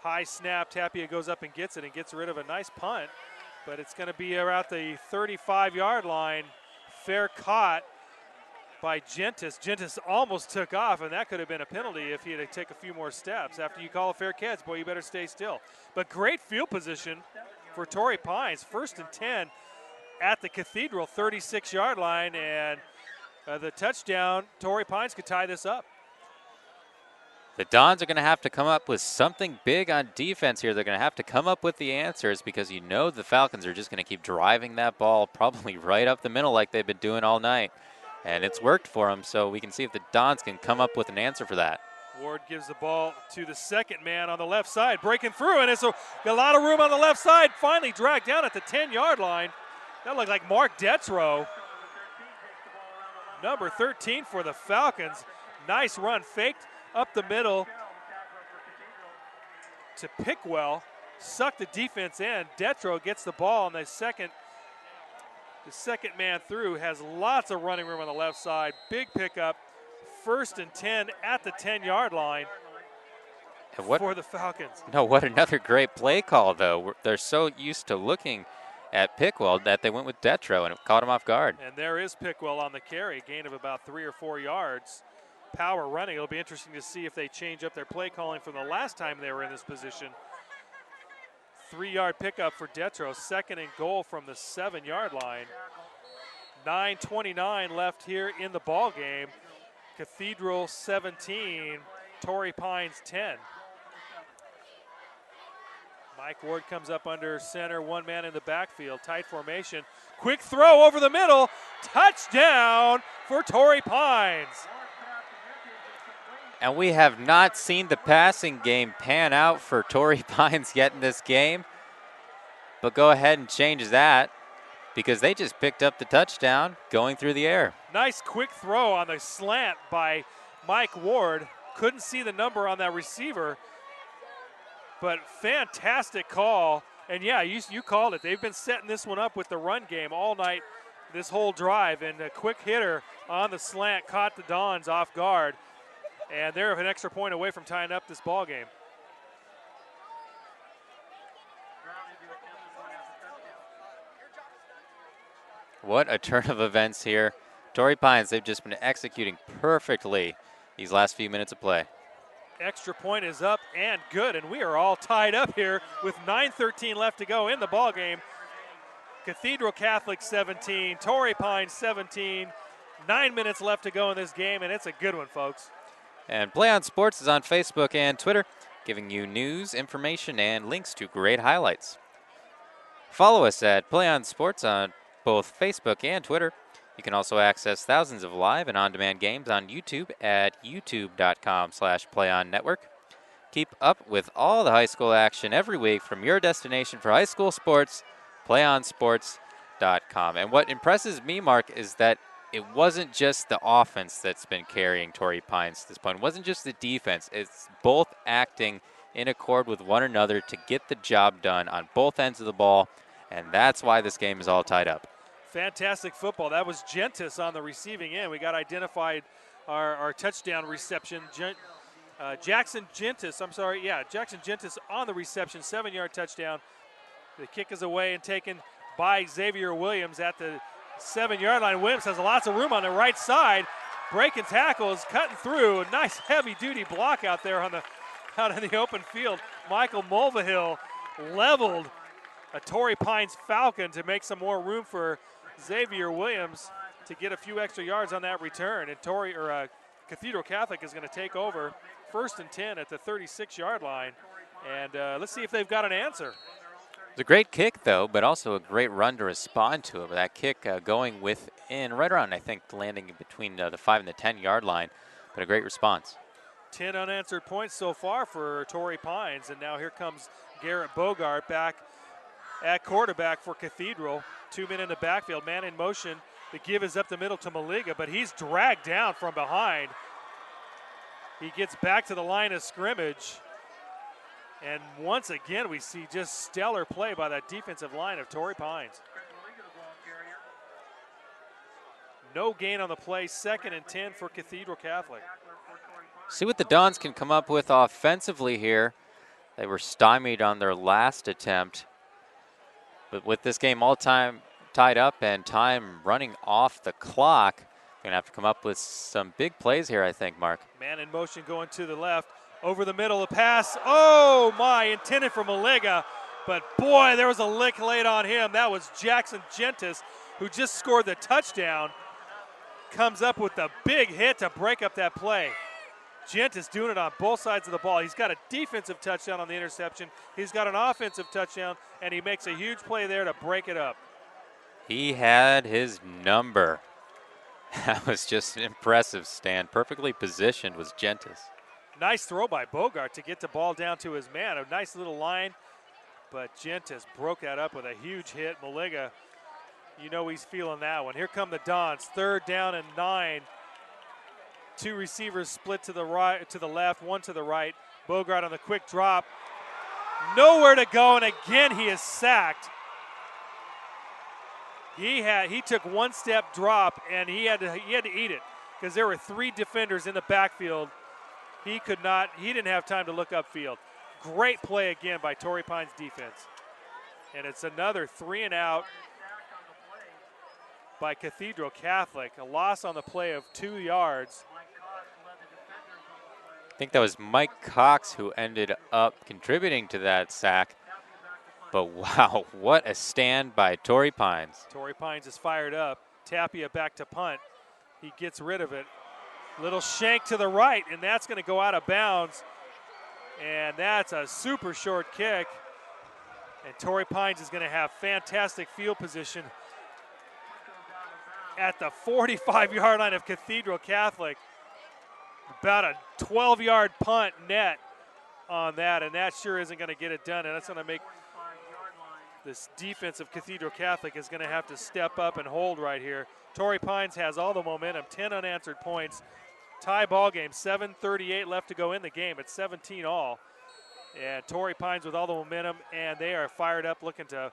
High snap, Tapia goes up and gets it and gets rid of a nice punt, but it's going to be around the 35-yard line. Fair caught by Gentis. Gentis almost took off, and that could have been a penalty if he had to take a few more steps. After you call a fair catch, boy, you better stay still. But great field position for Torrey Pines. 1st and 10 at the Cathedral 36-yard line, and the touchdown, Torrey Pines could tie this up. The Dons are going to have to come up with something big on defense here. They're going to have to come up with the answers because you know the Falcons are just going to keep driving that ball probably right up the middle like they've been doing all night. And it's worked for them, so we can see if the Dons can come up with an answer for that. Ward gives the ball to the second man on the left side, breaking through, and it's a lot of room on the left side. Finally dragged down at the 10-yard line. That looked like Mark Detro. Number 13 for the Falcons. Nice run, faked up the middle to Pickwell. Sucked the defense in. Detro gets the ball on the second man through, has lots of running room on the left side. Big pickup. 1st and 10 at the 10-yard line for the Falcons. No, what another great play call, though. They're so used to looking at Pickwell that they went with Detro, and it caught him off guard. And there is Pickwell on the carry, gain of about 3 or 4 yards. Power running. It'll be interesting to see if they change up their play calling from the last time they were in this position. 3-yard pickup for Detro, 2nd and goal from the 7-yard line. 9:29 left here in the ball game. Cathedral 17, Torrey Pines 10. Mike Ward comes up under center, one man in the backfield, tight formation. Quick throw over the middle, touchdown for Torrey Pines. And we have not seen the passing game pan out for Torrey Pines yet in this game. But go ahead and change that because they just picked up the touchdown going through the air. Nice quick throw on the slant by Mike Ward. Couldn't see the number on that receiver, but fantastic call. And yeah, you called it. They've been setting this one up with the run game all night, this whole drive, and a quick hitter on the slant caught the Dons off guard. And they're an extra point away from tying up this ball game. What a turn of events here. Torrey Pines, they've just been executing perfectly these last few minutes of play. Extra point is up and good, and we are all tied up here with 9:13 left to go in the ball game. Cathedral Catholic 17, Torrey Pines 17. 9 minutes left to go in this game, and it's a good one, folks. And PlayOn Sports is on Facebook and Twitter, giving you news, information, and links to great highlights. Follow us at PlayOn Sports on both Facebook and Twitter. You can also access thousands of live and on-demand games on YouTube at youtube.com/PlayOnNetwork. Keep up with all the high school action every week from your destination for high school sports, PlayOnSports.com. And what impresses me, Mark, is that it wasn't just the offense that's been carrying Torrey Pines to this point. It wasn't just the defense. It's both acting in accord with one another to get the job done on both ends of the ball, and that's why this game is all tied up. Fantastic football. That was Gentis on the receiving end. We got identified our touchdown reception. Jackson Gentis on the reception, 7-yard touchdown. The kick is away and taken by Xavier Williams at the 7-yard line. Williams has lots of room on the right side. Breaking tackles, cutting through. A nice heavy-duty block out there out in the open field. Michael Mulvihill leveled a Torrey Pines Falcon to make some more room for Xavier Williams to get a few extra yards on that return. And Cathedral Catholic is going to take over 1st and 10 at the 36-yard line. And let's see if they've got an answer. It was a great kick, though, but also a great run to respond to it. That kick going within, right around, I think, landing between the 5 and the 10-yard line, but a great response. 10 unanswered points so far for Torrey Pines, and now here comes Garrett Bogart back at quarterback for Cathedral. 2 men in the backfield, man in motion. The give is up the middle to Maliga, but he's dragged down from behind. He gets back to the line of scrimmage. And once again, we see just stellar play by that defensive line of Torrey Pines. No gain on the play, 2nd and 10 for Cathedral Catholic. See what the Dons can come up with offensively here. They were stymied on their last attempt. But with this game all time tied up and time running off the clock, going to have to come up with some big plays here, I think, Mark. Man in motion going to the left. Over the middle, the pass. Oh, my, intended for Malega. But, boy, there was a lick laid on him. That was Jackson Gentis, who just scored the touchdown. Comes up with a big hit to break up that play. Gentis doing it on both sides of the ball. He's got a defensive touchdown on the interception. He's got an offensive touchdown, and he makes a huge play there to break it up. He had his number. That was just an impressive stand. Perfectly positioned was Gentis. Nice throw by Bogart to get the ball down to his man. A nice little line, but Gentis broke that up with a huge hit. Malega, you know he's feeling that one. Here come the Dons. 3rd down and 9. 2 receivers split to the right, to the left, 1 to the right. Bogart on the quick drop. Nowhere to go, and again he is sacked. He took 1 step drop, and he had to eat it because there were 3 defenders in the backfield. He didn't have time to look upfield. Great play again by Torrey Pines defense. And it's another 3 and out by Cathedral Catholic. A loss on the play of 2 yards. I think that was Mike Cox who ended up contributing to that sack. But wow, what a stand by Torrey Pines. Torrey Pines is fired up. Tapia back to punt. He gets rid of it. Little shank to the right, and that's going to go out of bounds. And that's a super short kick. And Torrey Pines is going to have fantastic field position at the 45-yard line of Cathedral Catholic. About a 12-yard punt net on that, and that sure isn't going to get it done. And that's going to make this defense of Cathedral Catholic is going to have to step up and hold right here. Torrey Pines has all the momentum, 10 unanswered points. Tie ball game, 7:38 left to go in the game. It's 17 all. And Torrey Pines with all the momentum, and they are fired up looking to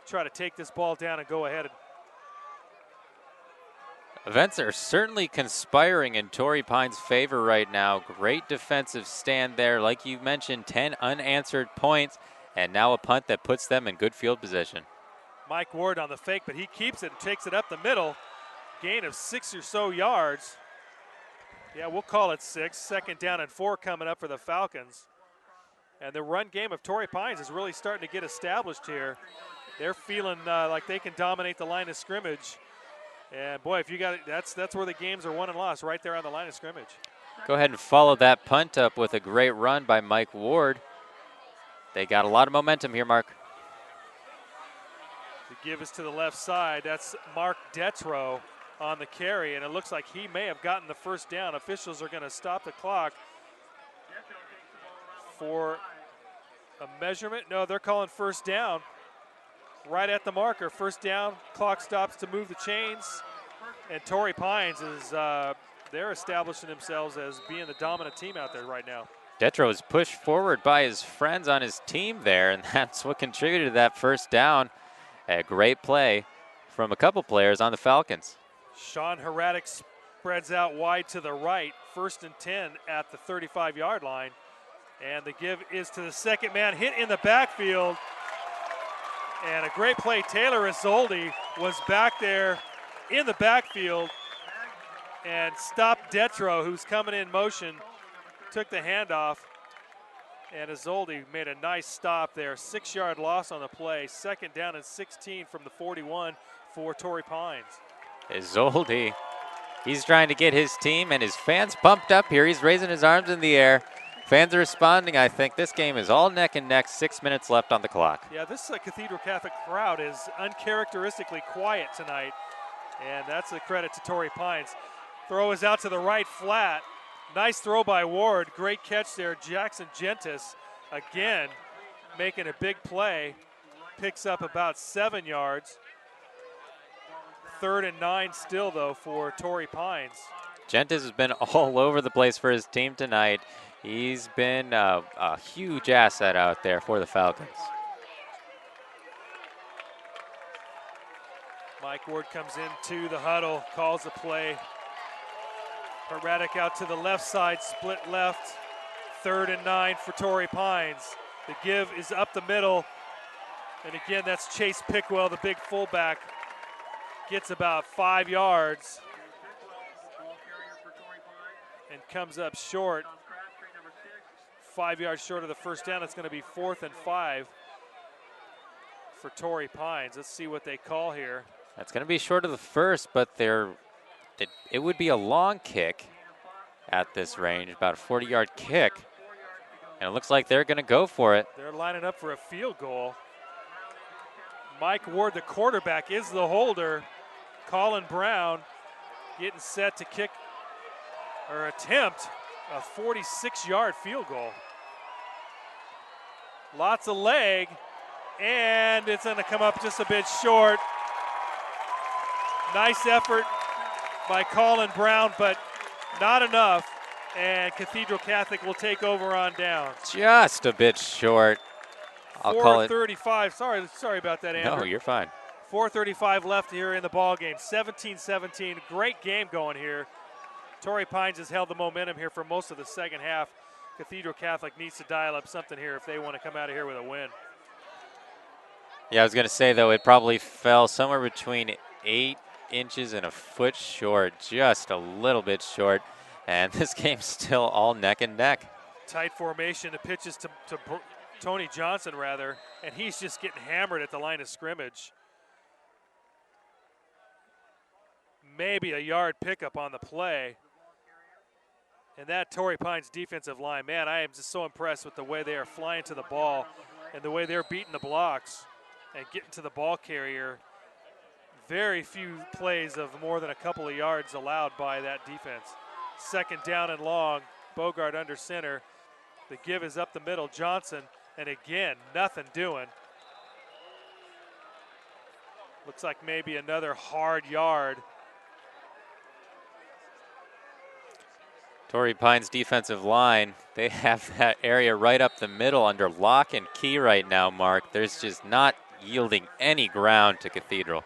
try to take this ball down and go ahead. Events are certainly conspiring in Torrey Pines' favor right now. Great defensive stand there. Like you mentioned, 10 unanswered points, and now a punt that puts them in good field position. Mike Ward on the fake, but he keeps it and takes it up the middle. Gain of 6 or so yards. Yeah, we'll call it 6. 2nd down and 4 coming up for the Falcons. And the run game of Torrey Pines is really starting to get established here. They're feeling like they can dominate the line of scrimmage. And boy, if you got it, that's where the games are won and lost, right there on the line of scrimmage. Go ahead and follow that punt up with a great run by Mike Ward. They got a lot of momentum here, Mark. The give is to the left side. That's Mark Detro on the carry, and it looks like he may have gotten the 1st down. Officials are going to stop the clock for a measurement. No, they're calling 1st down. Right at the marker, 1st down, clock stops to move the chains, and Torrey Pines is, they're establishing themselves as being the dominant team out there right now. Detro is pushed forward by his friends on his team there, and that's what contributed to that 1st down. A great play from a couple players on the Falcons. Sean Heradic spreads out wide to the right, 1st and 10 at the 35-yard line, and the give is to the 2nd man, hit in the backfield. And a great play. Taylor Isolde was back there in the backfield and stopped Detro, who's coming in motion, took the handoff, and Isolde made a nice stop there. 6-yard loss on the play. 2nd down and 16 from the 41 for Torrey Pines. Isolde, he's trying to get his team and his fans pumped up here. He's raising his arms in the air. Fans are responding. I think this game is all neck and neck. 6 minutes left on the clock. Yeah, this Cathedral Catholic crowd is uncharacteristically quiet tonight, and that's a credit to Torrey Pines. Throw is out to the right flat. Nice throw by Ward. Great catch there. Jackson Gentis, again, making a big play. Picks up about 7 yards. 3rd and 9 still, though, for Torrey Pines. Gentis has been all over the place for his team tonight. He's been a huge asset out there for the Falcons. Mike Ward comes into the huddle, calls the play. Paradic out to the left side, split left. 3rd and 9 for Torrey Pines. The give is up the middle. And again, that's Chase Pickwell, the big fullback. Gets about 5 yards. And comes up short. 5 yards short of the first down. It's going to be 4th and 5 for Torrey Pines. Let's see what they call here. That's going to be short of the first, but it would be a long kick at this range, about a 40-yard kick. And it looks like they're going to go for it. They're lining up for a field goal. Mike Ward, the quarterback, is the holder. Colin Brown getting set to kick or attempt a 46-yard field goal. Lots of leg, and it's going to come up just a bit short. Nice effort by Colin Brown, but not enough. And Cathedral Catholic will take over on down. Just a bit short. I'll call it 4:35. Sorry about that, Andrew. No, you're fine. 4:35 left here in the ball game. 17-17. Great game going here. Torrey Pines has held the momentum here for most of the second half. Cathedral Catholic needs to dial up something here if they want to come out of here with a win. Yeah, I was going to say, though, it probably fell somewhere between 8 inches and a foot short, just a little bit short. And this game's still all neck and neck. Tight formation. The pitches to Tony Johnson, rather, and he's just getting hammered at the line of scrimmage. Maybe a yard pickup on the play. And that Torrey Pines defensive line, man, I am just so impressed with the way they are flying to the ball and the way they're beating the blocks and getting to the ball carrier. Very few plays of more than a couple of yards allowed by that defense. 2nd down and long. Bogart under center. The give is up the middle. Johnson, and again, nothing doing. Looks like maybe another hard yard. Torrey Pines defensive line, they have that area right up the middle under lock and key right now, Mark. There's just not yielding any ground to Cathedral.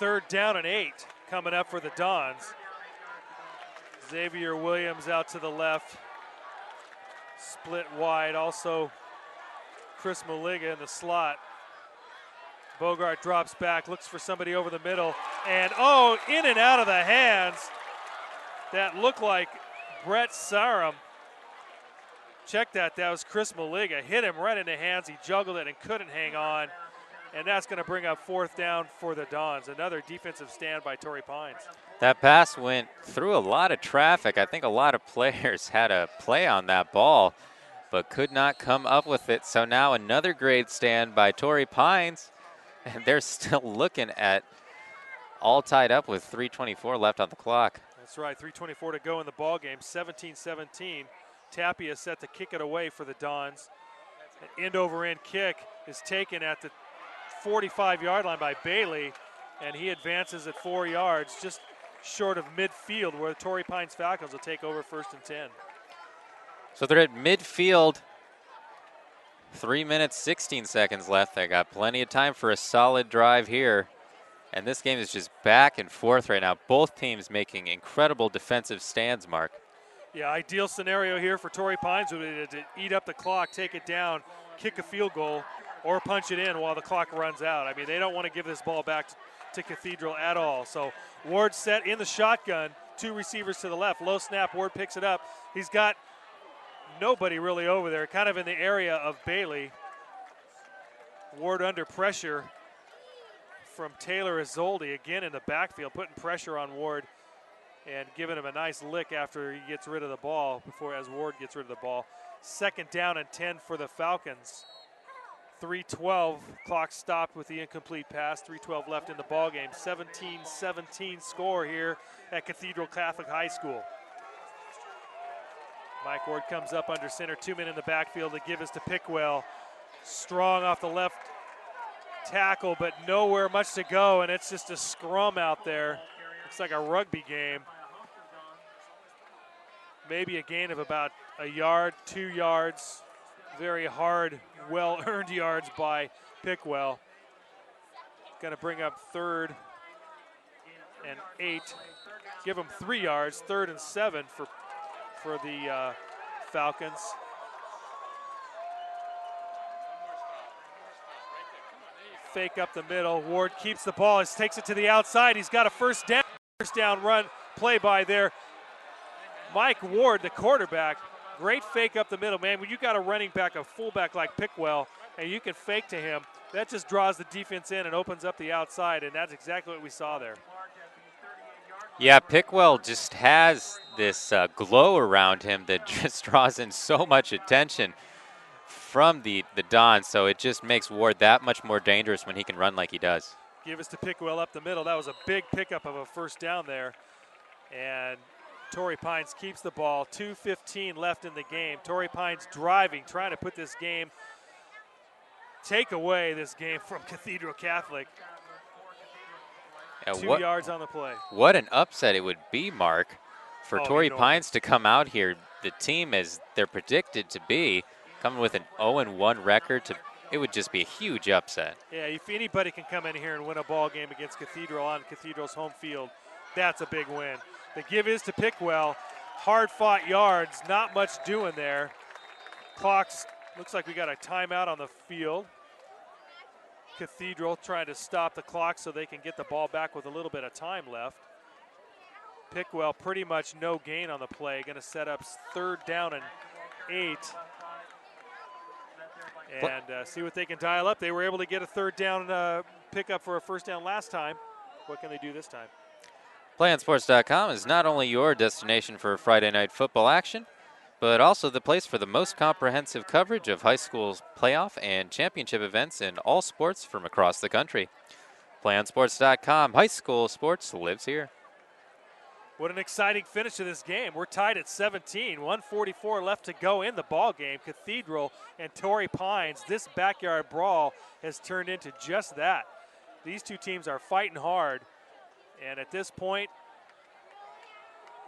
3rd down and 8 coming up for the Dons. Xavier Williams out to the left. Split wide. Also Chris Maliga in the slot. Bogart drops back, looks for somebody over the middle. And, in and out of the hands. That looked like Brett Sarum. Check that. That was Chris Maliga. Hit him right in the hands. He juggled it and couldn't hang on. And that's going to bring up 4th down for the Dons. Another defensive stand by Torrey Pines. That pass went through a lot of traffic. I think a lot of players had a play on that ball, but could not come up with it. So now another great stand by Torrey Pines. And they're still looking at all tied up with 3:24 left on the clock. That's right, 3:24 to go in the ball game. 17-17. Tapia set to kick it away for the Dons. An end-over-end kick is taken at the 45-yard line by Bailey, and he advances at 4 yards, just short of midfield, where the Torrey Pines Falcons will take over 1st and 10. So they're at midfield. 3 minutes, 16 seconds left. They got plenty of time for a solid drive here. And this game is just back and forth right now. Both teams making incredible defensive stands, Mark. Yeah, ideal scenario here for Torrey Pines would be to eat up the clock, take it down, kick a field goal, or punch it in while the clock runs out. I mean, they don't want to give this ball back to Cathedral at all. So Ward set in the shotgun, 2 receivers to the left. Low snap, Ward picks it up. He's got nobody really over there, kind of in the area of Bailey. Ward under pressure from Taylor Isolde, again in the backfield, putting pressure on Ward and giving him a nice lick after he gets rid of the ball, as Ward gets rid of the ball. 2nd down and 10 for the Falcons. 3:12, clock stopped with the incomplete pass. 3:12 left in the ball game. 17-17 score here at Cathedral Catholic High School. Mike Ward comes up under center, 2 men in the backfield. The give is to Pickwell. Strong off the left tackle, but nowhere much to go, and it's just a scrum out there. Looks like a rugby game. Maybe a gain of about a yard, 2 yards. Very hard, well-earned yards by Pickwell. Going to bring up 3rd and 8 give them 3 yards, 3rd and 7 for the Falcons. Fake up the middle. Ward keeps the ball, takes it to the outside. He's got a first down run play by there. Mike Ward, the quarterback, great fake up the middle. Man, when you got a running back, a fullback like Pickwell, and you can fake to him, that just draws the defense in and opens up the outside, and that's exactly what we saw there. Yeah, Pickwell just has this glow around him that just draws in so much attention from the Dons, so it just makes Ward that much more dangerous when he can run like he does. Give us to Pickwell up the middle. That was a big pickup of a first down there, and Torrey Pines keeps the ball. 2:15 left in the game. Torrey Pines driving, trying to put this game, take away this game from Cathedral Catholic. Yeah, 2 yards on the play. What an upset it would be, Mark, for Torrey Pines to come out here. The team, as they're predicted to be, coming with an 0-1 record, it would just be a huge upset. Yeah, if anybody can come in here and win a ball game against Cathedral on Cathedral's home field, that's a big win. The give is to Pickwell. Hard-fought yards, not much doing there. Clocks, looks like we got a timeout on the field. Cathedral trying to stop the clock so they can get the ball back with a little bit of time left. Pickwell pretty much no gain on the play. Going to set up 3rd down and 8. And see what they can dial up. They were able to get a 3rd down pickup for a first down last time. What can they do this time? PlayOnSports.com is not only your destination for Friday night football action, but also the place for the most comprehensive coverage of high school playoff and championship events in all sports from across the country. PlayOnSports.com, high school sports lives here. What an exciting finish to this game. We're tied at 17, 1:44 left to go in the ball game. Cathedral and Torrey Pines, this backyard brawl has turned into just that. These two teams are fighting hard, and at this point,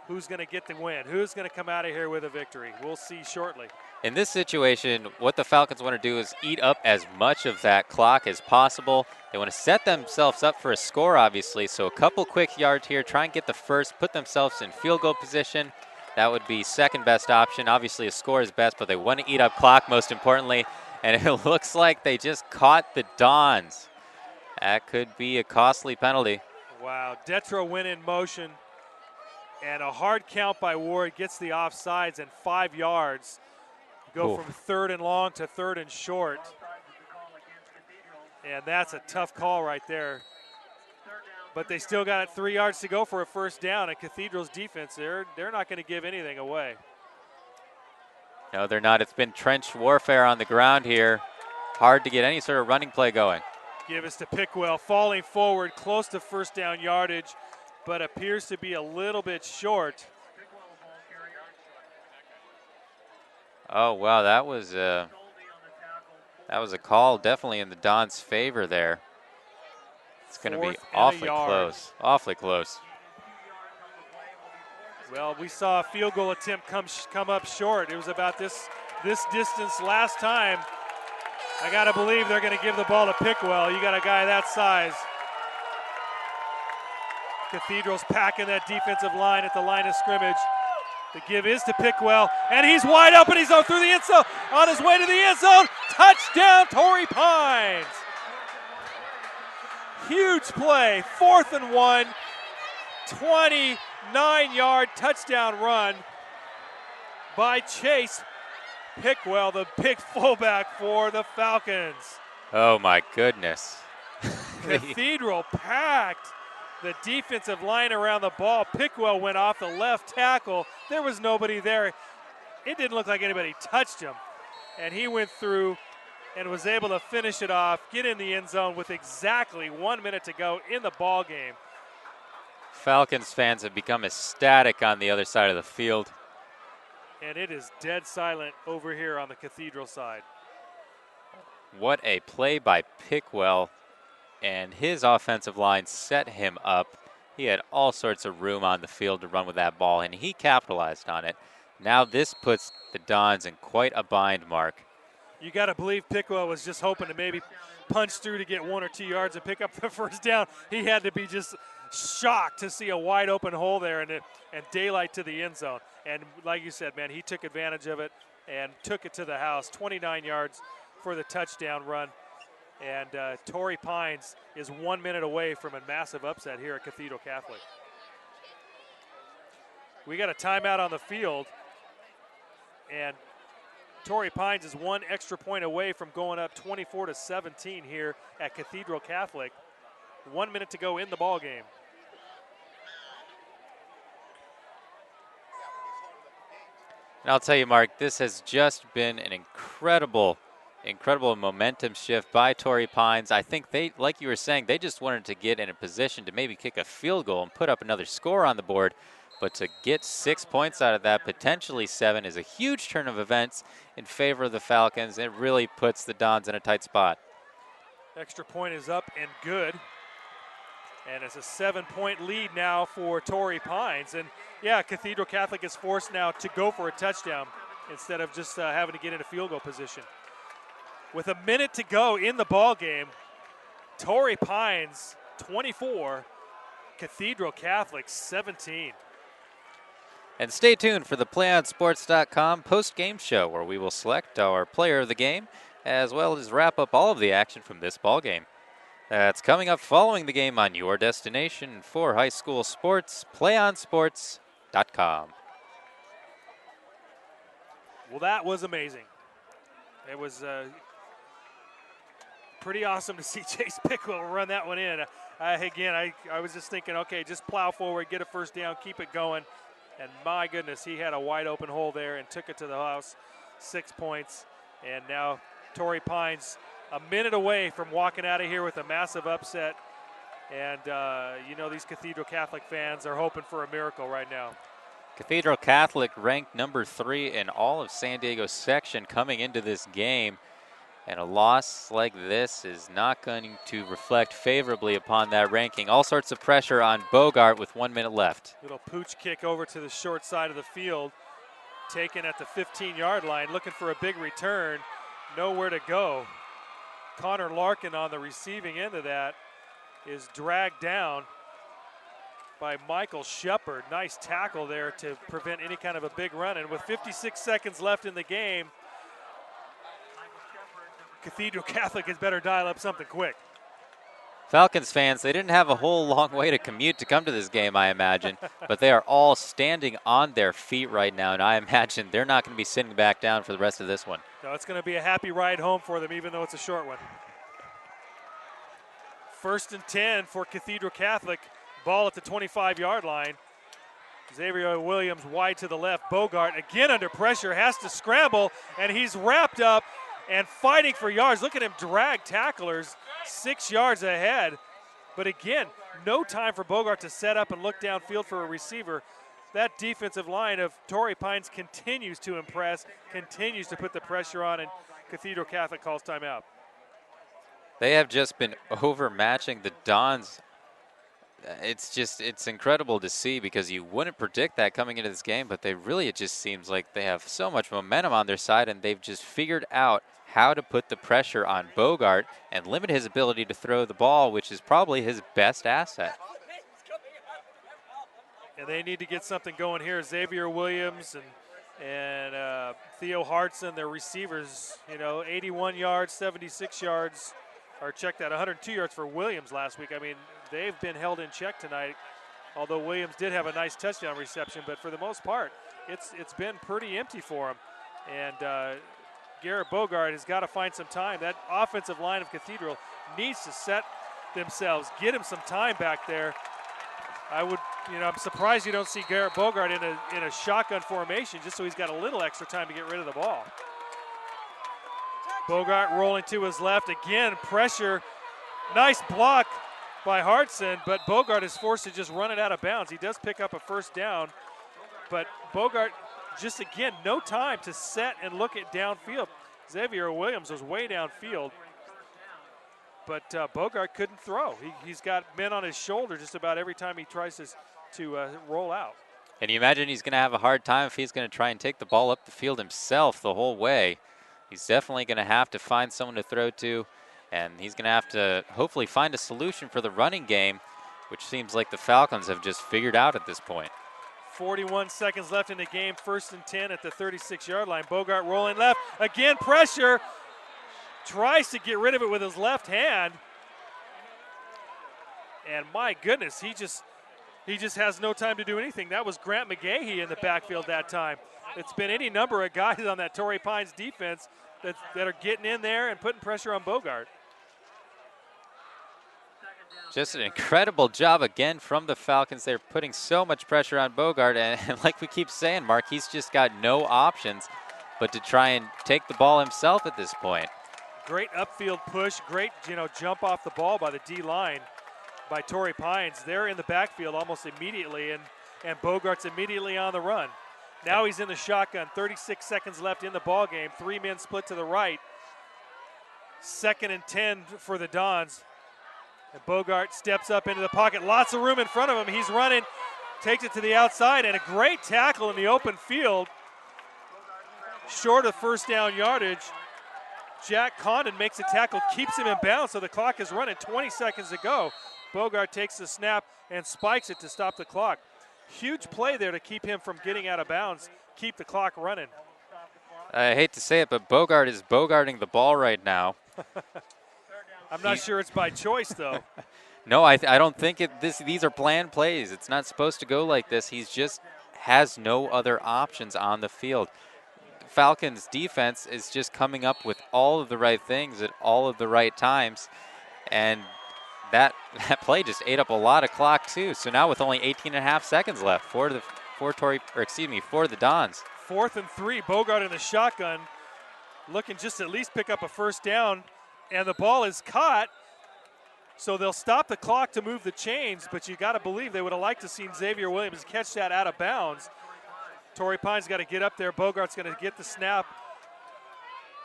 who's going to get the win? Who's going to come out of here with a victory? We'll see shortly. In this situation, what the Falcons want to do is eat up as much of that clock as possible. They want to set themselves up for a score, obviously, so a couple quick yards here, try and get the first, put themselves in field goal position. That would be second best option. Obviously, a score is best, but they want to eat up clock most importantly, and it looks like they just caught the Dons. That could be a costly penalty. Wow, Detro went in motion, and a hard count by Ward gets the offsides and 5 yards. Go from 3rd and long to 3rd and short. And that's a tough call right there. But they still got 3 yards to go for a first down. And Cathedral's defense, they're not going to give anything away. No, they're not. It's been trench warfare on the ground here. Hard to get any sort of running play going. Give us to Pickwell, falling forward, close to first down yardage, but appears to be a little bit short. Oh, wow, that was a call definitely in the Dons' favor there. It's going to be awfully close. Well, we saw a field goal attempt come up short. It was about this distance last time. I got to believe they're going to give the ball to Pickwell. You got a guy that size. Cathedral's packing that defensive line at the line of scrimmage. The give is to Pickwell, and he's wide open. He's through the end zone, on his way to the end zone. Touchdown, Torrey Pines. Huge play, 4th and 1, 29-yard touchdown run by Chase Pickwell, the big fullback for the Falcons. Oh, my goodness. Cathedral packed the defensive line around the ball. Pickwell went off the left tackle. There was nobody there. It didn't look like anybody touched him. And he went through and was able to finish it off, get in the end zone with exactly 1 minute to go in the ball game. Falcons fans have become ecstatic on the other side of the field. And it is dead silent over here on the Cathedral side. What a play by Pickwell. And his offensive line set him up. He had all sorts of room on the field to run with that ball, and he capitalized on it. Now this puts the Dons in quite a bind, Mark. You got to believe Pickwell was just hoping to maybe punch through to get 1 or 2 yards and pick up the first down. He had to be just shocked to see a wide open hole there and daylight to the end zone. And like you said, man, he took advantage of it and took it to the house. 29 yards for the touchdown run. And Torrey Pines is 1 minute away from a massive upset here at Cathedral Catholic. We got a timeout on the field, and Torrey Pines is one extra point away from going up 24-17 here at Cathedral Catholic. 1 minute to go in the ball game. And I'll tell you, Mark, this has just been an incredible momentum shift by Torrey Pines. I think they, like you were saying, they just wanted to get in a position to maybe kick a field goal and put up another score on the board. But to get 6 points out of that, potentially 7, is a huge turn of events in favor of the Falcons. It really puts the Dons in a tight spot. Extra point is up and good. And it's a 7-point lead now for Torrey Pines. And yeah, Cathedral Catholic is forced now to go for a touchdown instead of just having to get into field goal position. With a minute to go in the ball game, Torrey Pines 24, Cathedral Catholic 17. And stay tuned for the PlayOnSports.com post-game show, where we will select our player of the game, as well as wrap up all of the action from this ball game. That's coming up following the game on your destination for high school sports, PlayOnSports.com. Well, that was amazing. It was pretty awesome to see Chase Pickwell run that one in. I was just thinking, okay, just plow forward, get a first down, keep it going. And my goodness, he had a wide open hole there and took it to the house. 6 points. And now Torrey Pines a minute away from walking out of here with a massive upset. And, these Cathedral Catholic fans are hoping for a miracle right now. Cathedral Catholic ranked number 3 in all of San Diego's section coming into this game. And a loss like this is not going to reflect favorably upon that ranking. All sorts of pressure on Bogart with 1 minute left. Little pooch kick over to the short side of the field. Taken at the 15-yard line, looking for a big return. Nowhere to go. Connor Larkin on the receiving end of that is dragged down by Michael Shepard. Nice tackle there to prevent any kind of a big run. And with 56 seconds left in the game, Cathedral Catholic has better dial up something quick. Falcons fans, they didn't have a whole long way to commute to come to this game, I imagine, but they are all standing on their feet right now, and I imagine they're not going to be sitting back down for the rest of this one. No, it's going to be a happy ride home for them, even though it's a short one. 1st and 10 for Cathedral Catholic. Ball at the 25-yard line. Xavier Williams wide to the left. Bogart again under pressure, has to scramble, and he's wrapped up and fighting for yards. Look at him drag tacklers 6 yards ahead. But again, no time for Bogart to set up and look downfield for a receiver. That defensive line of Torrey Pines continues to impress, continues to put the pressure on, and Cathedral Catholic calls timeout. They have just been overmatching the Dons. It's incredible to see, because you wouldn't predict that coming into this game, but it just seems like they have so much momentum on their side, and they've just figured out how to put the pressure on Bogart and limit his ability to throw the ball, which is probably his best asset. And they need to get something going here. Xavier Williams and Theo Hartson, their receivers, 81 yards, 76 yards, or check that, 102 yards for Williams last week. I mean, they've been held in check tonight, although Williams did have a nice touchdown reception, but for the most part, it's been pretty empty for him. And Garrett Bogart has got to find some time. That offensive line of Cathedral needs to set themselves, get him some time back there. I'm surprised you don't see Garrett Bogart in a shotgun formation, just so he's got a little extra time to get rid of the ball. Bogart rolling to his left. Again, pressure. Nice block by Hartson, but Bogart is forced to just run it out of bounds. He does pick up a first down, but Bogart just, again, no time to set and look at downfield. Xavier Williams was way downfield, but Bogart couldn't throw. He's got men on his shoulder just about every time he tries to roll out. And you imagine he's going to have a hard time if he's going to try and take the ball up the field himself the whole way. He's definitely going to have to find someone to throw to, and he's going to have to hopefully find a solution for the running game, which seems like the Falcons have just figured out at this point. 41 seconds left in the game, 1st and 10 at the 36-yard line. Bogart rolling left, again pressure, tries to get rid of it with his left hand. And my goodness, he just has no time to do anything. That was Grant McGahee in the backfield that time. It's been any number of guys on that Torrey Pines defense that are getting in there and putting pressure on Bogart. Just an incredible job again from the Falcons. They're putting so much pressure on Bogart, and like we keep saying, Mark, he's just got no options but to try and take the ball himself at this point. Great upfield push, great jump off the ball by the D-line by Torrey Pines. They're in the backfield almost immediately, and Bogart's immediately on the run. Now he's in the shotgun, 36 seconds left in the ball game. 3 men split to the right. 2nd and 10 for the Dons. And Bogart steps up into the pocket. Lots of room in front of him. He's running, takes it to the outside, and a great tackle in the open field. Short of first down yardage. Jack Condon makes a tackle, keeps him in bounds, so the clock is running. 20 seconds to go. Bogart takes the snap and spikes it to stop the clock. Huge play there to keep him from getting out of bounds, keep the clock running. I hate to say it, but Bogart is bogarting the ball right now. I'm not sure it's by choice, though. No, I don't think these are planned plays. It's not supposed to go like this. He's just has no other options on the field. Falcons defense is just coming up with all of the right things at all of the right times, and that play just ate up a lot of clock too. So now with only 18.5 seconds left for the Dons. 4th and 3, Bogart in the shotgun, looking just at least pick up a first down, and the ball is caught. So they'll stop the clock to move the chains, but you got to believe they would have liked to seen Xavier Williams catch that out of bounds. Torrey Pines got to get up there. Bogart's going to get the snap.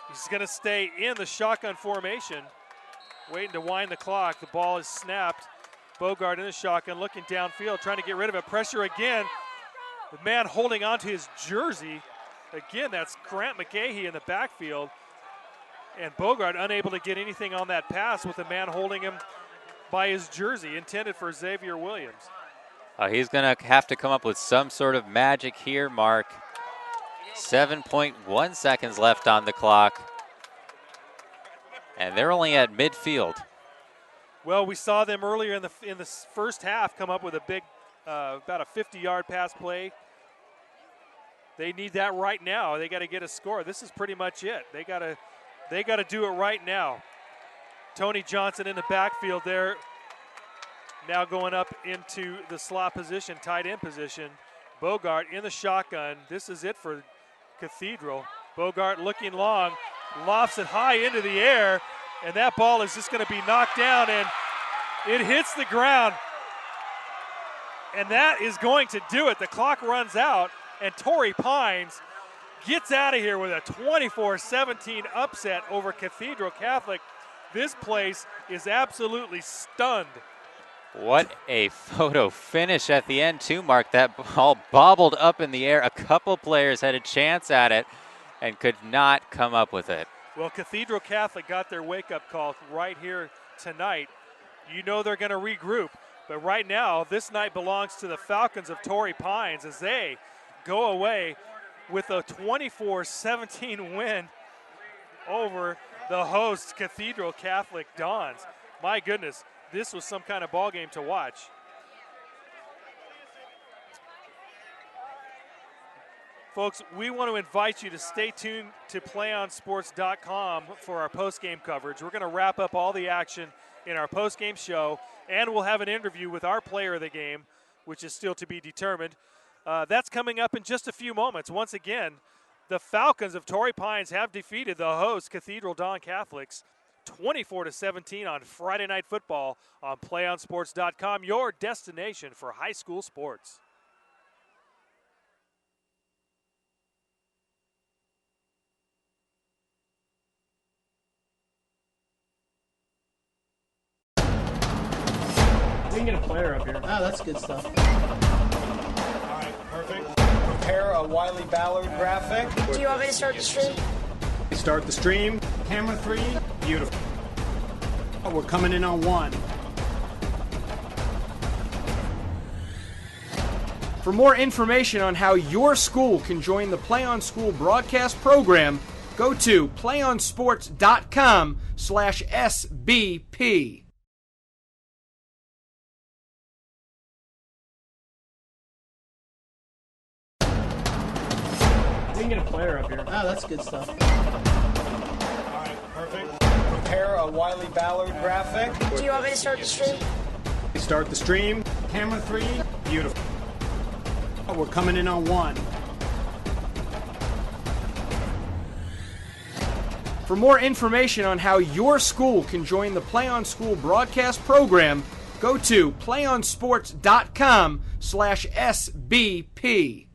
He's going to stay in the shotgun formation, waiting to wind the clock. The ball is snapped. Bogart in the shotgun, looking downfield, trying to get rid of it. Pressure again. The man holding onto his jersey. Again, that's Grant McGahee in the backfield. And Bogart unable to get anything on that pass with the man holding him by his jersey, intended for Xavier Williams. He's going to have to come up with some sort of magic here, Mark. 7.1 seconds left on the clock. And they're only at midfield. Well, we saw them earlier in the first half come up with a big, about a 50-yard pass play. They need that right now. They got to get a score. This is pretty much it. They got to do it right now. Tony Johnson in the backfield there. Now going up into the slot position, tight end position. Bogart in the shotgun. This is it for Cathedral. Bogart looking long, lofts it high into the air, and that ball is just going to be knocked down, and it hits the ground. And that is going to do it. The clock runs out, and Torrey Pines gets out of here with a 24-17 upset over Cathedral Catholic. This place is absolutely stunned. What a photo finish at the end, too, Mark. That ball bobbled up in the air. A couple players had a chance at it and could not come up with it. Well, Cathedral Catholic got their wake-up call right here tonight. You know they're going to regroup. But right now, this night belongs to the Falcons of Torrey Pines as they go away with a 24-17 win over the host Cathedral Catholic Dons. My goodness. This was some kind of ball game to watch. Folks, we want to invite you to stay tuned to PlayOnSports.com for our postgame coverage. We're going to wrap up all the action in our postgame show, and we'll have an interview with our player of the game, which is still to be determined. That's coming up in just a few moments. Once again, the Falcons of Torrey Pines have defeated the host Cathedral Don Catholics 24-17 on Friday Night Football on PlayOnSports.com, your destination for high school sports. We can get a player up here. Oh, that's good stuff. All right, perfect. Prepare a Wiley Ballard graphic. Do you want me to start the stream? Start the stream. Camera 3. Beautiful. We're coming in on 1. For more information on how your school can join the PlayOn School broadcast program, go to playonsports.com/SBP. We can get a player up here. Oh, that's good stuff. All right, perfect. Prepare a Wiley Ballard graphic. Do you want me to start the stream? Start the stream. Camera 3. Beautiful. We're coming in on 1. For more information on how your school can join the PlayOn School broadcast program, go to playonsports.com/SBP.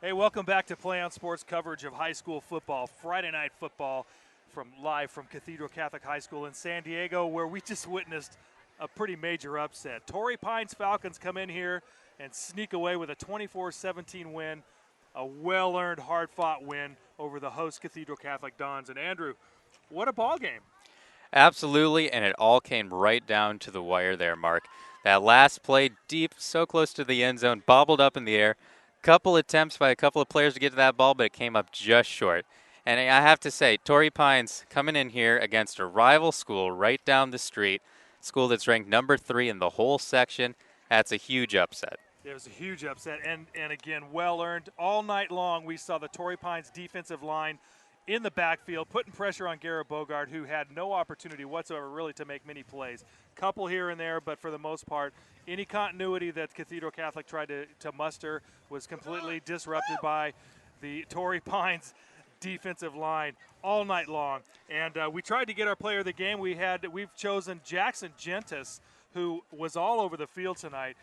Hey, welcome back to Play on Sports coverage of high school football, Friday night football, live from Cathedral Catholic High School in San Diego, where we just witnessed a pretty major upset. Torrey Pines Falcons come in here and sneak away with a 24-17 win, a well-earned, hard-fought win over the host Cathedral Catholic Dons. And Andrew, what a ball game. Absolutely, and it all came right down to the wire there, Mark. That last play, deep, so close to the end zone, bobbled up in the air. Couple attempts by a couple of players to get to that ball, but it came up just short. And I have to say, Torrey Pines coming in here against a rival school right down the street, school that's ranked number 3 in the whole section. That's a huge upset. It was a huge upset, and again, well-earned. All night long, we saw the Torrey Pines defensive line in the backfield, putting pressure on Garrett Bogard, who had no opportunity whatsoever really to make many plays. Couple here and there, but for the most part, any continuity that Cathedral Catholic tried to muster was completely disrupted by the Torrey Pines defensive line all night long. And we tried to get our player of the game. We've chosen Jackson Gentis, who was all over the field tonight.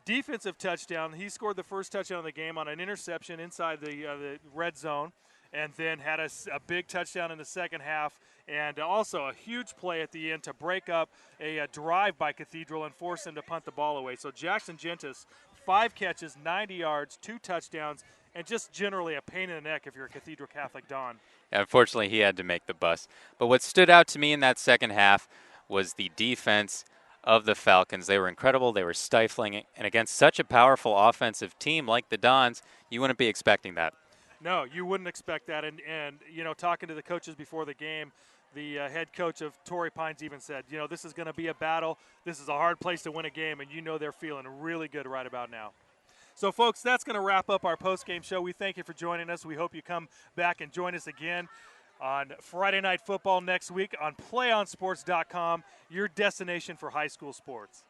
Defensive touchdown. He scored the first touchdown of the game on an interception inside the red zone, and then had a big touchdown in the second half, and also a huge play at the end to break up a drive by Cathedral and force them to punt the ball away. So Jackson Gentis, 5 catches, 90 yards, 2 touchdowns, and just generally a pain in the neck if you're a Cathedral Catholic Don. Unfortunately, he had to make the bus. But what stood out to me in that second half was the defense of the Falcons. They were incredible. They were stifling. And against such a powerful offensive team like the Dons, you wouldn't be expecting that. No, you wouldn't expect that. And you know, talking to the coaches before the game, the head coach of Torrey Pines even said, you know, this is going to be a battle. This is a hard place to win a game, and you know they're feeling really good right about now. So, folks, that's going to wrap up our post-game show. We thank you for joining us. We hope you come back and join us again on Friday Night Football next week on PlayOnSports.com, your destination for high school sports.